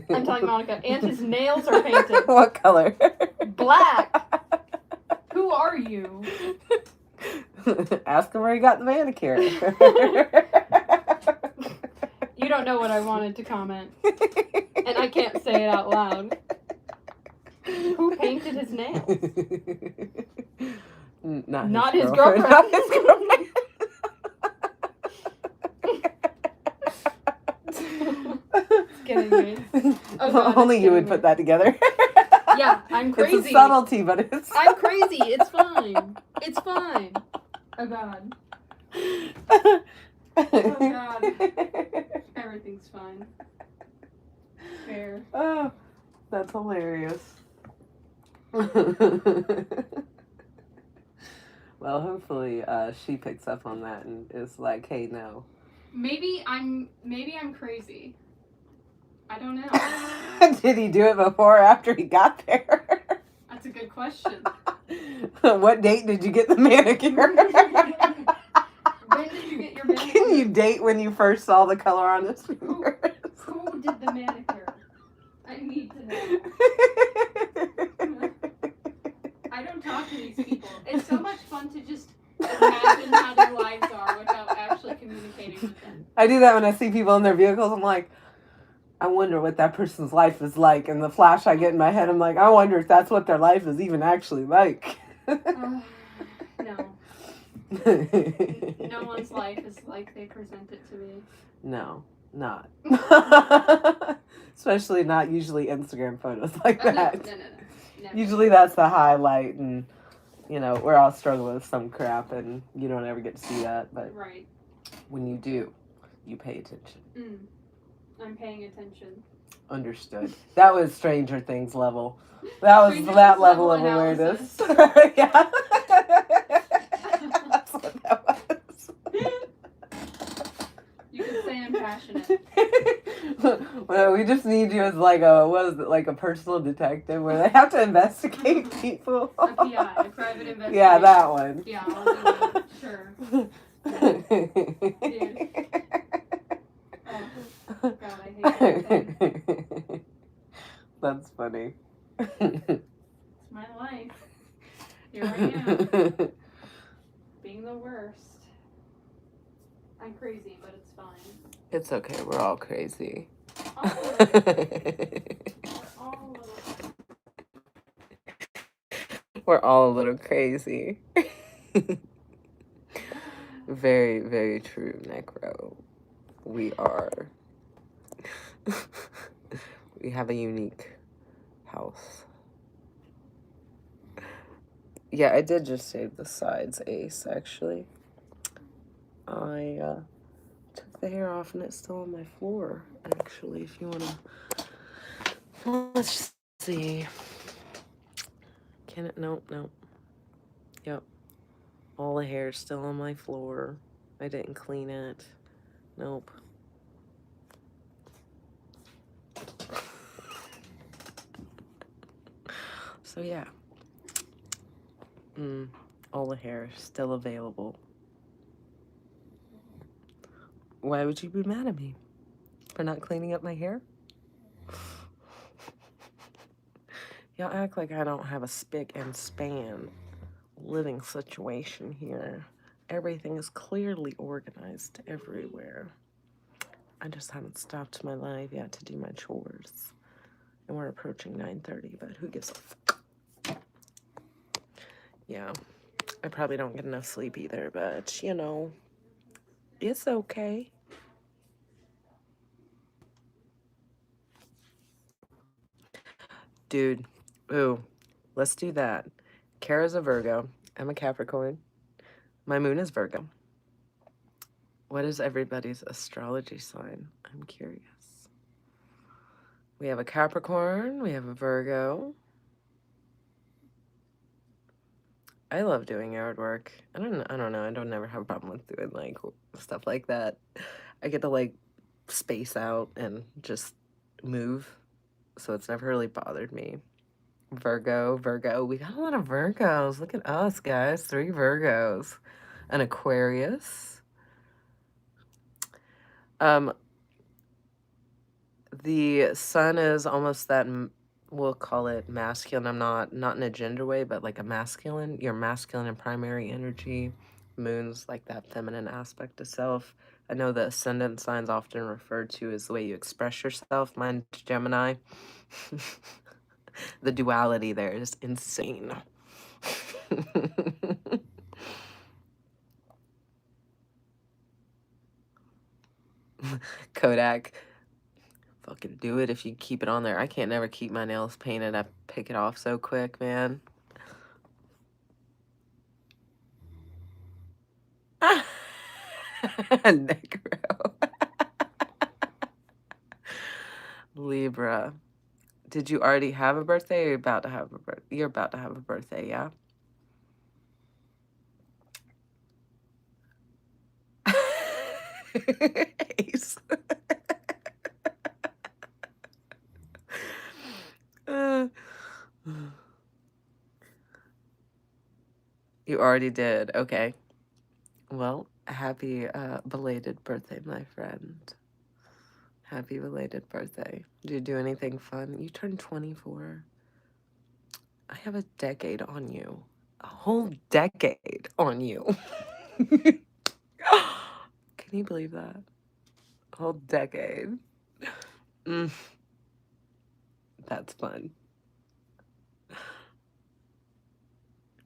I'm telling Monica, and his nails are painted. What color? Black. Who are you? Ask him where he got the manicure. You don't know what I wanted to comment. And I can't say it out loud. Who painted his nails? Not his girlfriend. girlfriend. Not his girlfriend. It's getting me. Oh, God, Only it's you would getting put me. that together. Yeah, I'm crazy. It's a subtlety, but it's... I'm crazy. It's fine. It's fine. Oh, God. Oh, God. Everything's fine. Fair. Oh, that's hilarious. Well, hopefully she picks up on that and is like, hey, no. Maybe I'm crazy. I don't know. Did he do it before or after he got there? That's a good question. What date did you get the manicure? When did you get your manicure? Can you date when you first saw the color on his fingers? Who did the manicure? I need to know. I don't talk to these people. It's so much fun to just imagine how their lives are without actually actually communicating with them. I do that when I see people in their vehicles. I'm like, I wonder what that person's life is like. And the flash I get in my head, I'm like, I wonder if that's what their life is even actually like. No. No one's life is like they present it to be. No, not. Especially not usually Instagram photos like No, that. no. Never. Usually that's the highlight, and you know, we're all struggling with some crap, and you don't ever get to see that. But Right. when you do, you pay attention. I'm paying attention. Understood. That was Stranger Things level. That was Stranger that Things level of analysis. awareness. Yeah. That's what that was. You can say I'm passionate. Well, we just need you as like a, what is it, like a personal detective where they have to investigate people. A PI, a private investigator. Yeah, that one. Yeah, I'll do that. Sure. Dude. Oh, God, I hate everything. That's funny. It's my life. Here I am, being the worst. I'm crazy, but it's fine. It's okay, we're all crazy. All a little. We're all a little. We're all a little crazy. Very, very true, Necro. We are. We have a unique house. Yeah, I did just shave the sides, Ace, actually. I took the hair off and it's still on my floor, actually, if you want to. Let's just see. Can it? Nope. Yep. All the hair's still on my floor. I didn't clean it. Nope. So yeah. All the hair is still available. Why would you be mad at me? For not cleaning up my hair? Y'all act like I don't have a spick and span living situation here. Everything is clearly organized everywhere. I just haven't stopped my life yet to do my chores. And we're approaching 9:30, but who gives a fuck? Yeah, I probably don't get enough sleep either, but you know, it's okay. Dude, ooh, let's do that. Kara's a Virgo. I'm a Capricorn. My moon is Virgo. What is everybody's astrology sign? I'm curious. We have a Capricorn. We have a Virgo. I love doing yard work. I don't know. I don't never have a problem with doing like stuff like that. I get to like space out and just move. So it's never really bothered me. Virgo. We got a lot of Virgos. Look at us, guys. 3 Virgos. An Aquarius. The sun is almost that, we'll call it masculine. I'm not in a gender way, but like a masculine, your masculine and primary energy. Moon's like that feminine aspect of self. I know the ascendant sign's often referred to as the way you express yourself. Mine's Gemini. The duality there is insane. Kodak. Fucking do it if you keep it on there. I can't never keep my nails painted. I pick it off so quick, man. Negro. Libra. Did you already have a birthday or you're about to have a birthday? You're about to have a birthday, yeah? Ace. You already did. Okay. Well, happy belated birthday, my friend. Happy belated birthday. Did you do anything fun? You turned 24. I have a decade on you. A whole decade on you. Can you believe that? A whole decade. Mm, that's fun.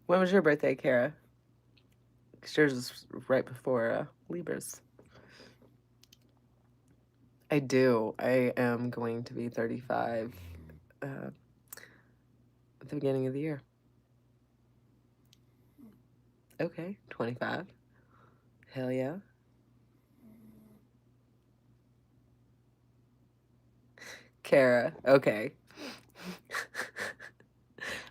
When was your birthday, Kara? 'Cause yours is right before Libra's. I do. I am going to be 35 at the beginning of the year. Okay, 25. Hell yeah. Kara, okay.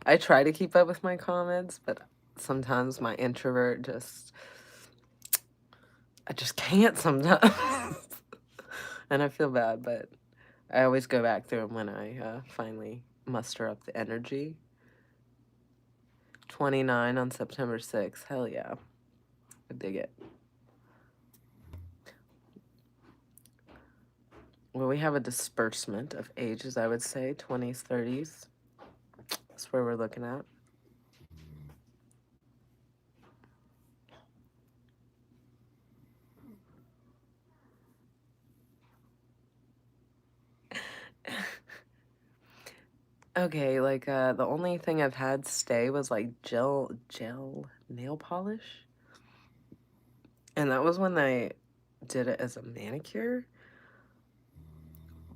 I try to keep up with my comments, but sometimes my introvert I just can't sometimes. And I feel bad, but I always go back through them when I finally muster up the energy. 29 on September 6th. Hell yeah. I dig it. Well, we have a disbursement of ages, I would say, 20s, 30s. That's where we're looking at. Okay, like, the only thing I've had stay was, like, gel nail polish. And that was when I did it as a manicure.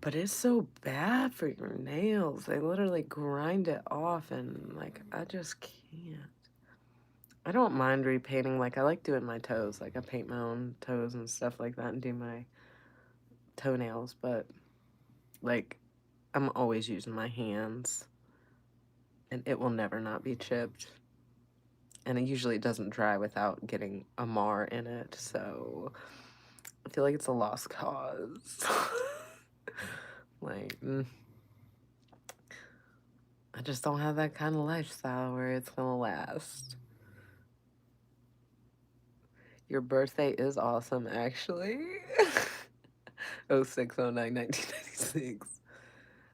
But it's so bad for your nails. They literally grind it off, and, like, I just can't. I don't mind repainting. Like, I like doing my toes. Like, I paint my own toes and stuff like that and do my toenails. But, like, I'm always using my hands. And it will never not be chipped. And it usually doesn't dry without getting a mar in it. So, I feel like it's a lost cause. Like, I just don't have that kind of lifestyle where it's gonna last. Your birthday is awesome, actually. 06/09/1996.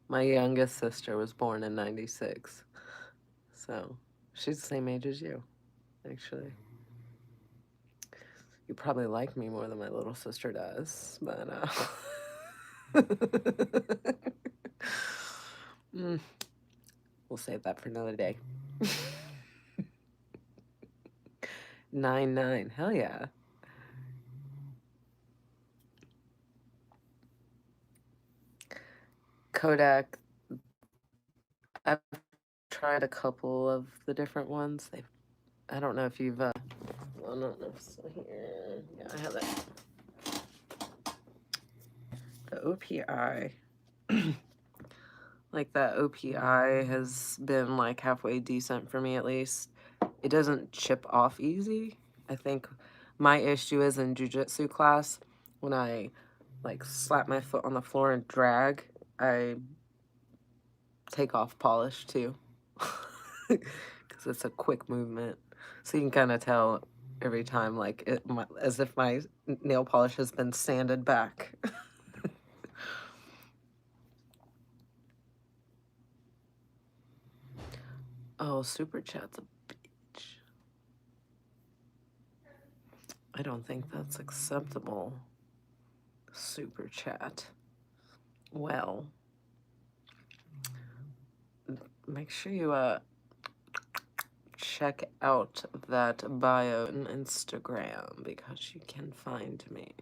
My youngest sister was born in 96. So, she's the same age as you, actually. You probably like me more than my little sister does, but, we'll save that for another day. 9/9, hell yeah. Kodak, I've tried a couple of the different ones. I don't know if you've, I don't know if it's still here. Yeah, I have it. The OPI. Like, that OPI has been, like, halfway decent for me, at least. It doesn't chip off easy. I think my issue is in jiu-jitsu class, when I, like, slap my foot on the floor and drag, I take off polish, too. Because it's a quick movement. So you can kind of tell every time, like, as if my nail polish has been sanded back. Oh, Super Chat's a bitch. I don't think that's acceptable. Super Chat. Well, make sure you check out that bio on Instagram, because you can find me.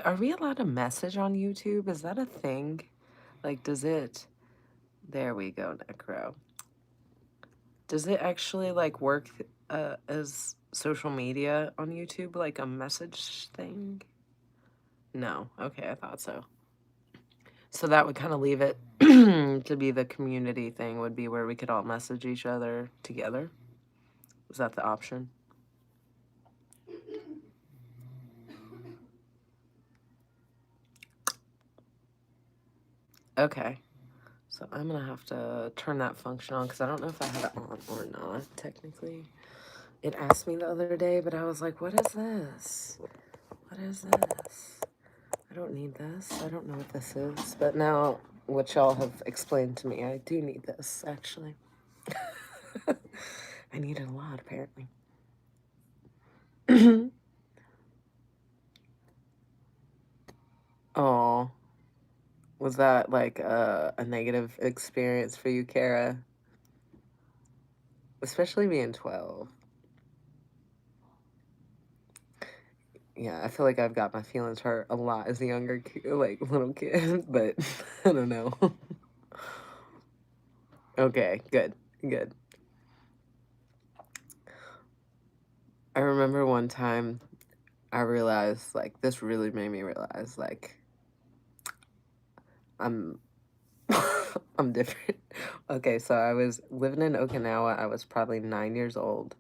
Are we allowed to message on YouTube? Is that a thing? Like, does it... There we go, Necro. Does it actually, like, work as social media on YouTube, like a message thing? No. Okay, I thought so. So that would kind of leave it to be the community thing, would be where we could all message each other together. Is that the option? Okay. So I'm going to have to turn that function on, because I don't know if I have it on or not, technically. It asked me the other day, but I was like, what is this? What is this? I don't need this. I don't know what this is. But now, what y'all have explained to me, I do need this, actually. I need it a lot, apparently. Oh, was that like a negative experience for you, Kara? Especially being 12. Yeah, I feel like I've got my feelings hurt a lot as a younger like little kid, but I don't know. Okay, good, good. I remember one time I realized, like, this really made me realize, like, I'm I'm different. Okay, so I was living in Okinawa. I was probably 9 years old.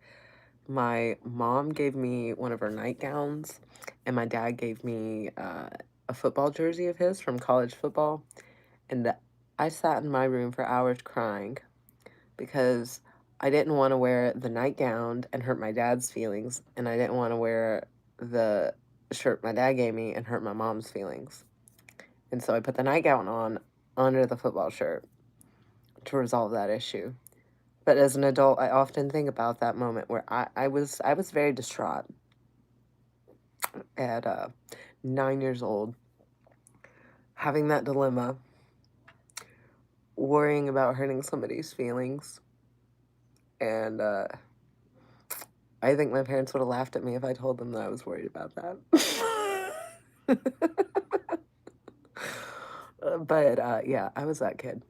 My mom gave me one of her nightgowns, and my dad gave me a football jersey of his from college football. And I sat in my room for hours crying because I didn't want to wear the nightgown and hurt my dad's feelings, and I didn't want to wear the shirt my dad gave me and hurt my mom's feelings. And so I put the nightgown on under the football shirt to resolve that issue. But as an adult, I often think about that moment where I was very distraught at 9 years old, having that dilemma, worrying about hurting somebody's feelings. And I think my parents would have laughed at me if I told them that I was worried about that. But yeah, I was that kid.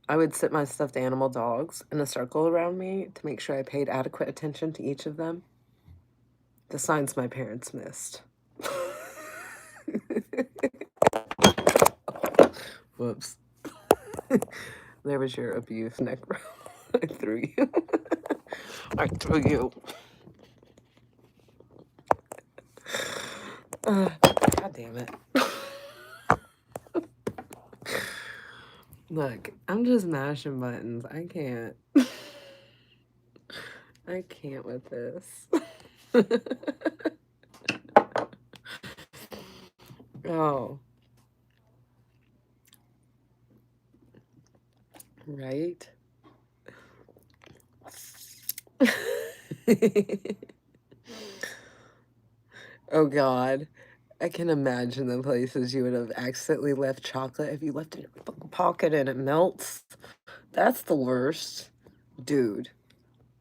I would sit my stuffed animal dogs in a circle around me to make sure I paid adequate attention to each of them. The signs my parents missed. Whoops. There was your abuse, Necro. I threw you. I threw you. God damn it. Look, I'm just mashing buttons. I can't. I can't with this. Oh. Right? Oh God. I can imagine the places you would have accidentally left chocolate if you left it in your pocket and it melts. That's the worst. Dude.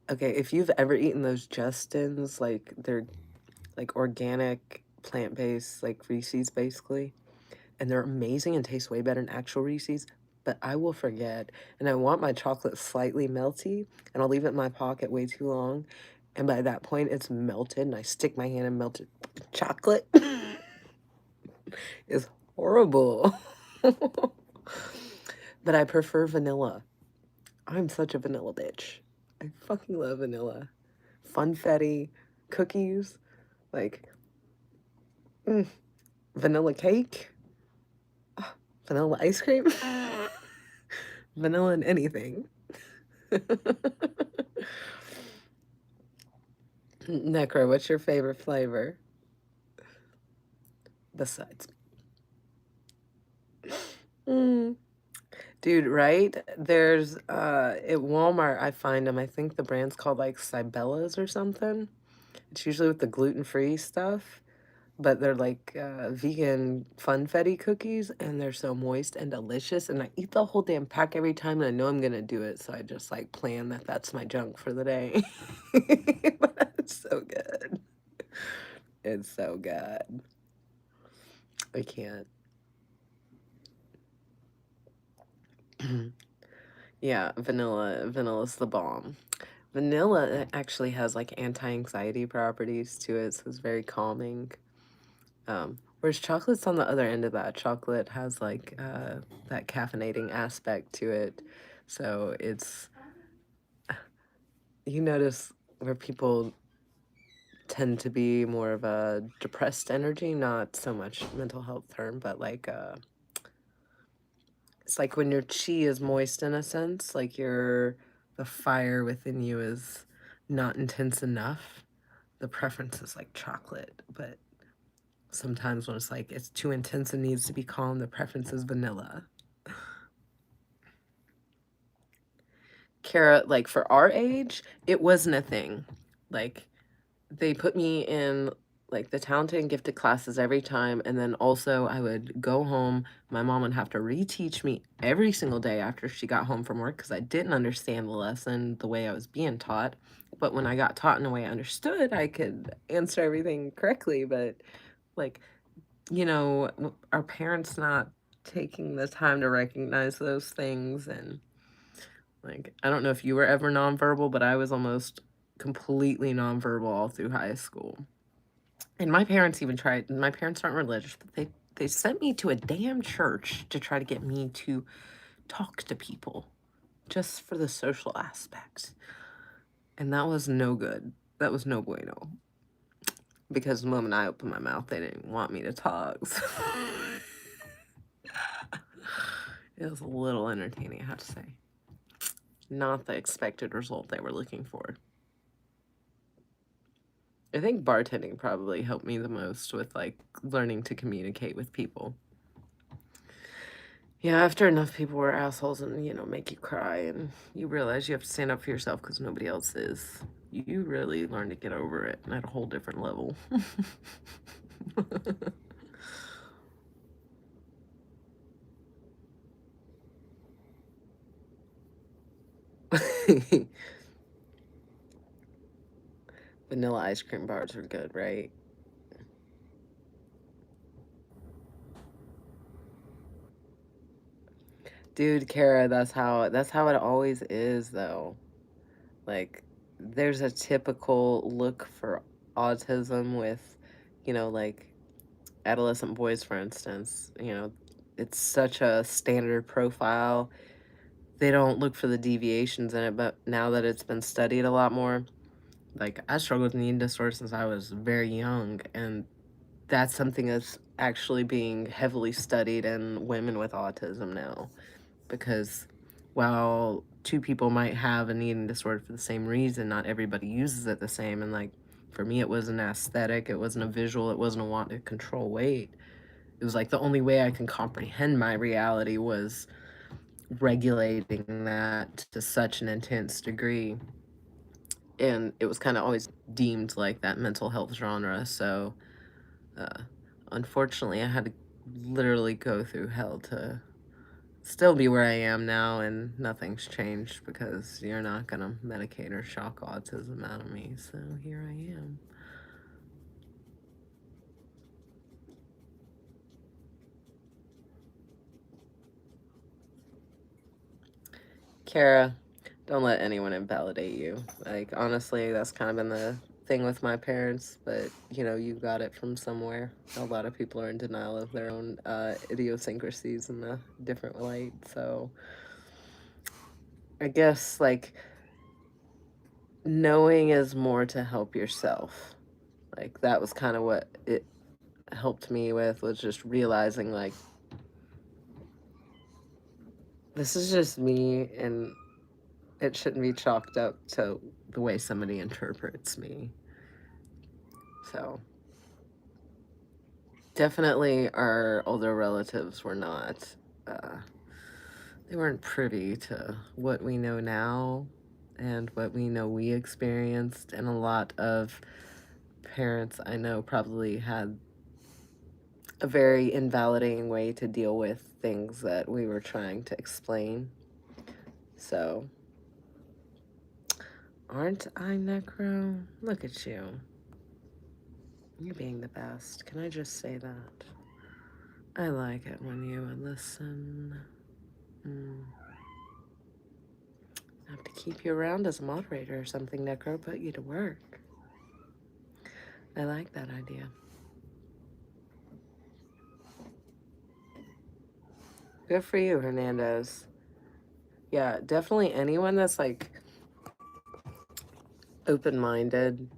Okay, if you've ever eaten those Justins, like they're like organic, plant-based, like Reese's basically, and they're amazing and taste way better than actual Reese's, but I will forget, and I want my chocolate slightly melty, and I'll leave it in my pocket way too long, and by that point it's melted, and I stick my hand in melted chocolate. It's horrible. But I prefer vanilla. I'm such a vanilla bitch. I fucking love vanilla. Funfetti, cookies, like vanilla cake, vanilla ice cream, vanilla in anything. Necro, what's your favorite flavor? Besides. Dude, right? There's at Walmart I find them. I think the brand's called like Cibella's or something. It's usually with the gluten-free stuff, but they're like vegan funfetti cookies, and they're so moist and delicious, and I eat the whole damn pack every time, and I know I'm gonna do it, so I just like plan that that's my junk for the day. But it's so good. It's so good. I can't. Yeah, vanilla's the bomb. Vanilla actually has like anti-anxiety properties to it, so it's very calming. Whereas chocolate's on the other end of that. Chocolate has like that caffeinating aspect to it. So it's, you notice where people tend to be more of a depressed energy, not so much mental health term, but like it's like when your chi is moist in a sense, like the fire within you is not intense enough. The preference is like chocolate, but sometimes when it's like it's too intense and needs to be calm, the preference is vanilla. Kara, like for our age, it wasn't a thing. Like they put me in like the talented and gifted classes every time, and then also I would go home. My mom would have to reteach me every single day after she got home from work because I didn't understand the lesson the way I was being taught. But when I got taught in a way I understood, I could answer everything correctly. But like, you know, our parents not taking the time to recognize those things. And like, I don't know if you were ever nonverbal, but I was almost completely nonverbal all through high school. And my parents even tried, my parents aren't religious, but they sent me to a damn church to try to get me to talk to people just for the social aspect. And that was no good. That was no bueno. Because the moment I opened my mouth, they didn't want me to talk. So it was a little entertaining, I have to say. Not the expected result they were looking for. I think bartending probably helped me the most with like learning to communicate with people. Yeah, after enough people were assholes and, you know, make you cry and you realize you have to stand up for yourself because nobody else is, you really learn to get over it at a whole different level. Vanilla ice cream bars are good, right? Dude, Kara, that's how it always is though. Like there's a typical look for autism with, you know, like adolescent boys, for instance. You know, it's such a standard profile. They don't look for the deviations in it, but now that it's been studied a lot more, like I struggled with an eating disorder since I was very young, and that's something that's actually being heavily studied in women with autism now. Because while two people might have an eating disorder for the same reason, not everybody uses it the same. And like for me, it wasn't aesthetic, it wasn't a visual, it wasn't a want to control weight. It was like the only way I can comprehend my reality was regulating that to such an intense degree. And it was kind of always deemed like that mental health genre. So uh, unfortunately, I had to literally go through hell to still be where I am now, and nothing's changed because you're not going to medicate or shock autism out of me. So here I am. Kara, don't let anyone invalidate you. Like, honestly, that's kind of been the thing with my parents, but you know, you got it from somewhere. A lot of people are in denial of their own idiosyncrasies in a different light. So I guess like knowing is more to help yourself. Like, that was kind of what it helped me with, was just realizing like this is just me and it shouldn't be chalked up to the way somebody interprets me. So definitely our older relatives were not they weren't privy to what we know now and what we know we experienced. And a lot of parents I know probably had a very invalidating way to deal with things that we were trying to explain. So, aren't I necro? Look at you. You're being the best. Can I just say that? I like it when you listen. I have to keep you around as a moderator or something, necro. Put you to work. I like that idea. Good for you, Hernandez. Yeah, definitely anyone that's like open-minded,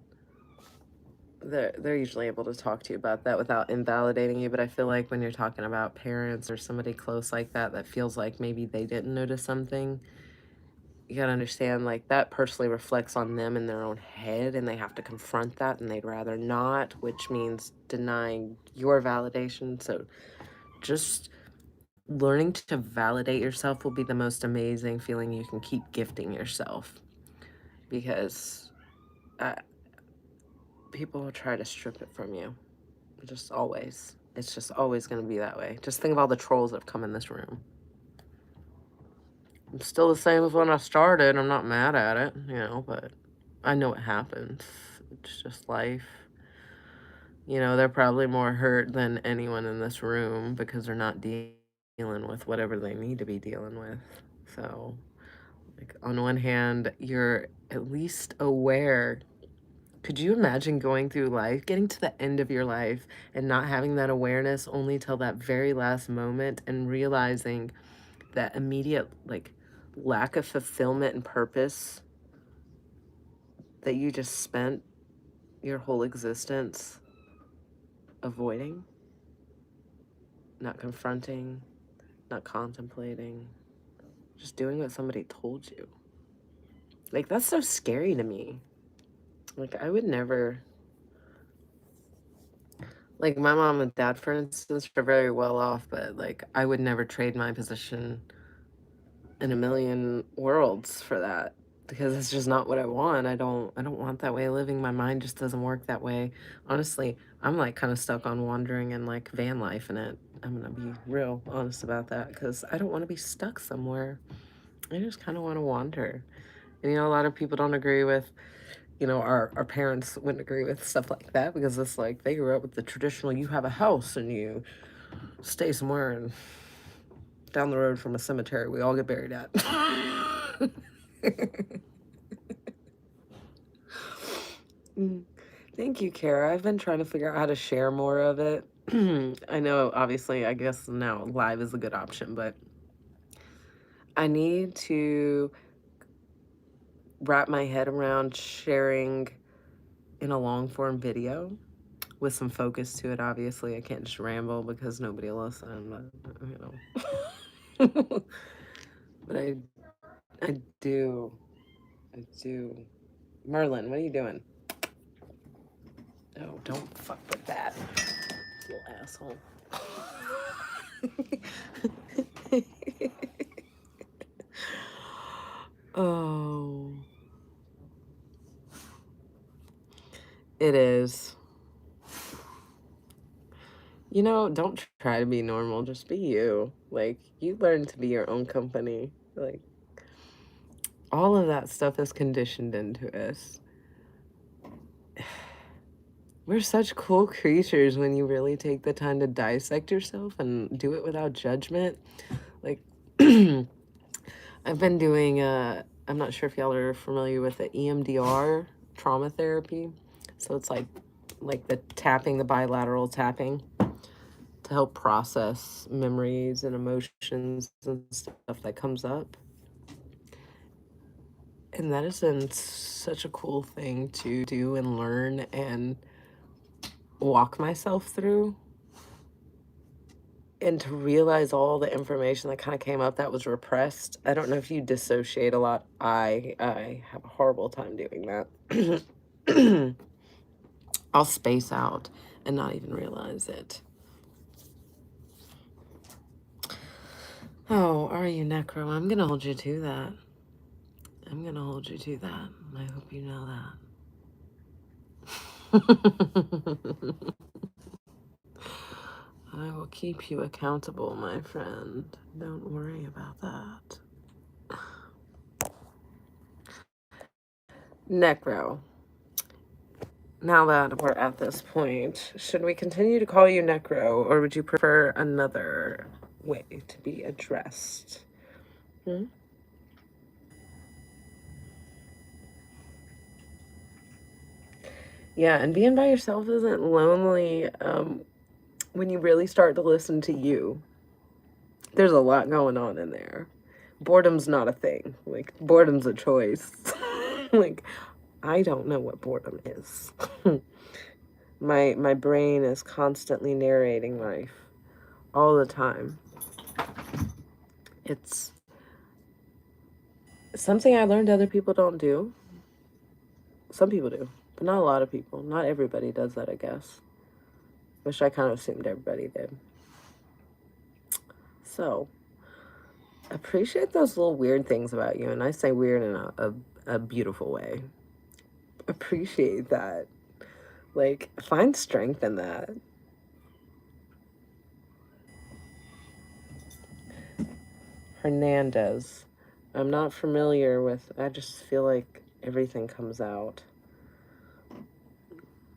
they're usually able to talk to you about that without invalidating you. But I feel like when you're talking about parents or somebody close like that, that feels like maybe they didn't notice something, you gotta understand like that personally reflects on them in their own head, and they have to confront that, and they'd rather not, which means denying your validation. So just learning to validate yourself will be the most amazing feeling you can keep gifting yourself, because people will try to strip it from you. Just always. It's just always going to be that way. Just think of all the trolls that have come in this room. I'm still the same as when I started. I'm not mad at it, you know, but I know what happens. It's just life. You know, they're probably more hurt than anyone in this room because they're not dealing with whatever they need to be dealing with. So, like, on one hand, you're at least aware. Could you imagine going through life, getting to the end of your life and not having that awareness only till that very last moment and realizing that immediate, like, lack of fulfillment and purpose that you just spent your whole existence avoiding, not confronting, not contemplating, just doing what somebody told you. Like, that's so scary to me. Like, I would never, like, my mom and dad, for instance, are very well off, but, like, I would never trade my position in a million worlds for that, because it's just not what I want. I don't want that way of living. My mind just doesn't work that way. Honestly, I'm, like, kind of stuck on wandering and, like, van life in it. I'm gonna be real honest about that, because I don't want to be stuck somewhere. I just kind of want to wander. And, you know, a lot of people don't agree with, you know, our parents wouldn't agree with stuff like that, because it's like they grew up with the traditional, you have a house and you stay somewhere and down the road from a cemetery we all get buried at. Thank you, Kara. I've been trying to figure out how to share more of it. I know, obviously, I guess now live is a good option, but I need to wrap my head around sharing in a long form video with some focus to it. Obviously, I can't just ramble because nobody will listen, but, you know. But I do. Merlin, what are you doing? Oh, don't fuck with that, little asshole. Oh, it is. You know, don't try to be normal. Just be you. Like, you learn to be your own company. Like, all of that stuff is conditioned into us. We're such cool creatures when you really take the time to dissect yourself and do it without judgment. Like, I've been doing, I'm not sure if y'all are familiar with the EMDR trauma therapy. So it's like the tapping, the bilateral tapping to help process memories and emotions and stuff that comes up. And that has been such a cool thing to do and learn and walk myself through. And to realize all the information that kind of came up that was repressed. I don't know if you dissociate a lot. I have a horrible time doing that. I'll space out and not even realize it. Oh, are you, Necro? I'm going to hold you to that. I'm going to hold you to that. I hope you know that. I will keep you accountable, my friend. Don't worry about that. Necro. Now that we're at this point, should we continue to call you Necro, or would you prefer another way to be addressed? Yeah, and being by yourself isn't lonely when you really start to listen to you. There's a lot going on in there. Boredom's not a thing. Like, boredom's a choice. Like, I don't know what boredom is. My brain is constantly narrating life all the time. It's something I learned other people don't do. Some people do, but not a lot of people. Not everybody does that, I guess. Wish I kind of assumed everybody did. So, appreciate those little weird things about you. And I say weird in a beautiful way. Appreciate that. Like, find strength in that. Hernandez. I'm not familiar with, I just feel like everything comes out.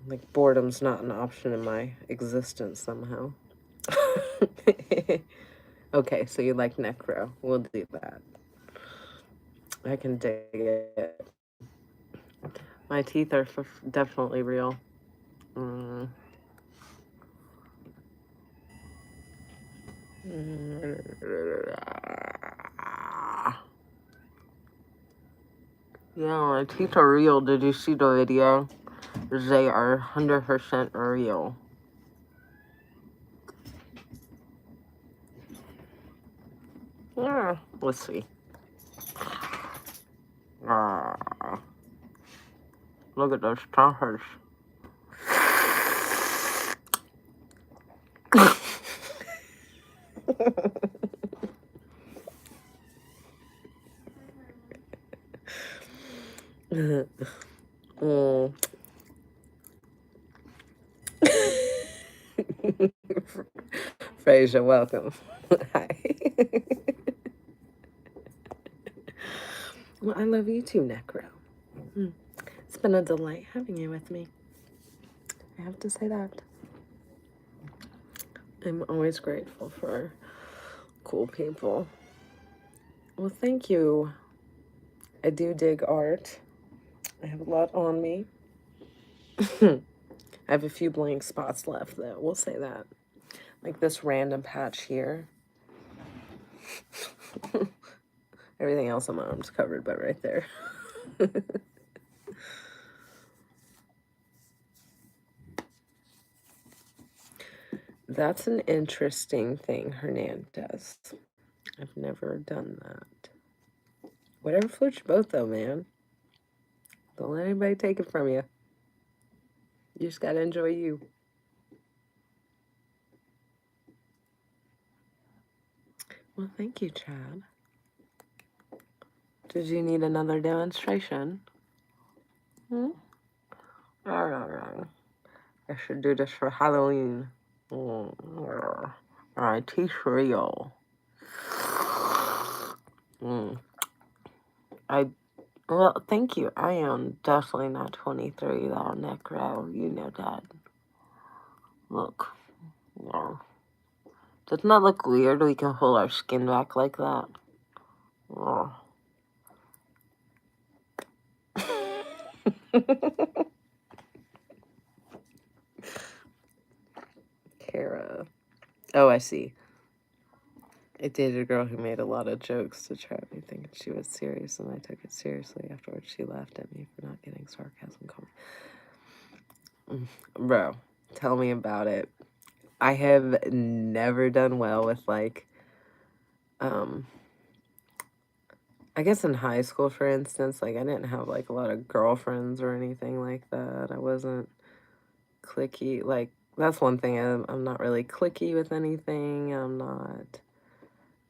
Like, boredom's not an option in my existence somehow. Okay, so you like necro. We'll do that. I can dig it. My teeth are definitely real. Mm. Yeah, my teeth are real. Did you see the video? They are 100% real. Yeah, let's see. Look at those chompers. Mm. Fraser, welcome. Hi. Well, I love you too, Necro. It's been a delight having you with me. I have to say that. I'm always grateful for cool people. Well, thank you. I do dig art. I have a lot on me. I have a few blank spots left, though. We'll say that. Like this random patch here. Everything else on my arm's covered, but right there. That's an interesting thing Hernandez. I've never done that. Whatever floats your boat, though, man. Don't let anybody take it from you. You just gotta enjoy you. Well, thank you, Chad. Did you need another demonstration? I should do this for Halloween. Alright, teeth real. Well, thank you. I am definitely not 23, though, Necro. You know that. Look. Yeah. Doesn't that look weird? We can pull our skin back like that. Oh. Kara. Oh, I see. I dated a girl who made a lot of jokes to try me thinking she was serious, and I took it seriously. Afterwards, she laughed at me for not getting sarcasm. Bro, tell me about it. I have never done well with, like, I guess in high school, for instance, like, I didn't have, like, a lot of girlfriends or anything like that. I wasn't cliquey. Like, that's one thing. I'm not really cliquey with anything. I'm not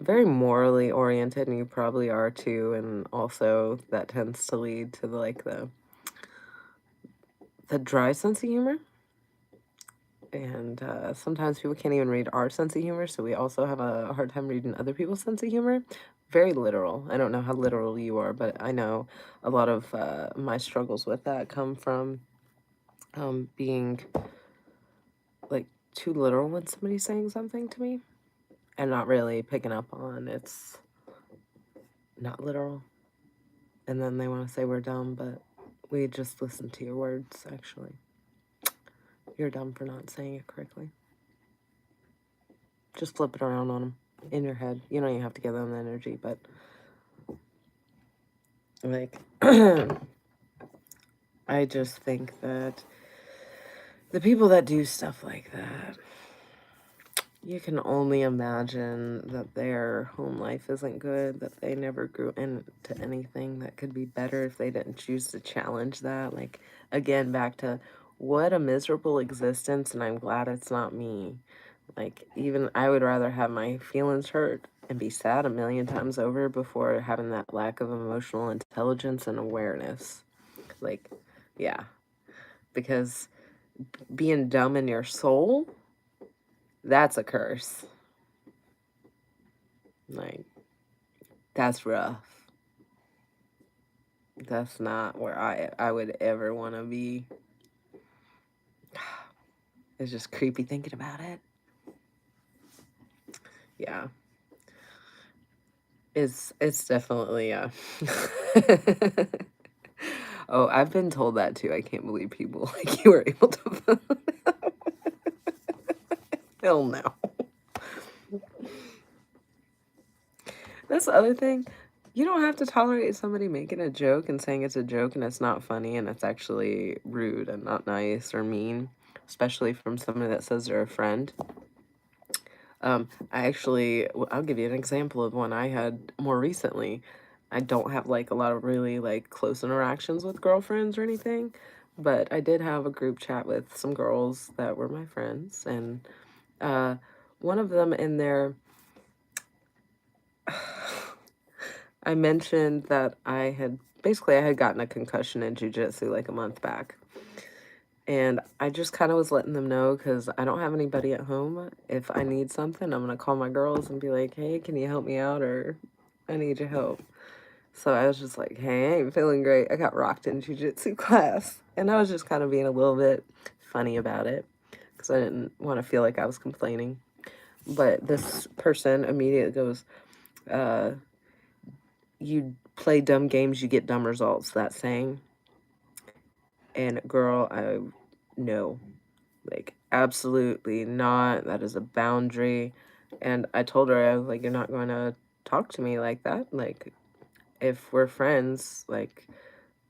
very morally oriented, and you probably are too. And also, that tends to lead to, like, the dry sense of humor. And sometimes people can't even read our sense of humor, so we also have a hard time reading other people's sense of humor. Very literal. I don't know how literal you are, but I know a lot of my struggles with that come from being, like, too literal when somebody's saying something to me and not really picking up on it's not literal. And then they want to say we're dumb, but we just listen to your words, actually. You're dumb for not saying it correctly. Just flip it around on them in your head. You don't even have to give them the energy, but, like, I just think that the people that do stuff like that, you can only imagine that their home life isn't good, that they never grew into anything that could be better if they didn't choose to challenge that. Like, again, back to what a miserable existence, and I'm glad it's not me. Like, even I would rather have my feelings hurt and be sad a million times over before having that lack of emotional intelligence and awareness. Like, yeah. Because being dumb in your soul, that's a curse. Like, that's rough. That's not where I would ever want to be. It's just creepy thinking about it. Yeah. It's definitely Oh, I've been told that too. I can't believe people like you were able to. Hell no. That's the other thing. You don't have to tolerate somebody making a joke and saying it's a joke and it's not funny and it's actually rude and not nice or mean, especially from somebody that says they're a friend. I'll give you an example of one I had more recently. I don't have like a lot of really like close interactions with girlfriends or anything, but I did have a group chat with some girls that were my friends, and one of them in there, I mentioned that I had gotten a concussion in jiu-jitsu like a month back. And I just kind of was letting them know because I don't have anybody at home. If I need something, I'm going to call my girls and be like, hey, can you help me out? Or I need your help. So I was just like, hey, I ain't feeling great. I got rocked in jiu-jitsu class. And I was just kind of being a little bit funny about it because I didn't want to feel like I was complaining. But this person immediately goes, you play dumb games, you get dumb results, that saying. And girl, no, like, absolutely not. That is a boundary. And I told her, I was like, you're not going to talk to me like that. Like, if we're friends, like,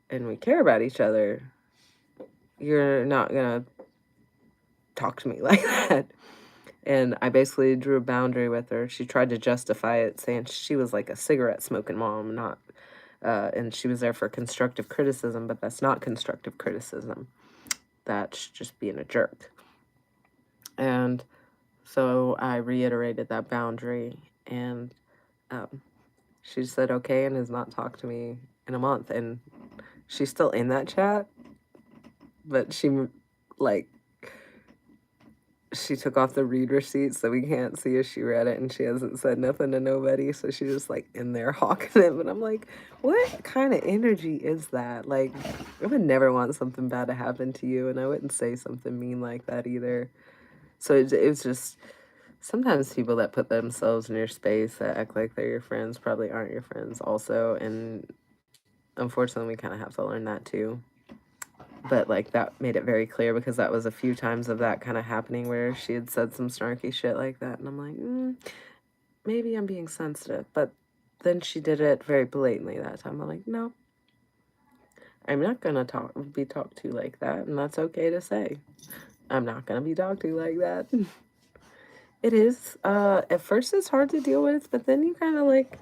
and we care about each other, you're not going to talk to me like that. And I basically drew a boundary with her. She tried to justify it, saying she was like a cigarette smoking mom, not, and she was there for constructive criticism, but that's not constructive criticism. That's just being a jerk. And so I reiterated that boundary, and she said okay and has not talked to me in a month. And she's still in that chat, but she took off the read receipt so we can't see if she read it, and she hasn't said nothing to nobody, so she's just like in there hawking it. But I'm like, what kind of energy is that? Like, I would never want something bad to happen to you, and I wouldn't say something mean like that either. So it was just, sometimes people that put themselves in your space that act like they're your friends probably aren't your friends also, and unfortunately we kind of have to learn that too. But like, that made it very clear because that was a few times of that kind of happening where she had said some snarky shit like that, and I'm like, maybe I'm being sensitive. But then she did it very blatantly that time. I'm like, no, I'm not gonna be talked to like that, and that's okay to say. I'm not gonna be talked to like that. It is. At first it's hard to deal with, but then you kind of like,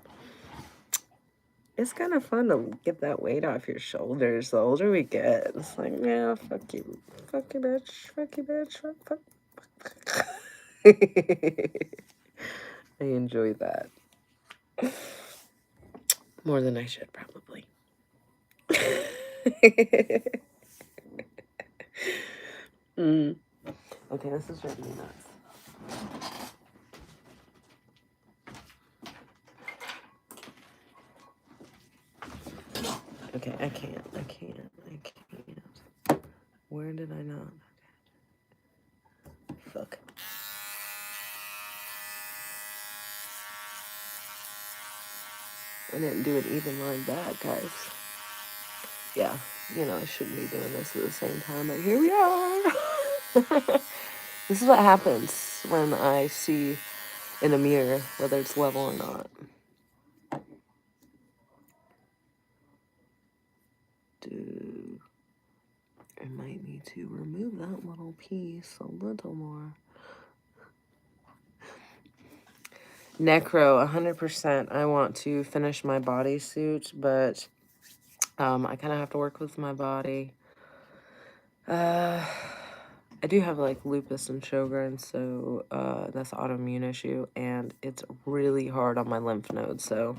it's kind of fun to get that weight off your shoulders. The older we get, it's like, yeah, fuck you, bitch, fuck you, bitch, fuck. I enjoy that more than I should probably. Okay, this is driving me nuts. Okay, I can't. Where did I not? Fuck. I didn't do it even like that, guys. Yeah, I shouldn't be doing this at the same time, but here we are. This is what happens when I see in a mirror whether it's level or not. I might need to remove that little piece a little more. Necro, 100%. I want to finish my bodysuit, but I kind of have to work with my body. I do have like lupus and Sjogren's, so that's an autoimmune issue, and it's really hard on my lymph nodes. So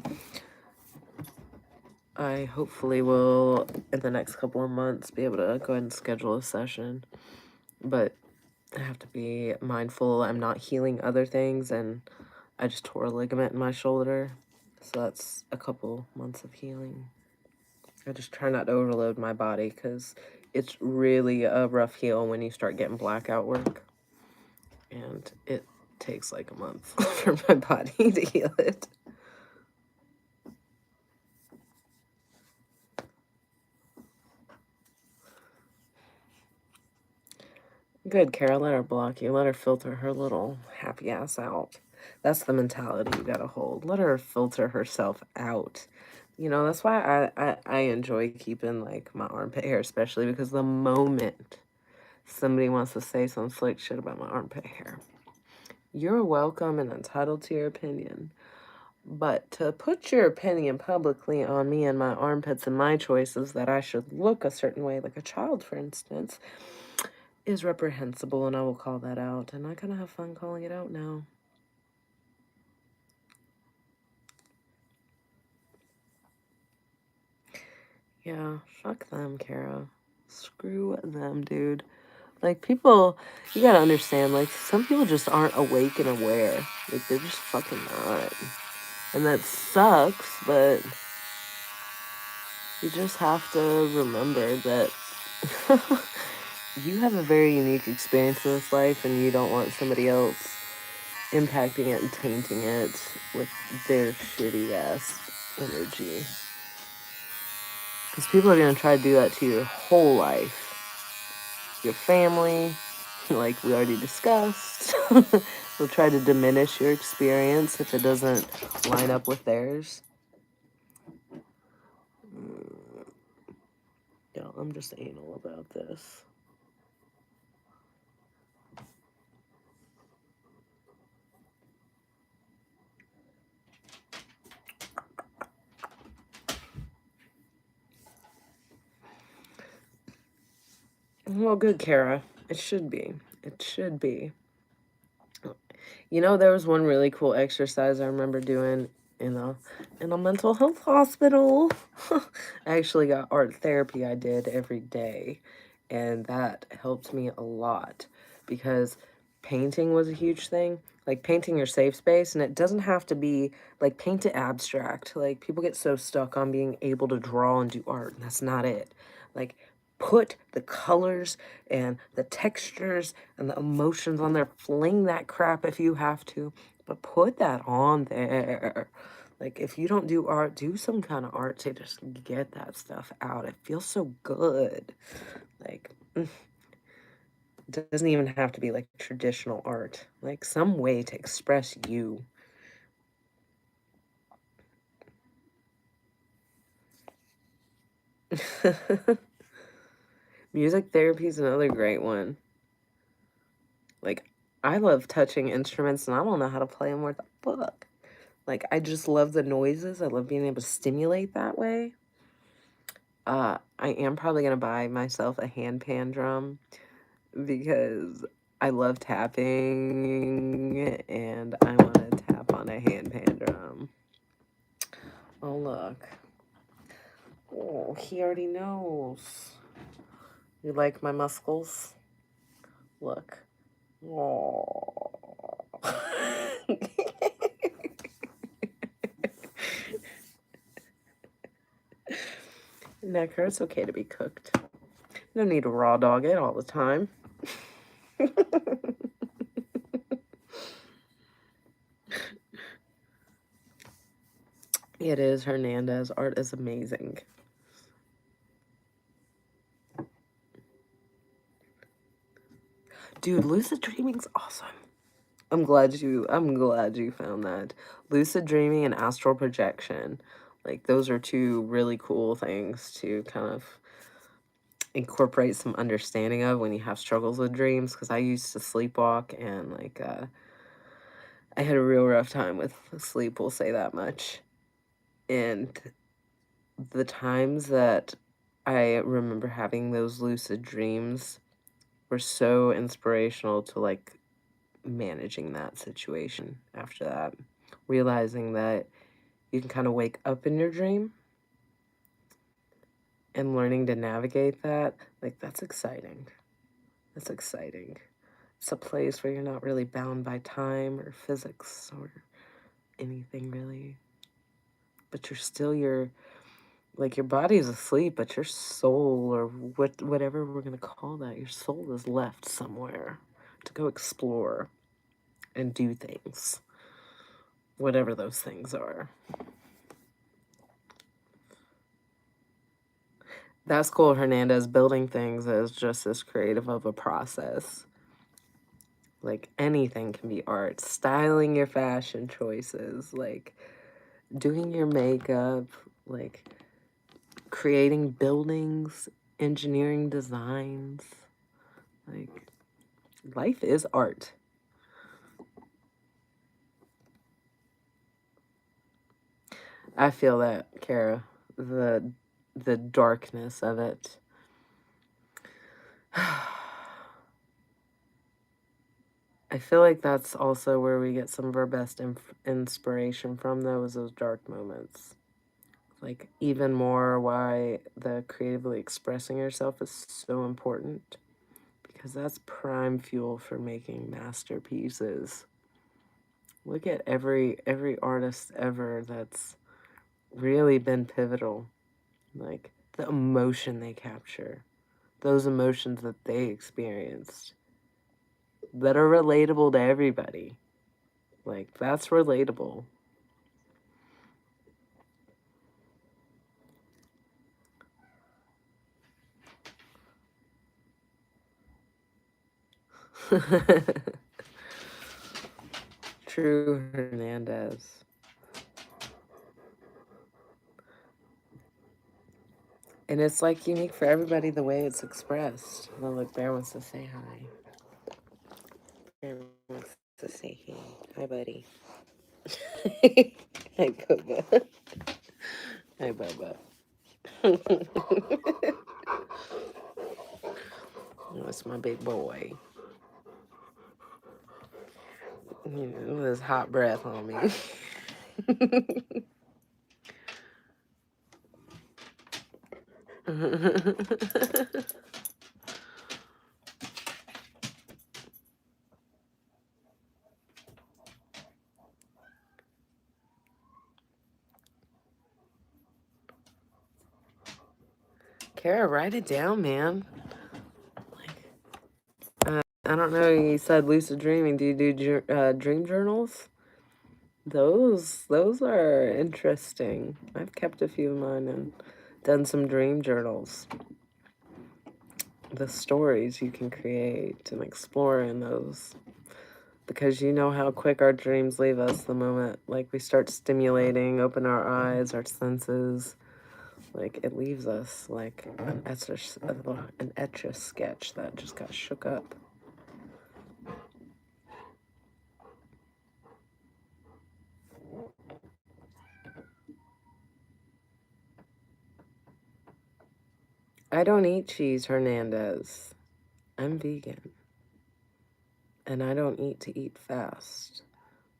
I hopefully will, in the next couple of months, be able to go ahead and schedule a session. but I have to be mindful I'm not healing other things, and I just tore a ligament in my shoulder, so that's a couple months of healing. I just try not to overload my body because it's really a rough heal when you start getting blackout work, and it takes like a month for my body to heal it. Good, Kara, let her block you. Let her filter her little happy ass out. That's the mentality you gotta hold. Let her filter herself out. You know, that's why I enjoy keeping, like, my armpit hair, especially because the moment somebody wants to say some slick shit about my armpit hair, you're welcome and entitled to your opinion. But to put your opinion publicly on me and my armpits and my choices that I should look a certain way, like a child, for instance, is reprehensible, and I will call that out. And I kind of have fun calling it out now. Yeah, fuck them, Kara. Screw them, dude. Like, people, you gotta understand, like, some people just aren't awake and aware. Like, they're just fucking not. And that sucks, but you just have to remember that you have a very unique experience in this life, and you don't want somebody else impacting it and tainting it with their shitty ass energy. Because people are going to try to do that to your whole life. Your family, like we already discussed. They'll try to diminish your experience if it doesn't line up with theirs. Yeah, I'm just anal about this. Well, good, Kara. It should be. It should be. You know, there was one really cool exercise I remember doing in a mental health hospital. I actually got art therapy I did every day, and that helped me a lot because painting was a huge thing. Like, painting your safe space, and it doesn't have to be like paint it abstract. Like, people get so stuck on being able to draw and do art, and that's not it. Like, put the colors and the textures and the emotions on there. Fling that crap if you have to, but put that on there. Like, if you don't do art, do some kind of art to just get that stuff out. It feels so good. Like, it doesn't even have to be like traditional art. Like, some way to express you. Music therapy is another great one. Like, I love touching instruments, and I don't know how to play them worth a fuck. Like, I just love the noises. I love being able to stimulate that way. I am probably going to buy myself a handpan drum because I love tapping, and I want to tap on a handpan drum. Oh, look. Oh, he already knows. You like my muscles? Look. Oh. Necker, it's okay to be cooked. No need to raw dog it all the time. It is. Hernandez art is amazing. Dude, lucid dreaming's awesome. I'm glad you found that. Lucid dreaming and astral projection. Like, those are two really cool things to kind of incorporate some understanding of when you have struggles with dreams, because I used to sleepwalk, and like I had a real rough time with sleep, we'll say that much. And the times that I remember having those lucid dreams were so inspirational to, like, managing that situation after that. Realizing that you can kind of wake up in your dream and learning to navigate that, like, that's exciting. It's exciting. It's a place where you're not really bound by time or physics or anything really. But you're still your body's asleep, but your soul, or whatever we're gonna call that, your soul is left somewhere to go explore and do things. Whatever those things are. That's cool, Hernandez. Building things is just as creative of a process. Like anything can be art. Styling your fashion choices, like doing your makeup, like creating buildings, engineering designs. Like life is art. I feel that, Kara. The darkness of it. I feel like that's also where we get some of our best inspiration from, though, is those dark moments. Like, even more why the creatively expressing yourself is so important, because that's prime fuel for making masterpieces. Look at every artist ever that's really been pivotal. Like, the emotion they capture, those emotions that they experienced that are relatable to everybody. Like, that's relatable. True, Hernandez. And it's like unique for everybody the way it's expressed. Oh, look, Bear wants to say hi. Bear wants to say hey. Hi, buddy. Hi, Bubba. Hi, Bubba. That's my big boy. With his hot breath on me. Kara, write it down, man. I don't know. You said lucid dreaming. Do you do dream journals? Those are interesting. I've kept a few of mine and done some dream journals. The stories you can create and explore in those, because you know how quick our dreams leave us the moment like we start stimulating, open our eyes, our senses. Like, it leaves us like an etch-a-sketch that just got shook up. I don't eat cheese, Hernandez. I'm vegan. And I don't eat to eat fast.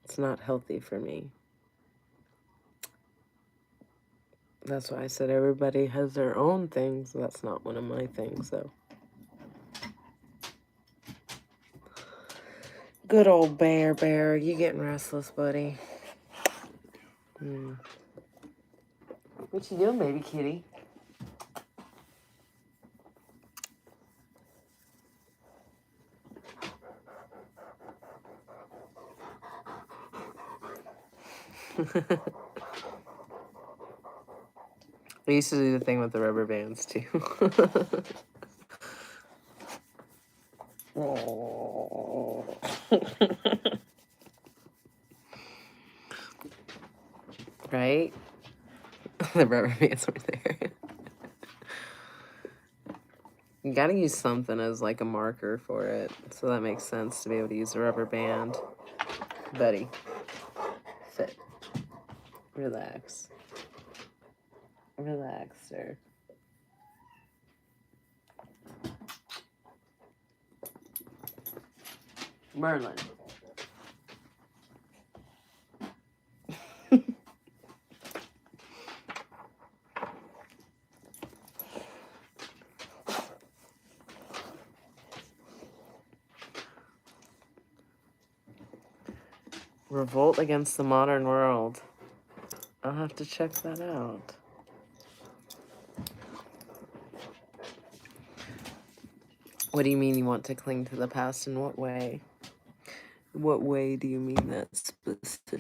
It's not healthy for me. That's why I said everybody has their own things. That's not one of my things, though. Good old Bear. You getting restless, buddy? What you doing, baby kitty? I used to do the thing with the rubber bands, too. Oh. Right? The rubber bands were there. You gotta use something as like a marker for it. So that makes sense to be able to use a rubber band. Buddy. Sit. Relax. Relax, sir. Merlin. Revolt Against the Modern World. I'll have to check that out. What do you mean you want to cling to the past? In what way? What way do you mean that specifically?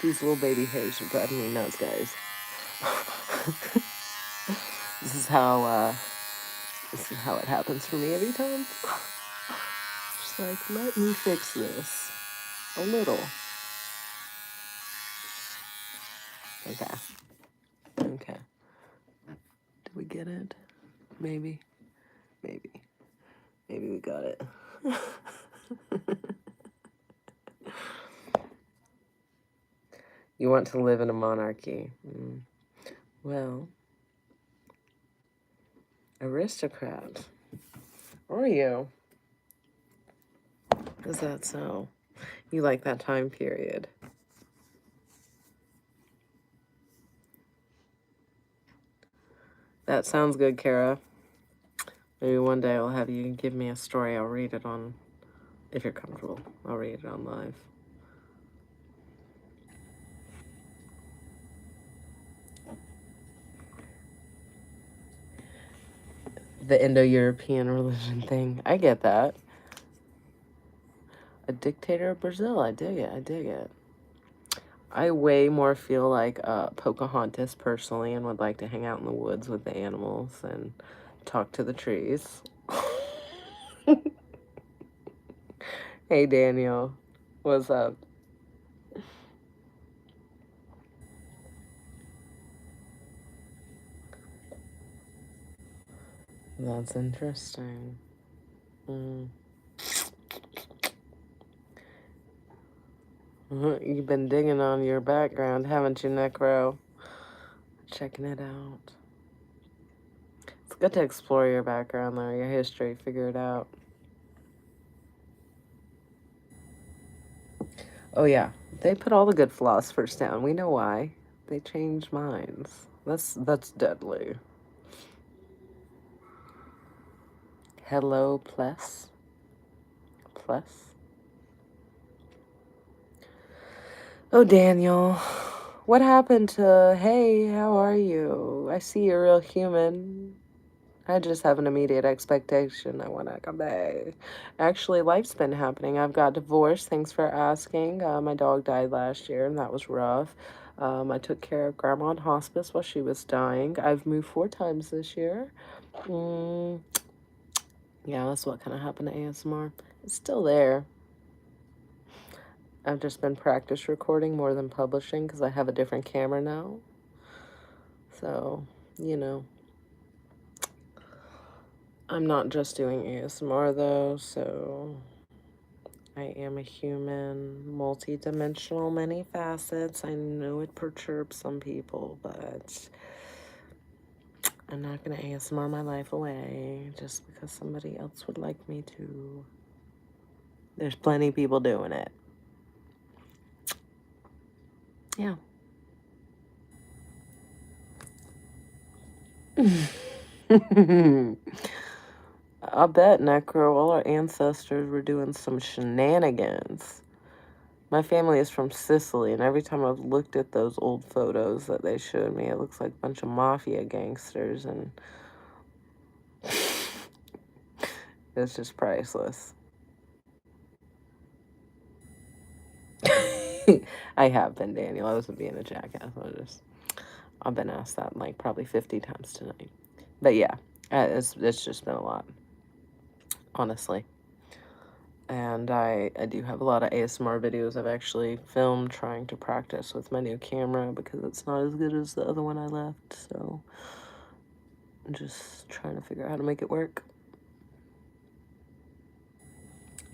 These little baby hairs are driving me nuts, guys. This is how it happens for me every time. Just like, let me fix this a little. Okay. Okay. Did we get it? Maybe. Maybe we got it. You want to live in a monarchy. Well, aristocrat. Are you? Is that so? You like that time period? That sounds good, Kara. Maybe one day I'll have you give me a story. I'll read it on, if you're comfortable, I'll read it on live. The Indo-European religion thing. I get that. A dictator of Brazil. I dig it. I dig it. I way more feel like Pocahontas personally, and would like to hang out in the woods with the animals and talk to the trees. Hey, Daniel. What's up? That's interesting. You've been digging on your background, haven't you, Necro? Checking it out. It's good to explore your background, though, your history, figure it out. Oh, yeah. They put all the good philosophers down. We know why. They changed minds. That's deadly. Hello, plus. Oh, Daniel. What happened to, hey, how are you? I see you're real human. I just have an immediate expectation. I want to come back. Actually, life's been happening. I've got divorced. Thanks for asking. My dog died last year, and that was rough. I took care of Grandma in hospice while she was dying. I've moved 4 times this year. Yeah, that's what kind of happened to ASMR. It's still there. I've just been practice recording more than publishing because I have a different camera now. So, you know. I'm not just doing ASMR though, so I am a human, multi-dimensional, many facets. I know it perturbs some people, but I'm not going to ASMR my life away just because somebody else would like me to. There's plenty of people doing it. Yeah. I bet, Necro, all our ancestors were doing some shenanigans. My family is from Sicily, and every time I've looked at those old photos that they showed me, it looks like a bunch of mafia gangsters, and it's just priceless. I have been, Daniel. I wasn't being a jackass. I've been asked that like probably 50 times tonight. But yeah, it's just been a lot, honestly. And I do have a lot of ASMR videos I've actually filmed trying to practice with my new camera because it's not as good as the other one I left. So I'm just trying to figure out how to make it work.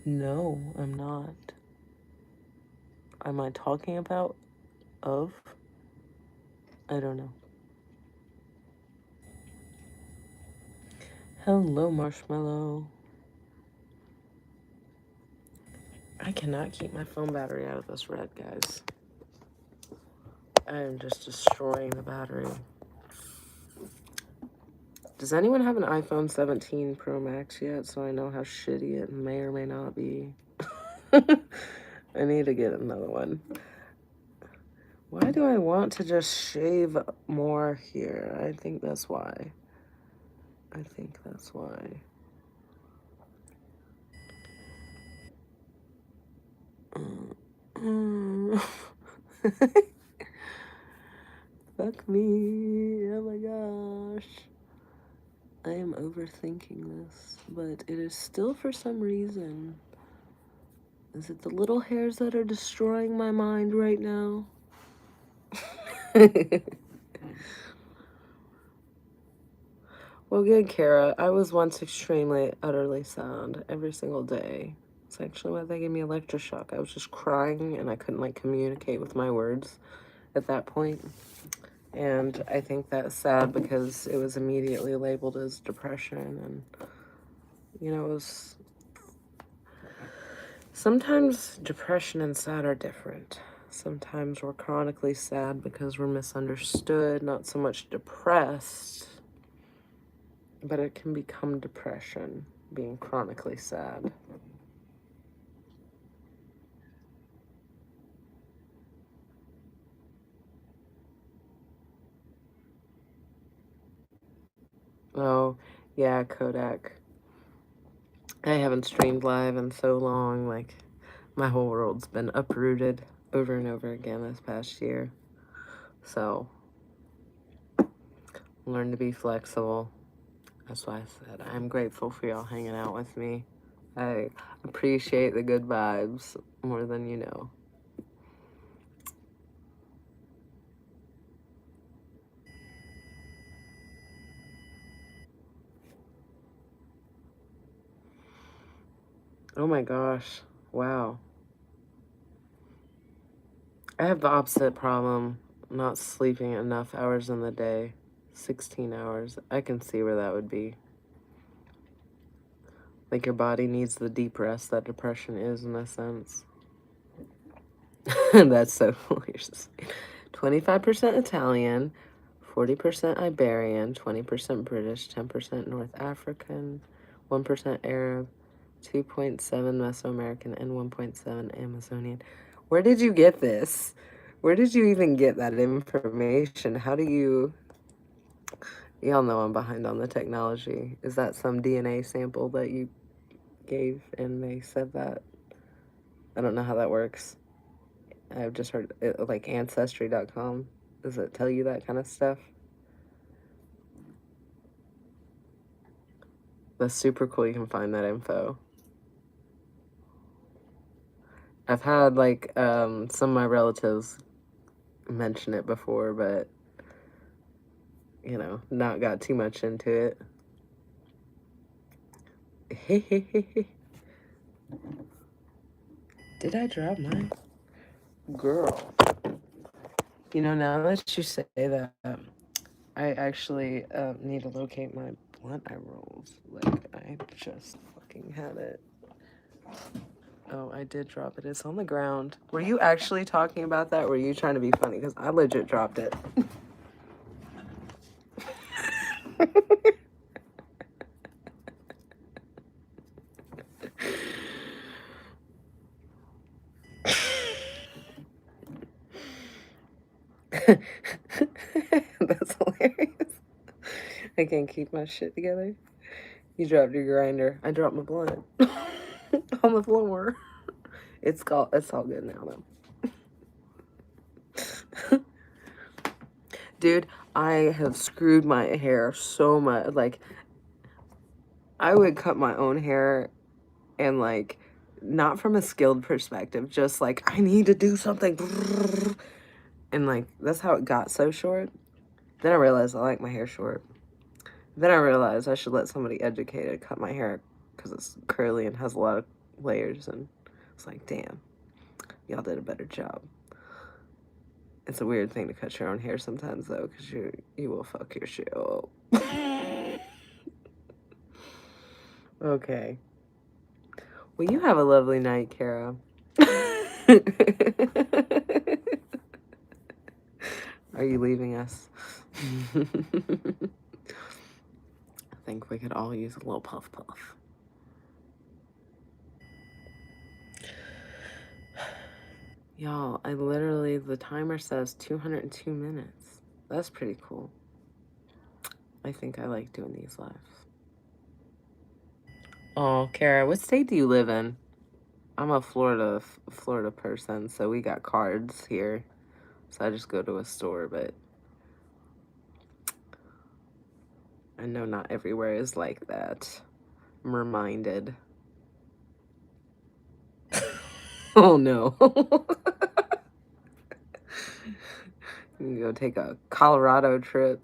No, I'm not. Am I talking about of? I don't know. Hello, Marshmallow. I cannot keep my phone battery out of this red, guys. I am just destroying the battery. Does anyone have an iPhone 17 Pro Max yet, so I know how shitty it may or may not be? I need to get another one. Why do I want to just shave more here? I think that's why. I think that's why. Fuck me. Oh my gosh. I am overthinking this, but it is still for some reason. Is it the little hairs that are destroying my mind right now? Well, good, Kara. I was once extremely, utterly sad every single day. It's actually why they gave me electroshock. I was just crying and I couldn't like communicate with my words at that point. And I think that's sad because it was immediately labeled as depression. And, you know, it was... Sometimes depression and sad are different. Sometimes we're chronically sad because we're misunderstood, not so much depressed. But it can become depression, being chronically sad. Oh, yeah, Kodak. I haven't streamed live in so long. Like, my whole world's been uprooted over and over again this past year. So, learn to be flexible. That's why I said I'm grateful for y'all hanging out with me. I appreciate the good vibes more than you know. Oh my gosh. Wow. I have the opposite problem. Not sleeping enough hours in the day. 16 hours. I can see where that would be. Like your body needs the deep rest that depression is in a sense. That's so hilarious. 25% Italian, 40% Iberian, 20% British, 10% North African, 1% Arab, 2.7 Mesoamerican, and 1.7 Amazonian. Where did you get this? Where did you even get that information? How do you... Y'all know I'm behind on the technology. Is that some DNA sample that you gave and they said that? I don't know how that works. I've just heard it, like Ancestry.com. Does it tell you that kind of stuff? That's super cool. You can find that info. I've had like some of my relatives mention it before, but you know, not got too much into it. Did I drop mine? Girl. You know, now that you say that, I actually need to locate my blunt I rolled. Like, I just fucking had it. Oh, I did drop it. It's on the ground. Were you actually talking about that? Or were you trying to be funny? Because I legit dropped it. That's hilarious. I can't keep my shit together. You dropped your grinder. I dropped my blunt on the floor. It's all good now though. Dude, I have screwed my hair so much. Like, I would cut my own hair and like, not from a skilled perspective, just like, I need to do something. And like, that's how it got so short. Then I realized I like my hair short. Then I realized I should let somebody educated cut my hair because it's curly and has a lot of layers. And it's like, damn, y'all did a better job. It's a weird thing to cut your own hair sometimes though, because you will fuck your shit up. Okay. Well, you have a lovely night, Kara. Are you leaving us? I think we could all use a little puff puff. Y'all, the timer says 202 minutes. That's pretty cool. I think I like doing these lives. Oh, Kara, what state do you live in? I'm a Florida person, so we got cards here. So I just go to a store, but I know not everywhere is like that. I'm reminded. Oh no. You can go take a Colorado trip.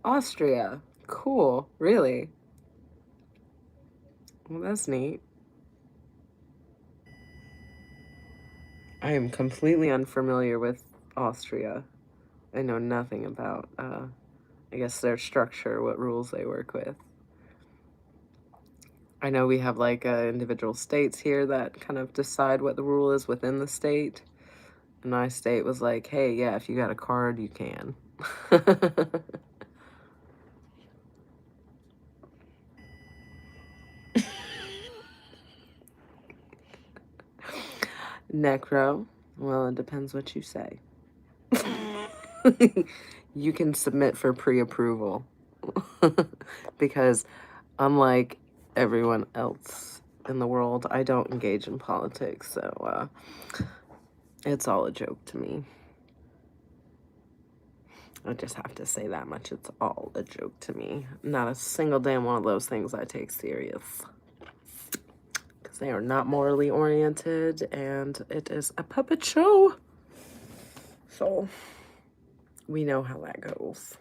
Austria. Cool. Really? Well, that's neat. I am completely unfamiliar with Austria. I know nothing about, I guess, their structure, what rules they work with. I know we have like individual states here that kind of decide what the rule is within the state. And my state was like, hey, yeah, if you got a card, you can. Necro. Well, it depends what you say. You can submit for pre-approval. Because unlike everyone else in the world, I don't engage in politics, so it's all a joke to me. I just have to say that much. It's all a joke to me. Not a single damn one of those things I take serious. Because they are not morally oriented, and it is a puppet show. So, we know how that goes.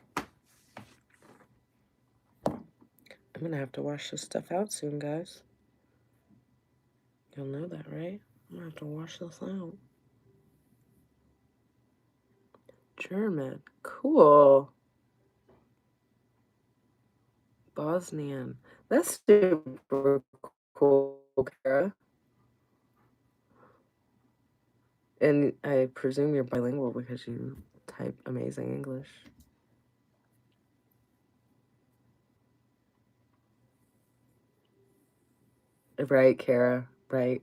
I'm gonna have to wash this stuff out soon, guys. You'll know that, right? I'm gonna have to wash this out. German. Cool. Bosnian. That's super cool, Kara. And I presume you're bilingual because you type amazing English. Right, Kara. Right.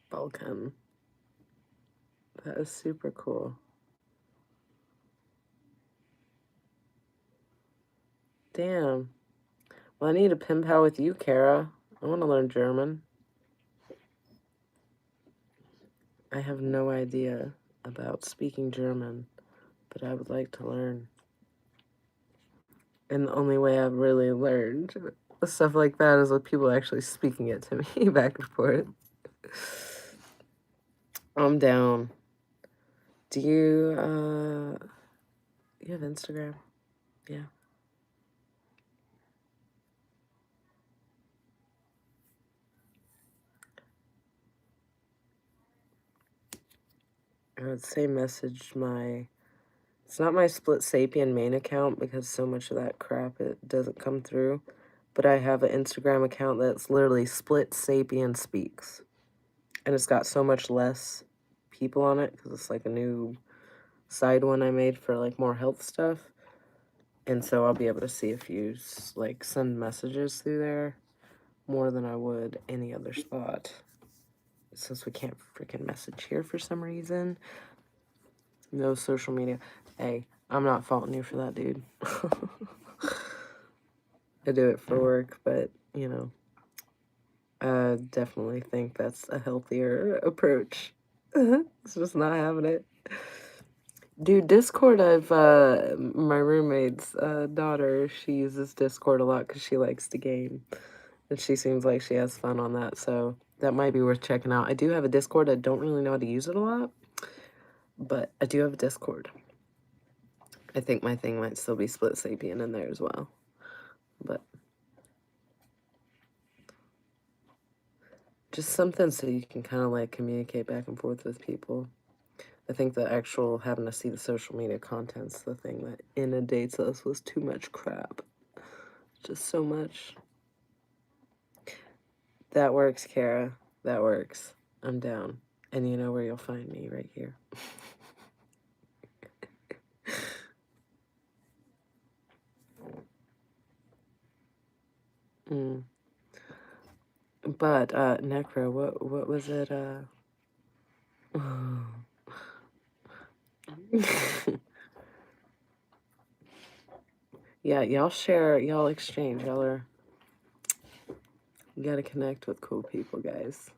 Balkan. That is super cool. Damn. Well, I need a pen pal with you, Kara. I want to learn German. I have no idea about speaking German, but I would like to learn. And the only way I've really learned stuff like that is with people actually speaking it to me back and forth. I'm down. Do you have Instagram? Yeah. I would say message my, it's not my Split Sapien main account because so much of that crap, it doesn't come through. But I have an Instagram account that's literally Split Sapien Speaks. And it's got so much less people on it because it's like a new side one I made for like more health stuff. And so I'll be able to see if you like send messages through there more than I would any other spot. Since we can't freaking message here for some reason. No social media. Hey, I'm not faulting you for that, dude. I do it for work, but, you know, I definitely think that's a healthier approach. It's just not having it. Dude, Discord, my roommate's daughter, she uses Discord a lot because she likes to game. And she seems like she has fun on that, so that might be worth checking out. I do have a Discord. I don't really know how to use it a lot, but I do have a Discord. I think my thing might still be split sapien in there as well. But just something so you can kind of like communicate back and forth with people. I think the actual having to see the social media content's the thing that inundates us with too much crap. Just so much. That works, Kara. That works. I'm down. And you know where you'll find me, right here. But Necro, what was it? Yeah, y'all share, y'all exchange, you gotta connect with cool people, guys.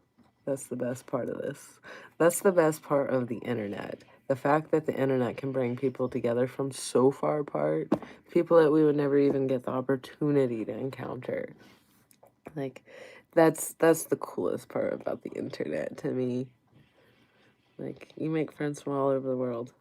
That's the best part of this. That's the best part of the internet. The fact that the internet can bring people together from so far apart, people that we would never even get the opportunity to encounter. Like, that's the coolest part about the internet to me. Like, you make friends from all over the world.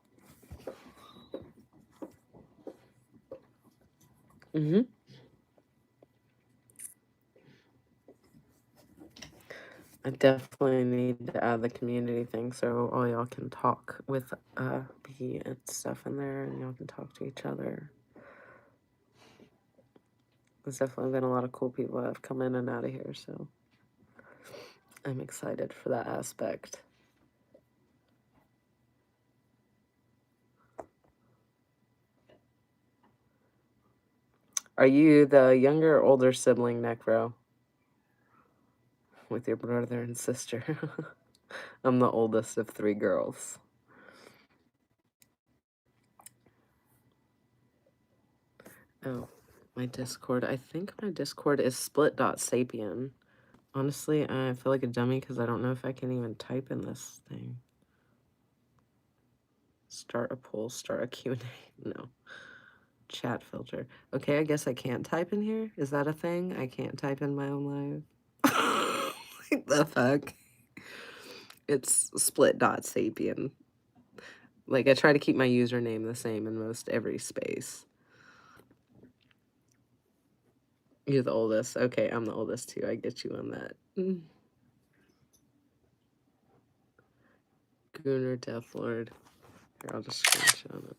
I definitely need to add the community thing so all y'all can talk with B and stuff in there, and y'all can talk to each other. There's definitely been a lot of cool people that have come in and out of here, so I'm excited for that aspect. Are you the younger or older sibling, Necro? With your brother and sister. I'm the oldest of 3 girls. Oh, my Discord. I think my Discord is split.sapien. Honestly, I feel like a dummy because I don't know if I can even type in this thing. Start a poll, start a Q&A. No. Chat filter. Okay, I guess I can't type in here. Is that a thing? I can't type in my own live. What the fuck? It's split.sapien. Like, I try to keep my username the same in most every space. You're the oldest. Okay, I'm the oldest too. I get you on that. Gooner Death Lord. Here, I'll just screenshot it.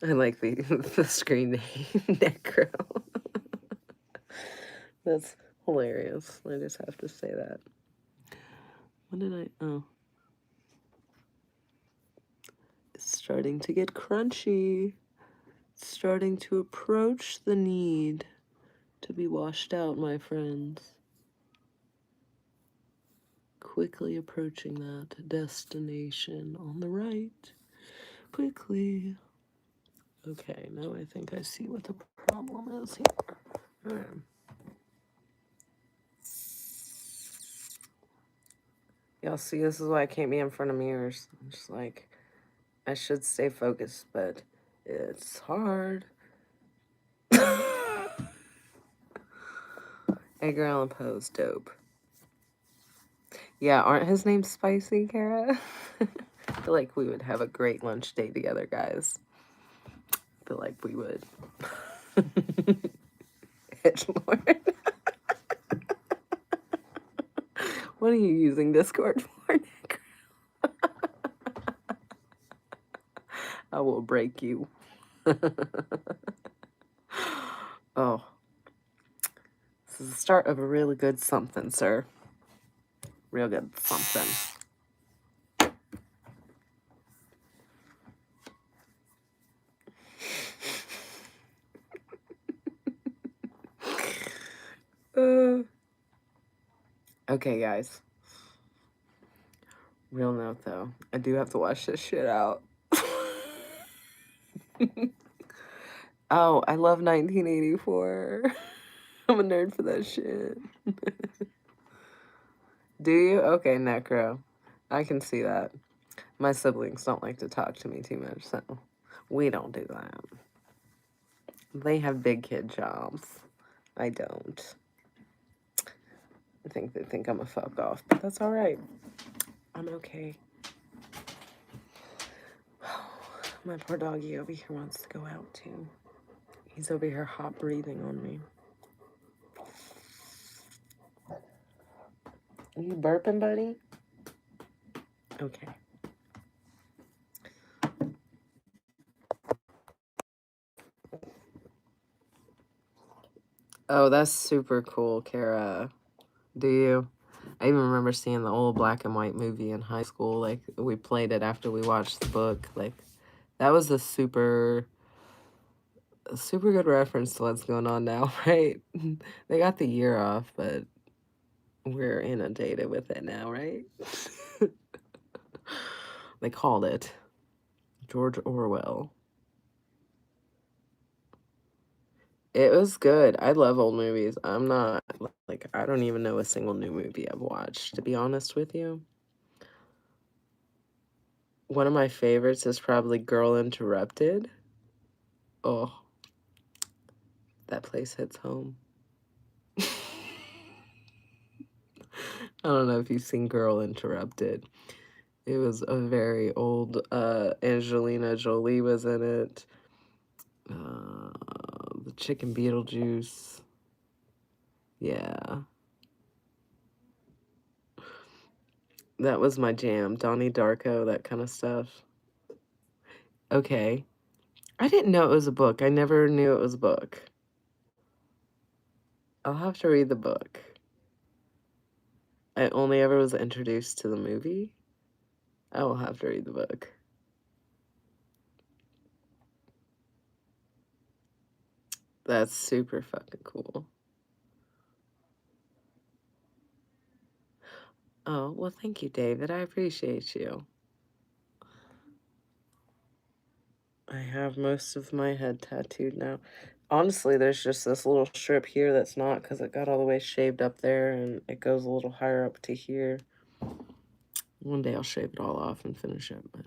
I like the screen name, Necro. That's hilarious. I just have to say that. What did I... Oh. It's starting to get crunchy. It's starting to approach the need to be washed out, my friends. Quickly approaching that destination on the right. Quickly. Okay, now I think I see what the problem is here. All right. Y'all see, this is why I can't be in front of mirrors. I'm just like, I should stay focused, but it's hard. Edgar Allan Poe's dope. Yeah, aren't his names Spicy, Kara? I feel like we would have a great lunch date together, guys. I feel like we would. Edgelord. What are you using Discord for, Nick? I will break you. Oh. This is the start of a really good something, sir. Real good something. Okay, guys. Real note, though. I do have to wash this shit out. Oh, I love 1984. I'm a nerd for that shit. Do you? Okay, Necro. I can see that. My siblings don't like to talk to me too much, so we don't do that. They have big kid jobs. I don't. I think they think I'm a fuck off, but that's all right. I'm okay. My poor doggy over here wants to go out too. He's over here hot breathing on me. Are you burping, buddy? Okay. Oh, that's super cool, Kara. Do you? I even remember seeing the old black and white movie in high school. Like, we played it after we watched the book. Like, that was a super good reference to what's going on now, right? They got the year off, but we're inundated with it now, right? They called it George Orwell. It was good. I love old movies. I'm not, like, I don't even know a single new movie I've watched, to be honest with you. One of my favorites is probably Girl Interrupted. Oh, that place hits home. I don't know if you've seen Girl Interrupted. It was a very old, Angelina Jolie was in it. The chicken Beetlejuice. Yeah. That was my jam. Donnie Darko, that kind of stuff. Okay. I didn't know it was a book. I never knew it was a book. I'll have to read the book. I only ever was introduced to the movie. I will have to read the book. That's super fucking cool. Oh, well, thank you, David. I appreciate you. I have most of my head tattooed now. Honestly, there's just this little strip here that's not, because it got all the way shaved up there, and it goes a little higher up to here. One day I'll shave it all off and finish it, but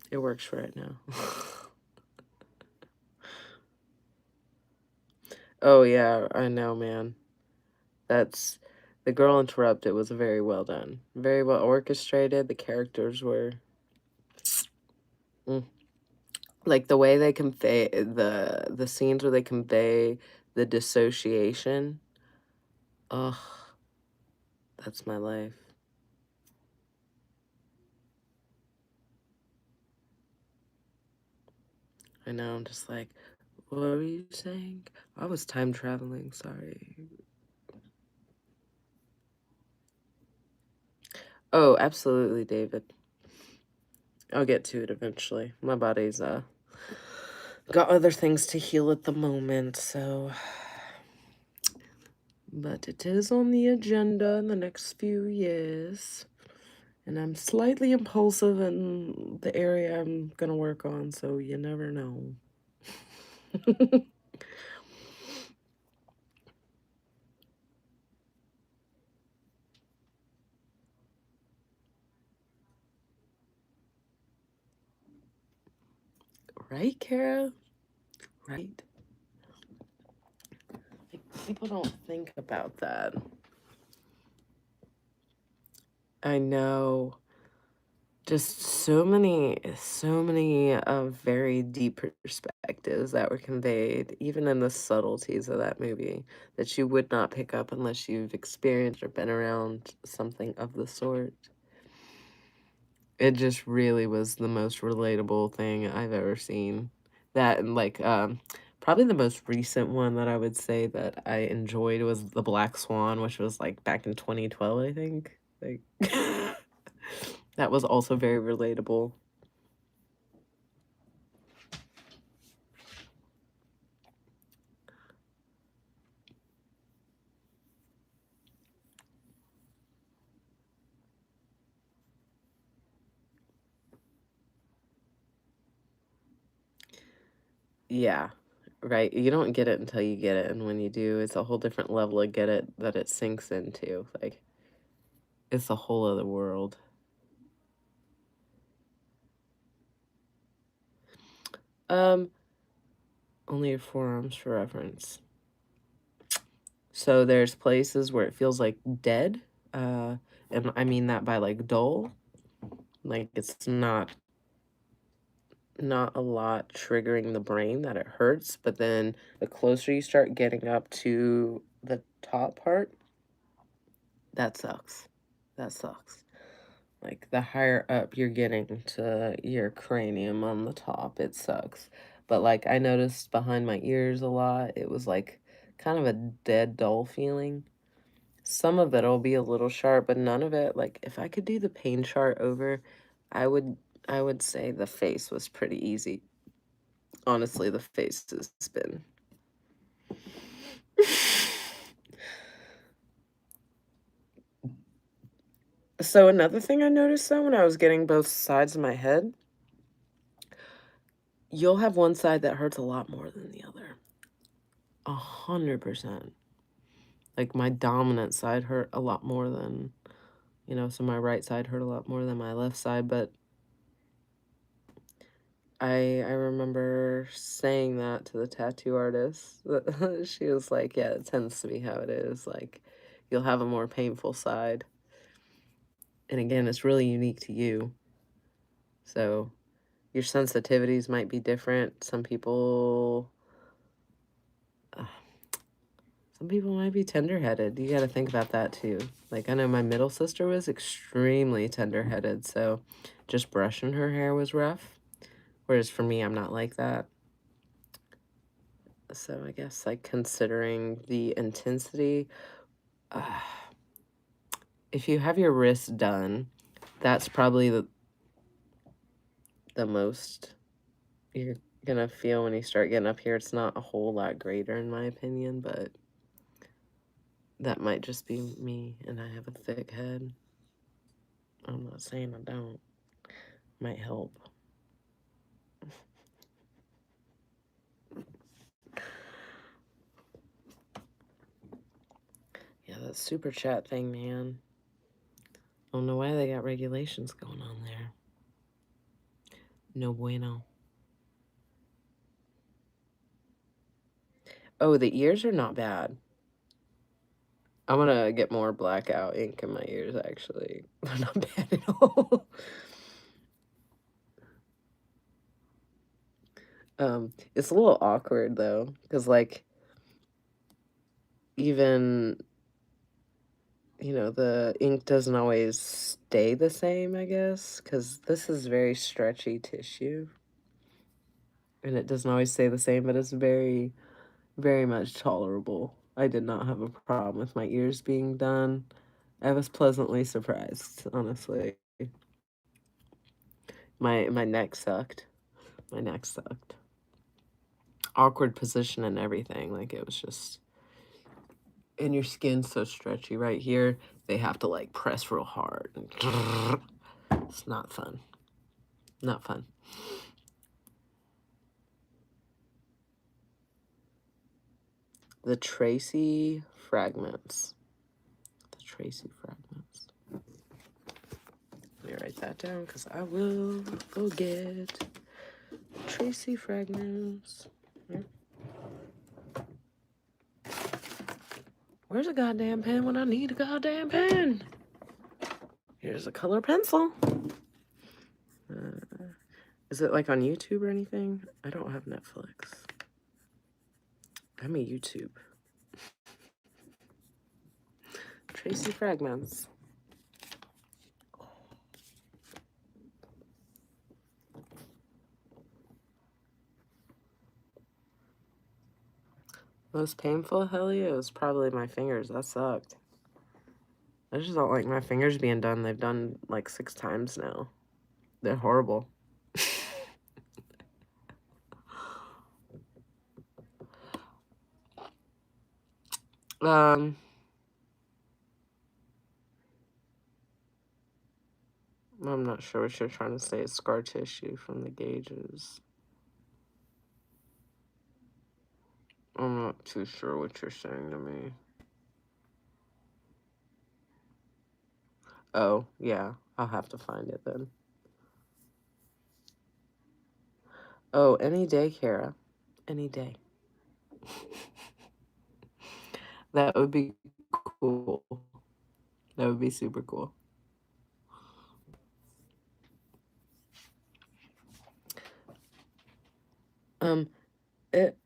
it works for right now. Oh, yeah, I know, man. That's... The Girl Interrupted was very well done. Very well orchestrated. The characters were... Like, the way they convey... The scenes where they convey the dissociation. Ugh. That's my life. I know, I'm just like, what were you saying? I was time traveling, sorry. Oh, absolutely, David. I'll get to it eventually. My body's got other things to heal at the moment, so... But it is on the agenda in the next few years. And I'm slightly impulsive in the area I'm gonna work on, so you never know. Right, Kara? Right? Like, people don't think about that. I know. Just so many very deep perspectives that were conveyed, even in the subtleties of that movie, that you would not pick up unless you've experienced or been around something of the sort. It just really was the most relatable thing I've ever seen. That, and like, probably the most recent one that I would say that I enjoyed was The Black Swan, which was like back in 2012, I think. Like, that was also very relatable. Yeah, right. You don't get it until you get it, and when you do, it's a whole different level of get it that it sinks into. Like, it's a whole other world. Only your forearms for reference. So there's places where it feels like dead. And I mean that by like dull. Like it's not a lot triggering the brain that it hurts, but then the closer you start getting up to the top part, that sucks. That sucks. Like the higher up you're getting to your cranium on the top, it sucks. But like I noticed behind my ears a lot, it was like kind of a dead dull feeling. Some of it'll be a little sharp, but none of it, like if I could do the pain chart over, I would I would say the face was pretty easy. Honestly, the face has been So another thing I noticed though when I was getting both sides of my head, you'll have one side that hurts a lot more than the other. 100%. Like my dominant side hurt a lot more than, so my right side hurt a lot more than my left side, but I remember saying that to the tattoo artist. She was like, yeah, it tends to be how it is. Like, you'll have a more painful side. And again, it's really unique to you. So your sensitivities might be different. Some people might be tender-headed. You got to think about that too. Like, I know my middle sister was extremely tender-headed, so just brushing her hair was rough. Whereas for me, I'm not like that. So I guess, like, considering the intensity, if you have your wrist done, that's probably the most you're gonna feel when you start getting up here. It's not a whole lot greater in my opinion, but that might just be me and I have a thick head. I'm not saying I don't. Might help. Yeah, that super chat thing, man. I don't know why they got regulations going on there. No bueno. Oh, the ears are not bad. I'm gonna get more blackout ink in my ears, actually. They're not bad at all. It's a little awkward, though, because, like, even, the ink doesn't always stay the same, I guess, because this is very stretchy tissue. And it doesn't always stay the same, but it's very, very much tolerable. I did not have a problem with my ears being done. I was pleasantly surprised, honestly. My neck sucked. My neck sucked. Awkward position and everything. Like, it was just... And your skin's so stretchy right here. They have to, like, press real hard. It's not fun. Not fun. The Tracy fragments. The Tracy fragments. Let me write that down because I will go get Tracy fragments. Where's a goddamn pen when I need a goddamn pen? Here's a color pencil. Is it like on YouTube or anything? I don't have Netflix. I'm a YouTube. Tracy fragments. Most painful? Hell yeah, it was probably my fingers. That sucked. I just don't like my fingers being done. They've done like 6 times now. They're horrible. I'm not sure what you're trying to say. It's scar tissue from the gauges. I'm not too sure what you're saying to me. Oh, yeah. I'll have to find it then. Oh, any day, Kara. Any day. That would be cool. That would be super cool. It,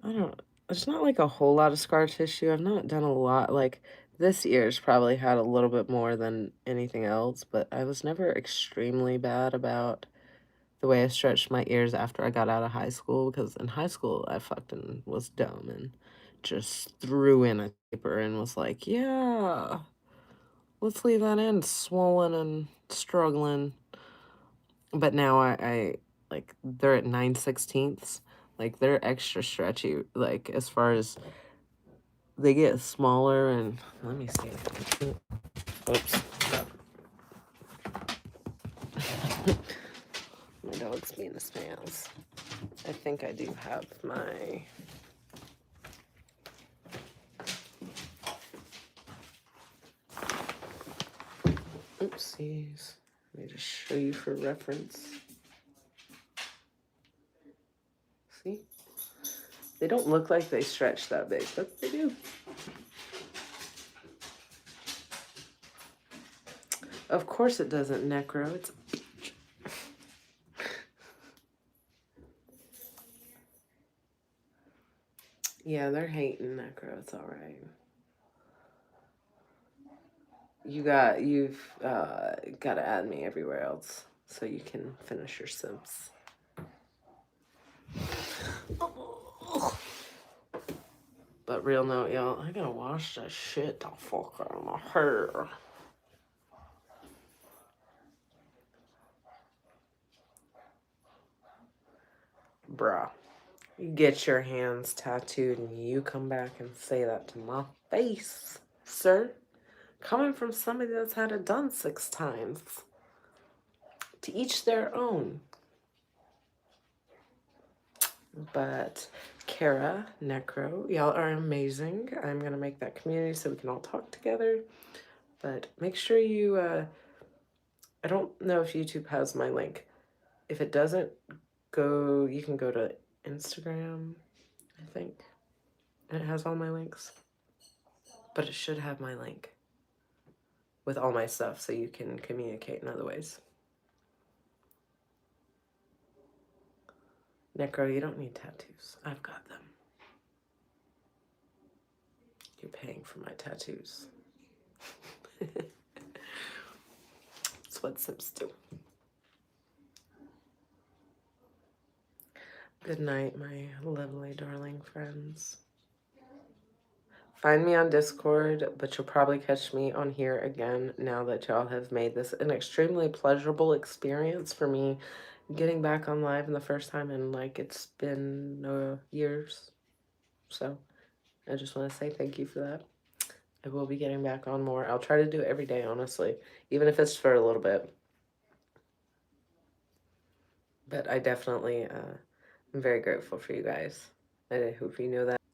I don't, it's not like a whole lot of scar tissue. I've not done a lot. Like, this ear's probably had a little bit more than anything else, but I was never extremely bad about the way I stretched my ears after I got out of high school, because in high school I fucking was dumb and just threw in a taper and was like, yeah, let's leave that in swollen and struggling. But now I like, they're at 9/16. Like, they're extra stretchy, like, as far as they get smaller. And let me see. Oops. My dog's being a spaz. I think I do have my... Oopsies. Let me just show you for reference. See? They don't look like they stretch that big, but they do. Of course it doesn't, Necro. It's a bitch. Yeah, they're hating Necro. It's all right. You've got to add me everywhere else so you can finish your Sims. But real note, y'all, I gotta wash that shit the fuck out of my hair. Bruh, you get your hands tattooed and you come back and say that to my face, sir. Coming from somebody that's had it done 6 times. To each their own. But Kara, Necro, y'all are amazing. I'm gonna make that community so we can all talk together. But make sure you, I don't know if YouTube has my link. If it doesn't, you can go to Instagram, I think. And it has all my links. But it should have my link with all my stuff so you can communicate in other ways. Necro, you don't need tattoos. I've got them. You're paying for my tattoos. That's what Sims do. Good night, my lovely, darling friends. Find me on Discord, but you'll probably catch me on here again now that y'all have made this an extremely pleasurable experience for me getting back on live in the first time in, like, it's been years. So I just want to say thank you for that. I will be getting back on more. I'll try to do it every day, honestly, even if it's for a little bit. But I definitely am very grateful for you guys. I hope you know that.